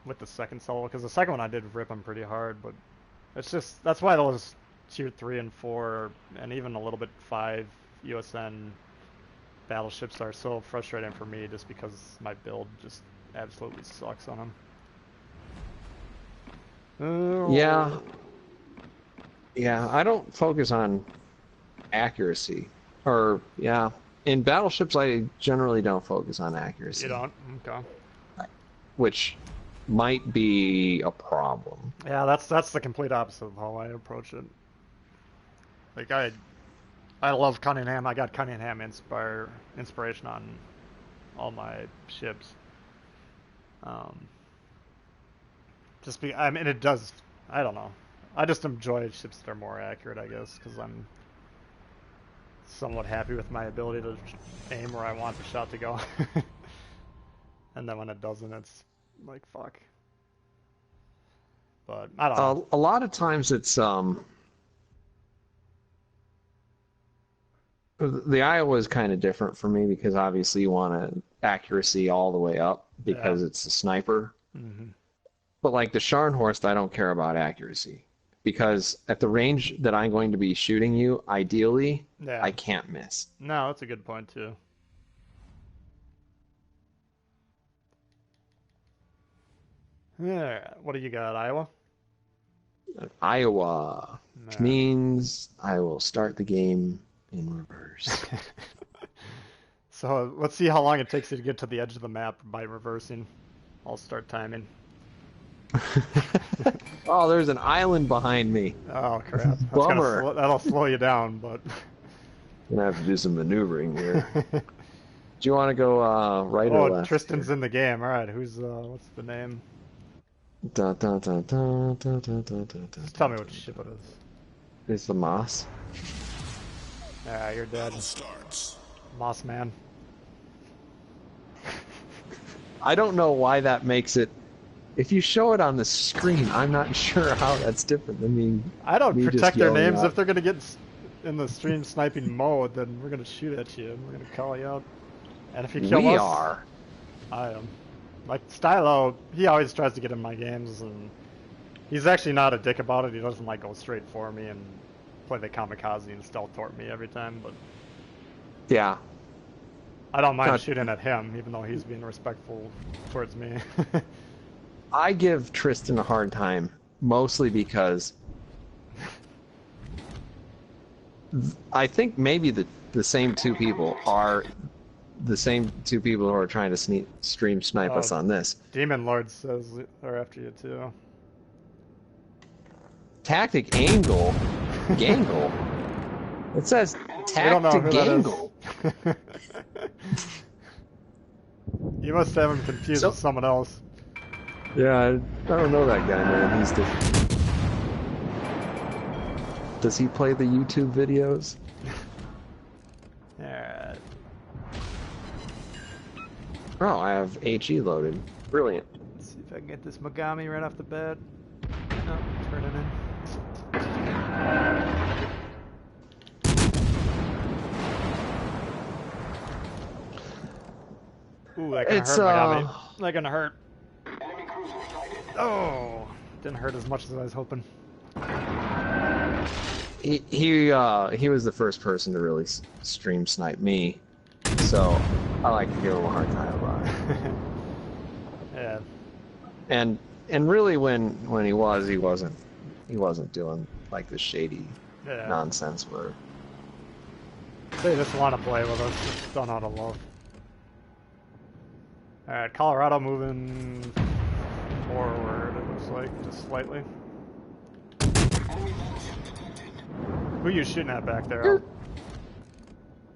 with the second salvo. Because the second one I did rip him pretty hard, but it's just that's why those tier 3 and 4 and even a little bit 5 USN battleships are so frustrating for me, just because my build just absolutely sucks on them. Yeah, I don't focus on accuracy. In battleships I generally don't focus on accuracy. You don't? Okay. Which might be a problem. Yeah, that's the complete opposite of how I approach it. Like I love Cunningham. I got Cunningham inspiration on all my ships. I mean, it does. I don't know. I just enjoy ships that are more accurate, I guess, because I'm somewhat happy with my ability to aim where I want the shot to go. And then when it doesn't, it's like, fuck. But I don't know. A lot of times it's the Iowa is kind of different for me because obviously you want accuracy all the way up because it's a sniper. Mm-hmm. But like the Scharnhorst, I don't care about accuracy because at the range that I'm going to be shooting you, ideally, I can't miss. No, that's a good point too. Yeah, what do you got, Iowa? Iowa, which means I will start the game in reverse. So let's see how long it takes you to get to the edge of the map by reversing. I'll start timing. Oh, there's an island behind me. Oh crap! Bummer. That'll slow you down, but I'm gonna have to do some maneuvering here. Do you want to go right or left? Oh, Tristan's in the game. All right, who's what's the name? Just tell me which ship it is. It's the Moss. Ah, you're dead. Moss man. I don't know why that makes it. If you show it on the screen, I'm not sure how that's different. I mean, I don't protect their names. If they're gonna get in the stream sniping mode, then we're gonna shoot at you and we're gonna call you out. And if you kill us, I am. Like Stylo, he always tries to get in my games, and he's actually not a dick about it. He doesn't like go straight for me, and play the kamikaze and stealth torp me every time, but Yeah. I don't mind Not- shooting at him, even though he's being respectful towards me. I give Tristan a hard time, mostly because I think maybe the same two people are the same two people who are trying to stream snipe us on this. Demon Lord says they're after you too. Tacticangel? Gangle? It says We don't know who Tacticangel. that is. You must have him confused with someone else. Yeah, I don't know that guy, man. He's different. Does he play the YouTube videos? Alright. Oh, I have HE loaded. Brilliant. Let's see if I can get this Mogami right off the bat. No, turn it in. Ooh, that gonna hurt Mogami. That gonna hurt. Oh, didn't hurt as much as I was hoping. He was the first person to really stream snipe me, so I like to give him a hard time about it. Yeah. And really, when he wasn't doing like the shady nonsense where they just want to play with us, just don't know how to love. Alright, Colorado moving forward, it looks like, just slightly. Who are you shooting at back there?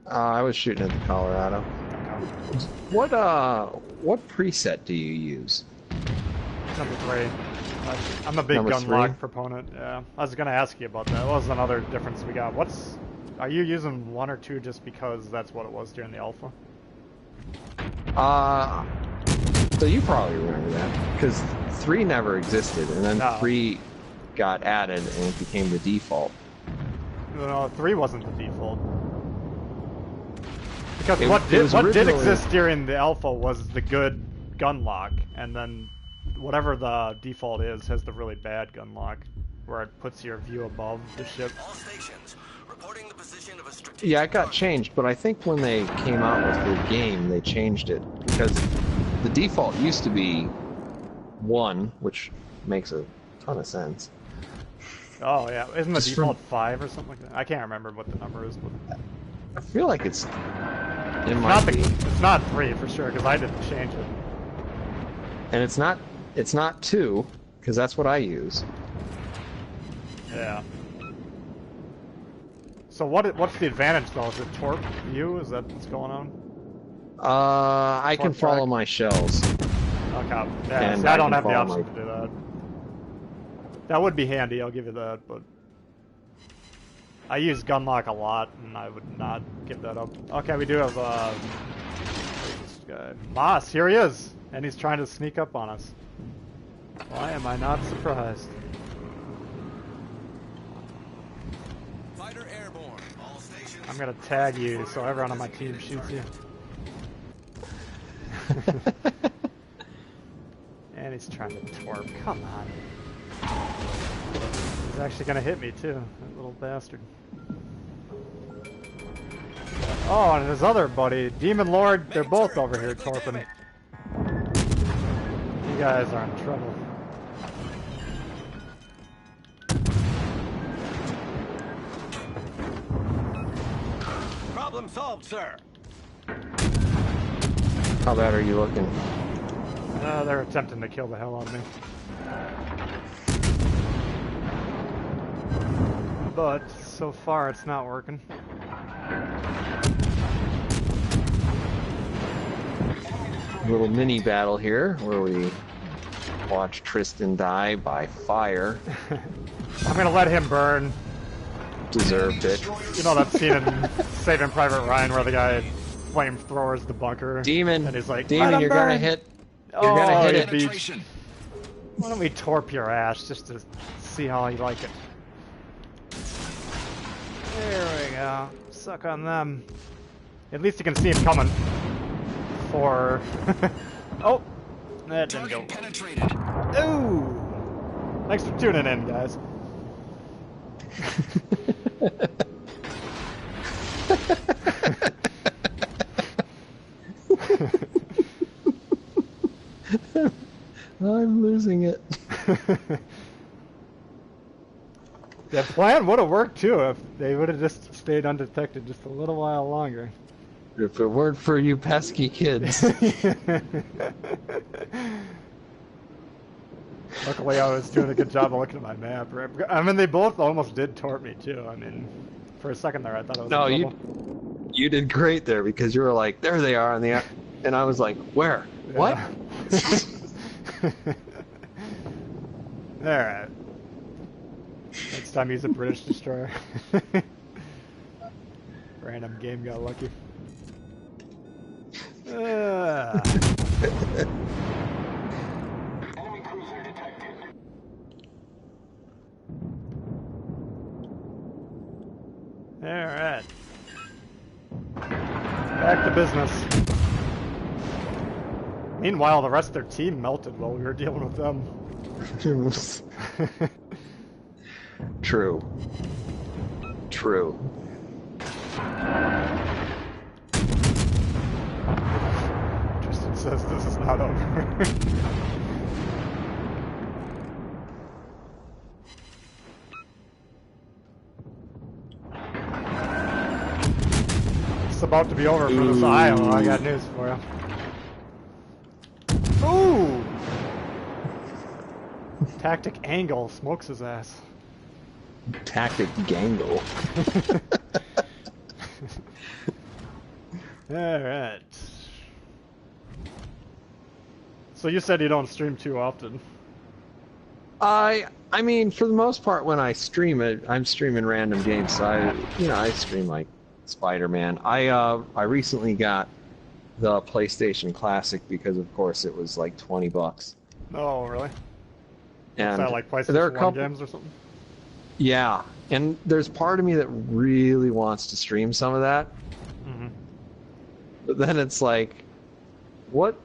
I was shooting at the Colorado. Okay. What preset do you use? Number 3. I'm a big Number gun 3? lock proponent, yeah. I was gonna ask you about that. What was another difference we got? Are you using 1 or 2 just because that's what it was during the alpha? So you probably remember that, because 3 never existed, and then 3 got added, and it became the default. No, 3 wasn't the default. Because It what was did originally- exist during the alpha was the good gun lock, and then whatever the default is has the really bad gun lock, where it puts your view above the ship. All stations, reporting the position of a strategic Yeah, it got changed, but I think when they came out with the game, they changed it, because the default used to be 1, which makes a ton of sense. Oh yeah, isn't the Just default 5 or something like that? I can't remember what the number is, but I feel like it might be. it's not 3 for sure, because I didn't change it. And it's not 2, because that's what I use. Yeah. So what's the advantage though? Is it torp view? Is that what's going on? I can Torp follow track? my shells. Okay. Yeah, And see, I I don't can have the follow option to do that. That would be handy, I'll give you that, but I use gun lock a lot, and I would not give that up. Okay, we do have this guy. Moss, here he is! And he's trying to sneak up on us. Why am I not surprised? fighter airborne. All stations. I'm gonna tag you so everyone on my team shoots you. And he's trying to torp. Come on. He's actually gonna hit me too, that little bastard. Oh, and his other buddy, Demon Lord, they're both over here torping. You guys are in trouble. Problem solved, sir. How bad are you looking? They're attempting to kill the hell out of me. But so far it's not working. A little mini battle here where we watch Tristan die by fire. I'm gonna let him burn. Deserved it. You know that scene in Saving Private Ryan where the guy flamethrowers the bunker? Demon, And he's like, Demon, "Let him you're gonna burn." hit. Oh, You're gonna hit you it. beach. Why don't we torp your ass just to see how you like it? There we go. Suck on them. At least you can see him coming. For oh, that didn't go. Penetrated. Ooh! Thanks for tuning in, guys. I'm losing it. That plan would have worked too if they would have just stayed undetected just a little while longer. If it weren't for you pesky kids. Luckily, I was doing a good job of looking at my map. I mean, they both almost did tort me too. I mean, for a second there, I thought it was No, in trouble. you did great there because you were like, there they are on the, and I was like, where? Yeah. What? Alright. Next time use a British destroyer. Random game got lucky. Enemy cruiser detected. Alright. Back to business. Meanwhile, the rest of their team melted while we were dealing with them. True. True. Tristan says this is not over. It's about to be over for this Iowa. I got news for you. Ooh! Tacticangel smokes his ass. Tacticangel. Alright. So you said you don't stream too often. I mean, for the most part, when I stream it, I'm streaming random games. So I stream like Spider-Man. I recently got the PlayStation Classic because, of course, it was like $20. Oh, really? And Is that like there are PlayStation a 1 couple, games or something? yeah. And there's part of me that really wants to stream some of that, Mm-hmm. but then it's like, what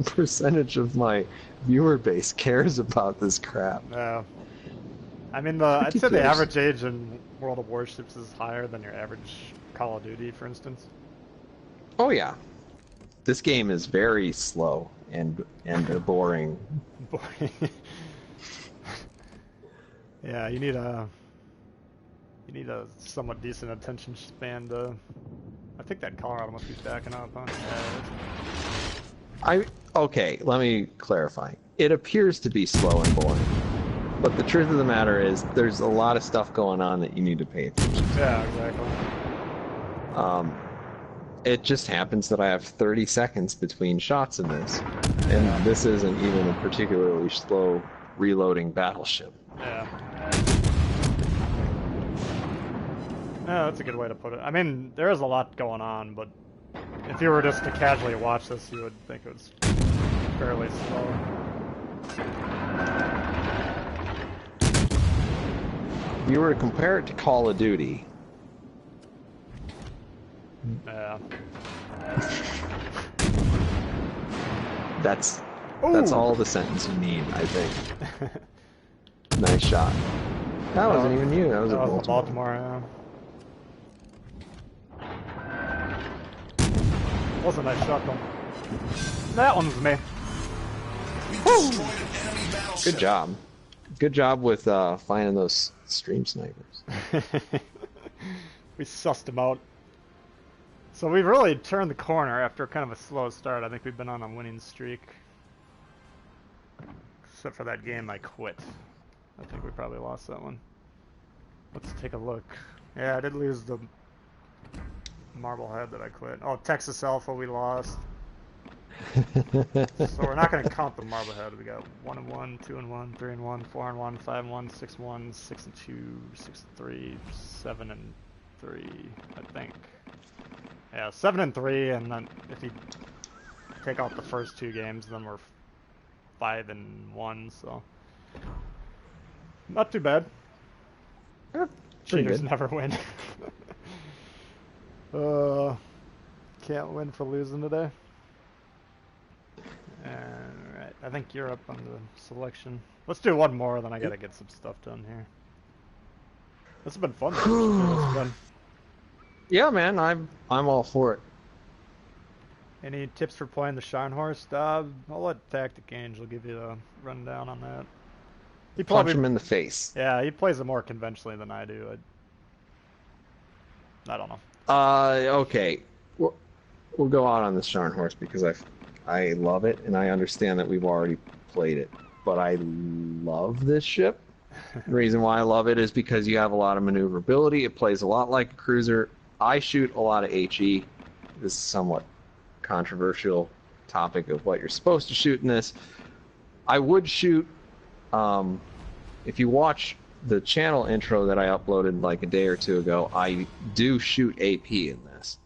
percentage of my viewer base cares about this crap? Yeah. I mean, I'd say the cares? average age in World of Warships is higher than your average Call of Duty, for instance. Oh yeah, this game is very slow and boring. Boy. Yeah, you need a somewhat decent attention span to. I think that Colorado must be backing up, huh? Yeah, Okay, let me clarify. It appears to be slow and boring, but the truth of the matter is there's a lot of stuff going on that you need to pay attention to. yeah, exactly. It just happens that I have 30 seconds between shots in this, and this isn't even a particularly slow reloading battleship. Yeah. Yeah, that's a good way to put it. I mean, there is a lot going on, but if you were just to casually watch this, you would think it was fairly slow. If you were to compare it to Call of Duty, Yeah. that's Ooh. all the sentence you need, I think. Nice shot. That wasn't even you. That was a That was Baltimore. Baltimore, yeah. Wasn't a nice shot, though. That one was me. We destroyed an enemy battleship. Good job. Good job with finding those stream snipers. We sussed them out. So we've really turned the corner after kind of a slow start. I think we've been on a winning streak. Except for that game I quit. I think we probably lost that one. Let's take a look. Yeah, I did lose the Marblehead that I quit. Oh, Texas Alpha we lost. So we're not going to count the Marblehead. We got 1-1, 2-1, 3-1, 4-1, 5-1, 6-1, 6-2, 6-3, 7-3, I think. Yeah, 7-3, and then if you take out the first two games, then we're 5-1. So not too bad. Cheaters good. never win. Can't win for losing today. Alright, I think you're up on the selection. Let's do one more, then I gotta get some stuff done here. This has been fun. It's been... Yeah, man, I'm all for it. Any tips for playing the Scharnhorst? I'll let Tacticangel give you a rundown on that. He Punch him in the face. Yeah, he plays it more conventionally than I do. I don't know. Okay. We'll go out on the Scharnhorst because I love it, and I understand that we've already played it. But I love this ship. The reason why I love it is because you have a lot of maneuverability. It plays a lot like a cruiser. I shoot a lot of HE. This is somewhat controversial topic of what you're supposed to shoot in this. I would shoot, if you watch the channel intro that I uploaded like a day or two ago, I do shoot AP in this.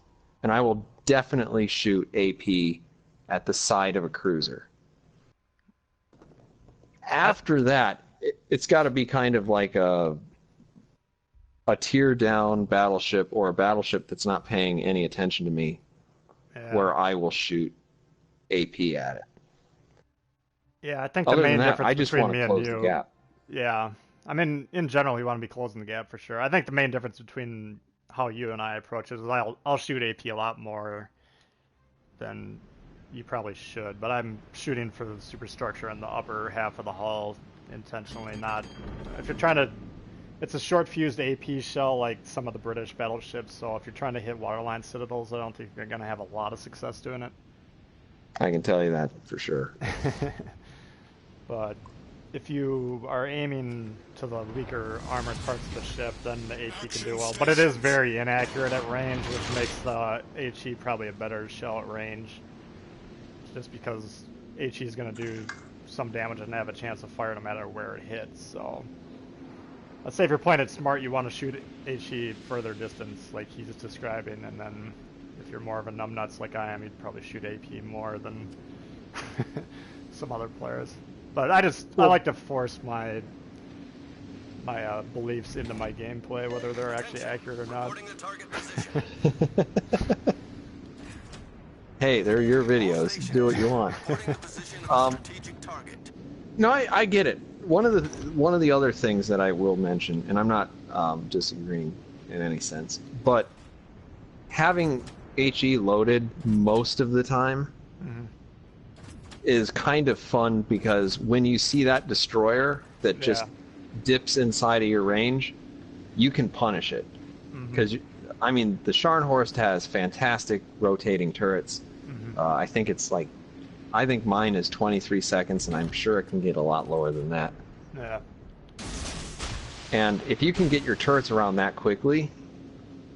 And I will definitely shoot AP at the side of a cruiser. After that, it's got to be kind of like a tier down battleship or a battleship that's not paying any attention to me, where I will shoot AP at it. Yeah, I think the main difference between me and you. The gap. Yeah, I mean, in general, you want to be closing the gap for sure. I think the main difference between how you and I approach it is I'll shoot AP a lot more than you probably should, but I'm shooting for the superstructure in the upper half of the hull intentionally. Not if you're trying to. It's a short fused AP shell like some of the British battleships, so if you're trying to hit waterline citadels, I don't think you're going to have a lot of success doing it. I can tell you that for sure. But if you are aiming to the weaker armored parts of the ship, then the AP can do well. But it is very inaccurate at range, which makes the HE probably a better shell at range. Just because HE is going to do some damage and have a chance of fire no matter where it hits. So let's say if you're playing it smart, you want to shoot HE further distance like he's describing, and then if you're more of a numbnuts like I am, you'd probably shoot AP more than some other players. But I like to force my beliefs into my gameplay, whether they're actually accurate or not. Hey, they're your videos. Do what you want. No, I get it. One of the other things that I will mention, and I'm not disagreeing in any sense, but having HE loaded most of the time is kind of fun, because when you see that destroyer that just dips inside of your range, you can punish it. Because I mean, the Scharnhorst has fantastic rotating turrets. I think mine is 23 seconds, and I'm sure it can get a lot lower than that. Yeah. And if you can get your turrets around that quickly,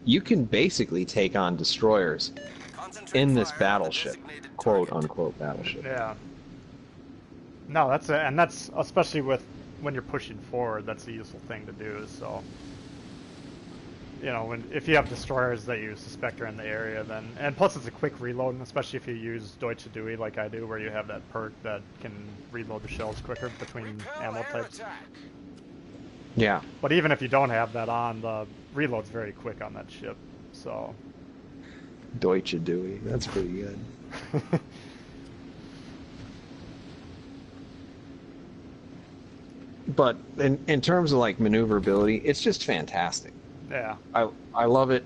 you can basically take on destroyers in this battleship, quote unquote battleship. Yeah. No, that's especially when you're pushing forward, that's a useful thing to do. So, you know, if you have destroyers that you suspect are in the area, then, and plus it's a quick reload, and especially if you use Deutsche Dewey like I do, where you have that perk that can reload the shells quicker between ammo types. Yeah. But even if you don't have that on, the reload's very quick on that ship. So. Deutsche Dewey, that's pretty good. But in terms of like maneuverability, it's just fantastic. Yeah. I love it.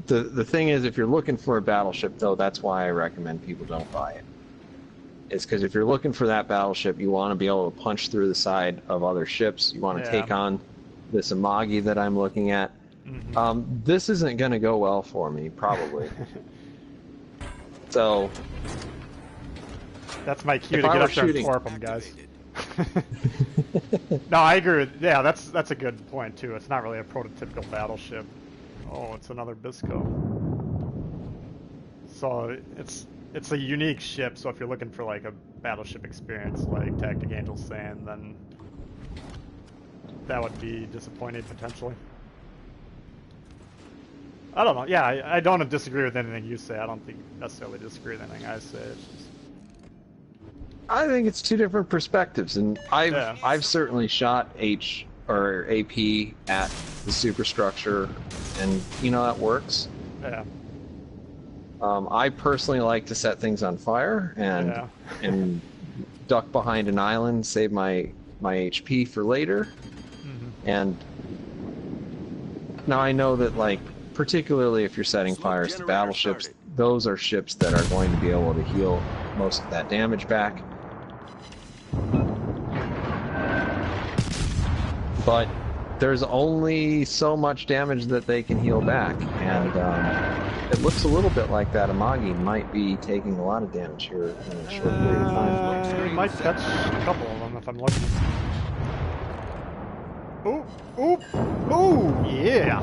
The thing is, if you're looking for a battleship, though, that's why I recommend people don't buy it. It's because if you're looking for that battleship, you want to be able to punch through the side of other ships. You want to take on this Amagi that I'm looking at. This isn't going to go well for me, probably. So that's my cue to get up there and warp them, guys. No, I agree with, yeah, that's a good point too. It's not really a prototypical battleship. Oh, it's another Bisco. So it's a unique ship, so if you're looking for like a battleship experience like Tacticangel's saying, then that would be disappointing potentially. I don't know. Yeah, I don't disagree with anything you say. I don't think necessarily disagree with anything I say. It's just... I think it's two different perspectives, and I've certainly shot AP at the superstructure, and you know that works. Yeah. I personally like to set things on fire and duck behind an island, save my HP for later, and Now I know that, like, particularly if you're setting fires to battleships, those are ships that are going to be able to heal most of that damage back. But there's only so much damage that they can heal back, and it looks a little bit like that Amagi might be taking a lot of damage here in a short period of time. I might catch a couple of them if I'm lucky. Ooh, ooh, ooh, yeah,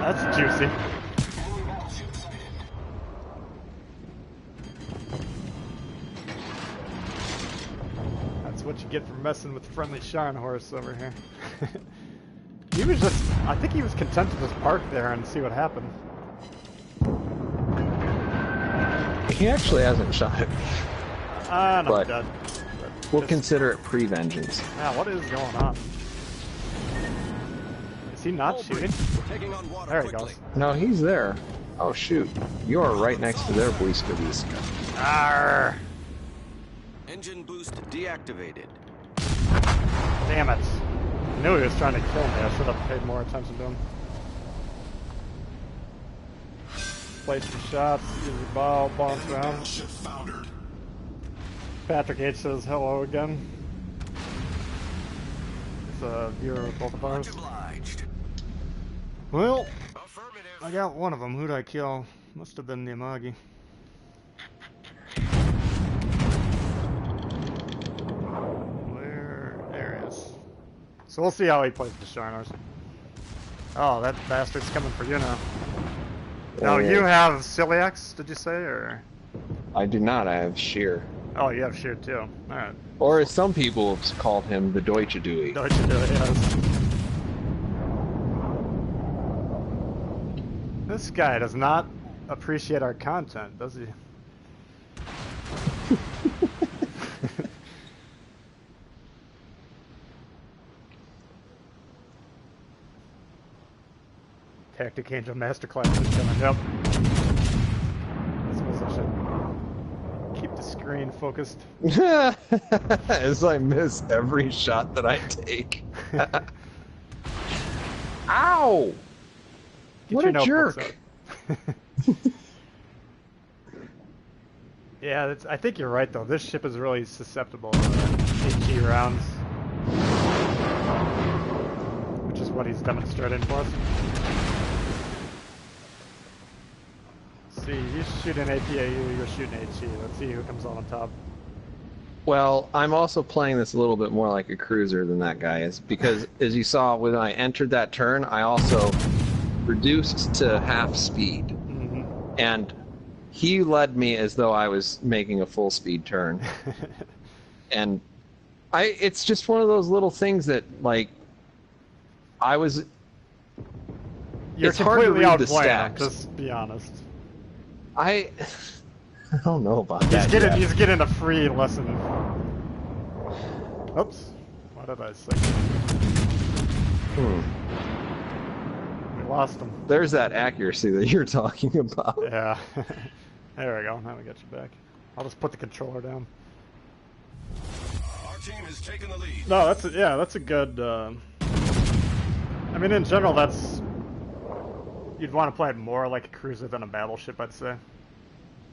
that's juicy. That's what you get for messing with friendly Sharn horse over here. He was just, I think he was content to just park there and see what happened. He actually hasn't shot it. No, but dead. We'll consider it pre-vengeance. Yeah, what is going on? Is he not shooting? There he goes. No, he's there. Oh shoot. You are right next to their Bliska. Arrgh. Engine boost deactivated. Damn it. I knew he was trying to kill me. I should have paid more attention to him. Place some shots, use the ball, bounce around. Patrick H says hello again. It's a viewer of both of ours. Well, I got one of them. Who'd I kill? Must have been the Amagi. There he is. So we'll see how he plays the Sharnors. Oh, that bastard's coming for you now. Now you have celiacs, did you say, or? I do not. I have Sheer. Oh, you have Sheer too. All right. Or as some people have called him, the Deutsche Dewey. Deutsche Dewey, yes. This guy does not appreciate our content, does he? Tacticangel Masterclass is coming up. I suppose I should keep the screen focused. As I miss every shot that I take. Ow! Get what your a jerk! Yeah, I think you're right though. This ship is really susceptible to HE rounds, which is what he's demonstrating for us. See, he's shooting APAU, you're shooting HE. Let's see who comes on top. Well, I'm also playing this a little bit more like a cruiser than that guy is, because as you saw when I entered that turn, I also reduced to half speed. Mm-hmm. And he led me as though I was making a full speed turn. And it's just one of those little things that, like, You're it's hard to completely read the outplaying him, stats. just be honest. I don't know about that. He's getting a free lesson. Oops. What did I say? We lost him. There's that accuracy that you're talking about. Yeah. There we go. Now we got you back. I'll just put the controller down. Our team has taken the lead. No, that's a good. I mean, in general, you'd want to play it more like a cruiser than a battleship, I'd say.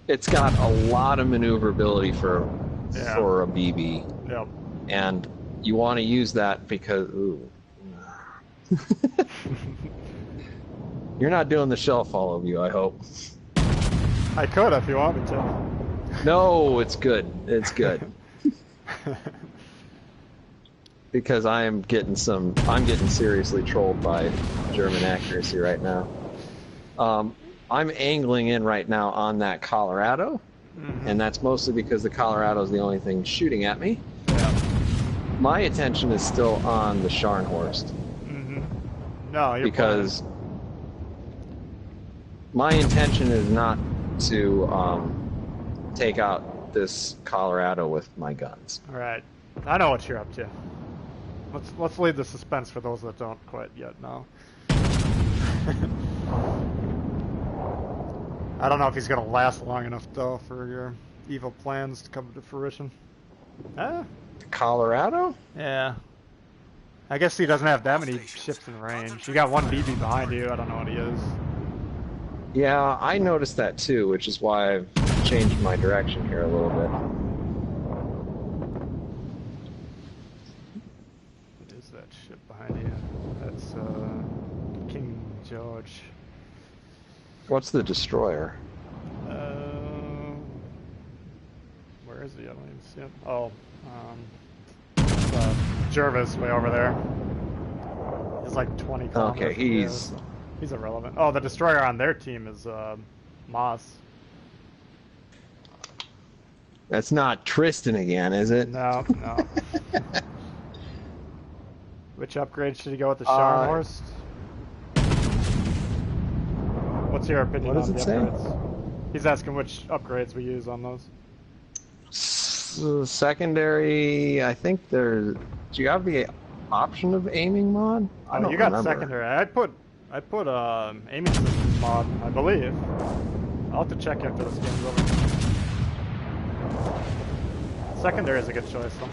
It's got a lot of maneuverability for a BB. Yep. And you want to use that because you're not doing the shell follow view, I hope. I could if you want me to. No, it's good. It's good. Because I'm getting seriously trolled by German accuracy right now. I'm angling in right now on that Colorado, and that's mostly because the Colorado is the only thing shooting at me. Yeah. My attention is still on the Scharnhorst. No, you're because my intention is not to take out this Colorado with my guns. All right. I know what you're up to. Let's leave the suspense for those that don't quite yet know. I don't know if he's gonna last long enough though for your evil plans to come to fruition. Colorado? Yeah. I guess he doesn't have that many ships in range. You got one BB behind you. I don't know what he is. Yeah, I noticed that too, which is why I've changed my direction here a little bit. What is that ship behind you? That's King George. What's the destroyer? Where is he? I don't even see him. Oh, Jervis way over there. He's like 20 kilometers. Okay, he's irrelevant. Oh, the destroyer on their team is Moss. That's not Tristan again, is it? No, no. Which upgrade should he go with the Scharnhorst? What's your opinion What on does the it say? upgrades? He's asking which upgrades we use on those. Secondary, I think there's. Do you have the option of aiming mod? I don't You got remember. secondary. I put aiming systems mod, I believe. I'll have to check after this game's over. Secondary is a good choice, though.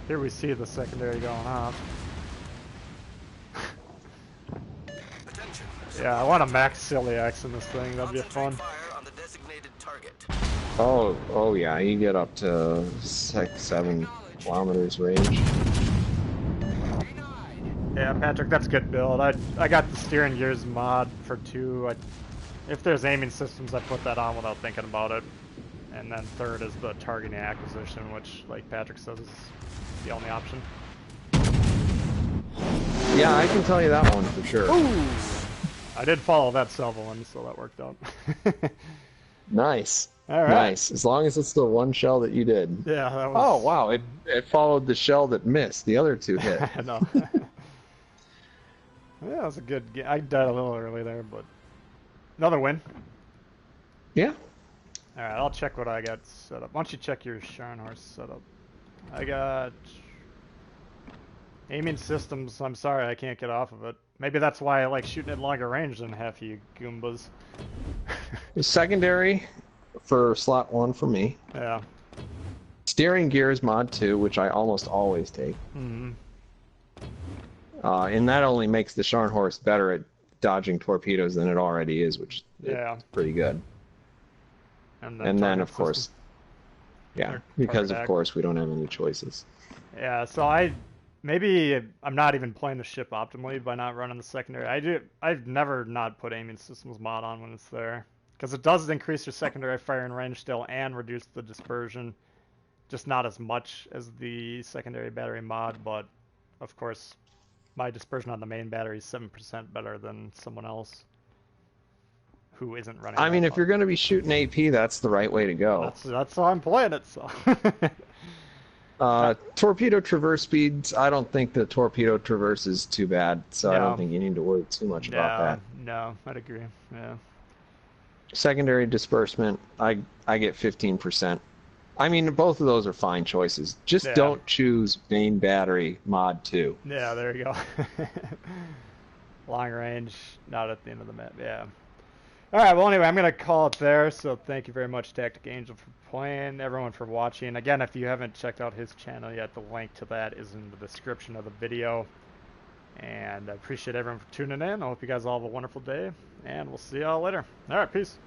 Here we see the secondary going off. Attention. Yeah, I want a max celiacs in this thing. That'd be Concentrate fun. fire on the designated target. Oh yeah, you get up to 6-7 kilometers range. Yeah, Patrick, that's a good build. I got the steering gears mod for 2. If there's aiming systems, I put that on without thinking about it. And then third is the targeting acquisition, which, like Patrick says, is the only option. Yeah, I can tell you that one for sure. Ooh! I did follow that salvo one, so that worked out. Nice. All right. Nice. As long as it's the one shell that you did. Yeah, that was... Oh wow, it followed the shell that missed. The other two hit. No. Yeah, that was a good game. I died a little early there, but another win. Yeah. All right, I'll check what I got set up. Why don't you check your Scharnhorst setup? I got aiming systems. I'm sorry, I can't get off of it. Maybe that's why I like shooting at longer range than half you Goombas. The secondary for slot 1 for me. Yeah. Steering gears mod 2, which I almost always take. Mm-hmm. And that only makes the Scharnhorst better at dodging torpedoes than it already is, which is pretty good. And then, of course, yeah, because of course we don't have any choices. Yeah, so maybe I'm not even playing the ship optimally by not running the secondary. I've never not put aiming systems mod on when it's there, because it does increase your secondary firing range still and reduce the dispersion, just not as much as the secondary battery mod. But of course, my dispersion on the main battery is 7% better than someone else who isn't running. I mean, if you're going to be shooting AP, that's the right way to go. That's how I'm playing it. So. Torpedo traverse speeds, I don't think the torpedo traverse is too bad, so I don't think you need to worry too much about that. No, I'd agree. Yeah. Secondary disbursement, I get 15%. I mean, both of those are fine choices. Just don't choose main battery mod 2. Yeah, there you go. Long range, not at the end of the map. Yeah. All right, well, anyway, I'm going to call it there. So thank you very much, Tacticangel, for playing, everyone for watching. Again, if you haven't checked out his channel yet, the link to that is in the description of the video. And I appreciate everyone for tuning in. I hope you guys all have a wonderful day, and we'll see y'all later. All right, peace.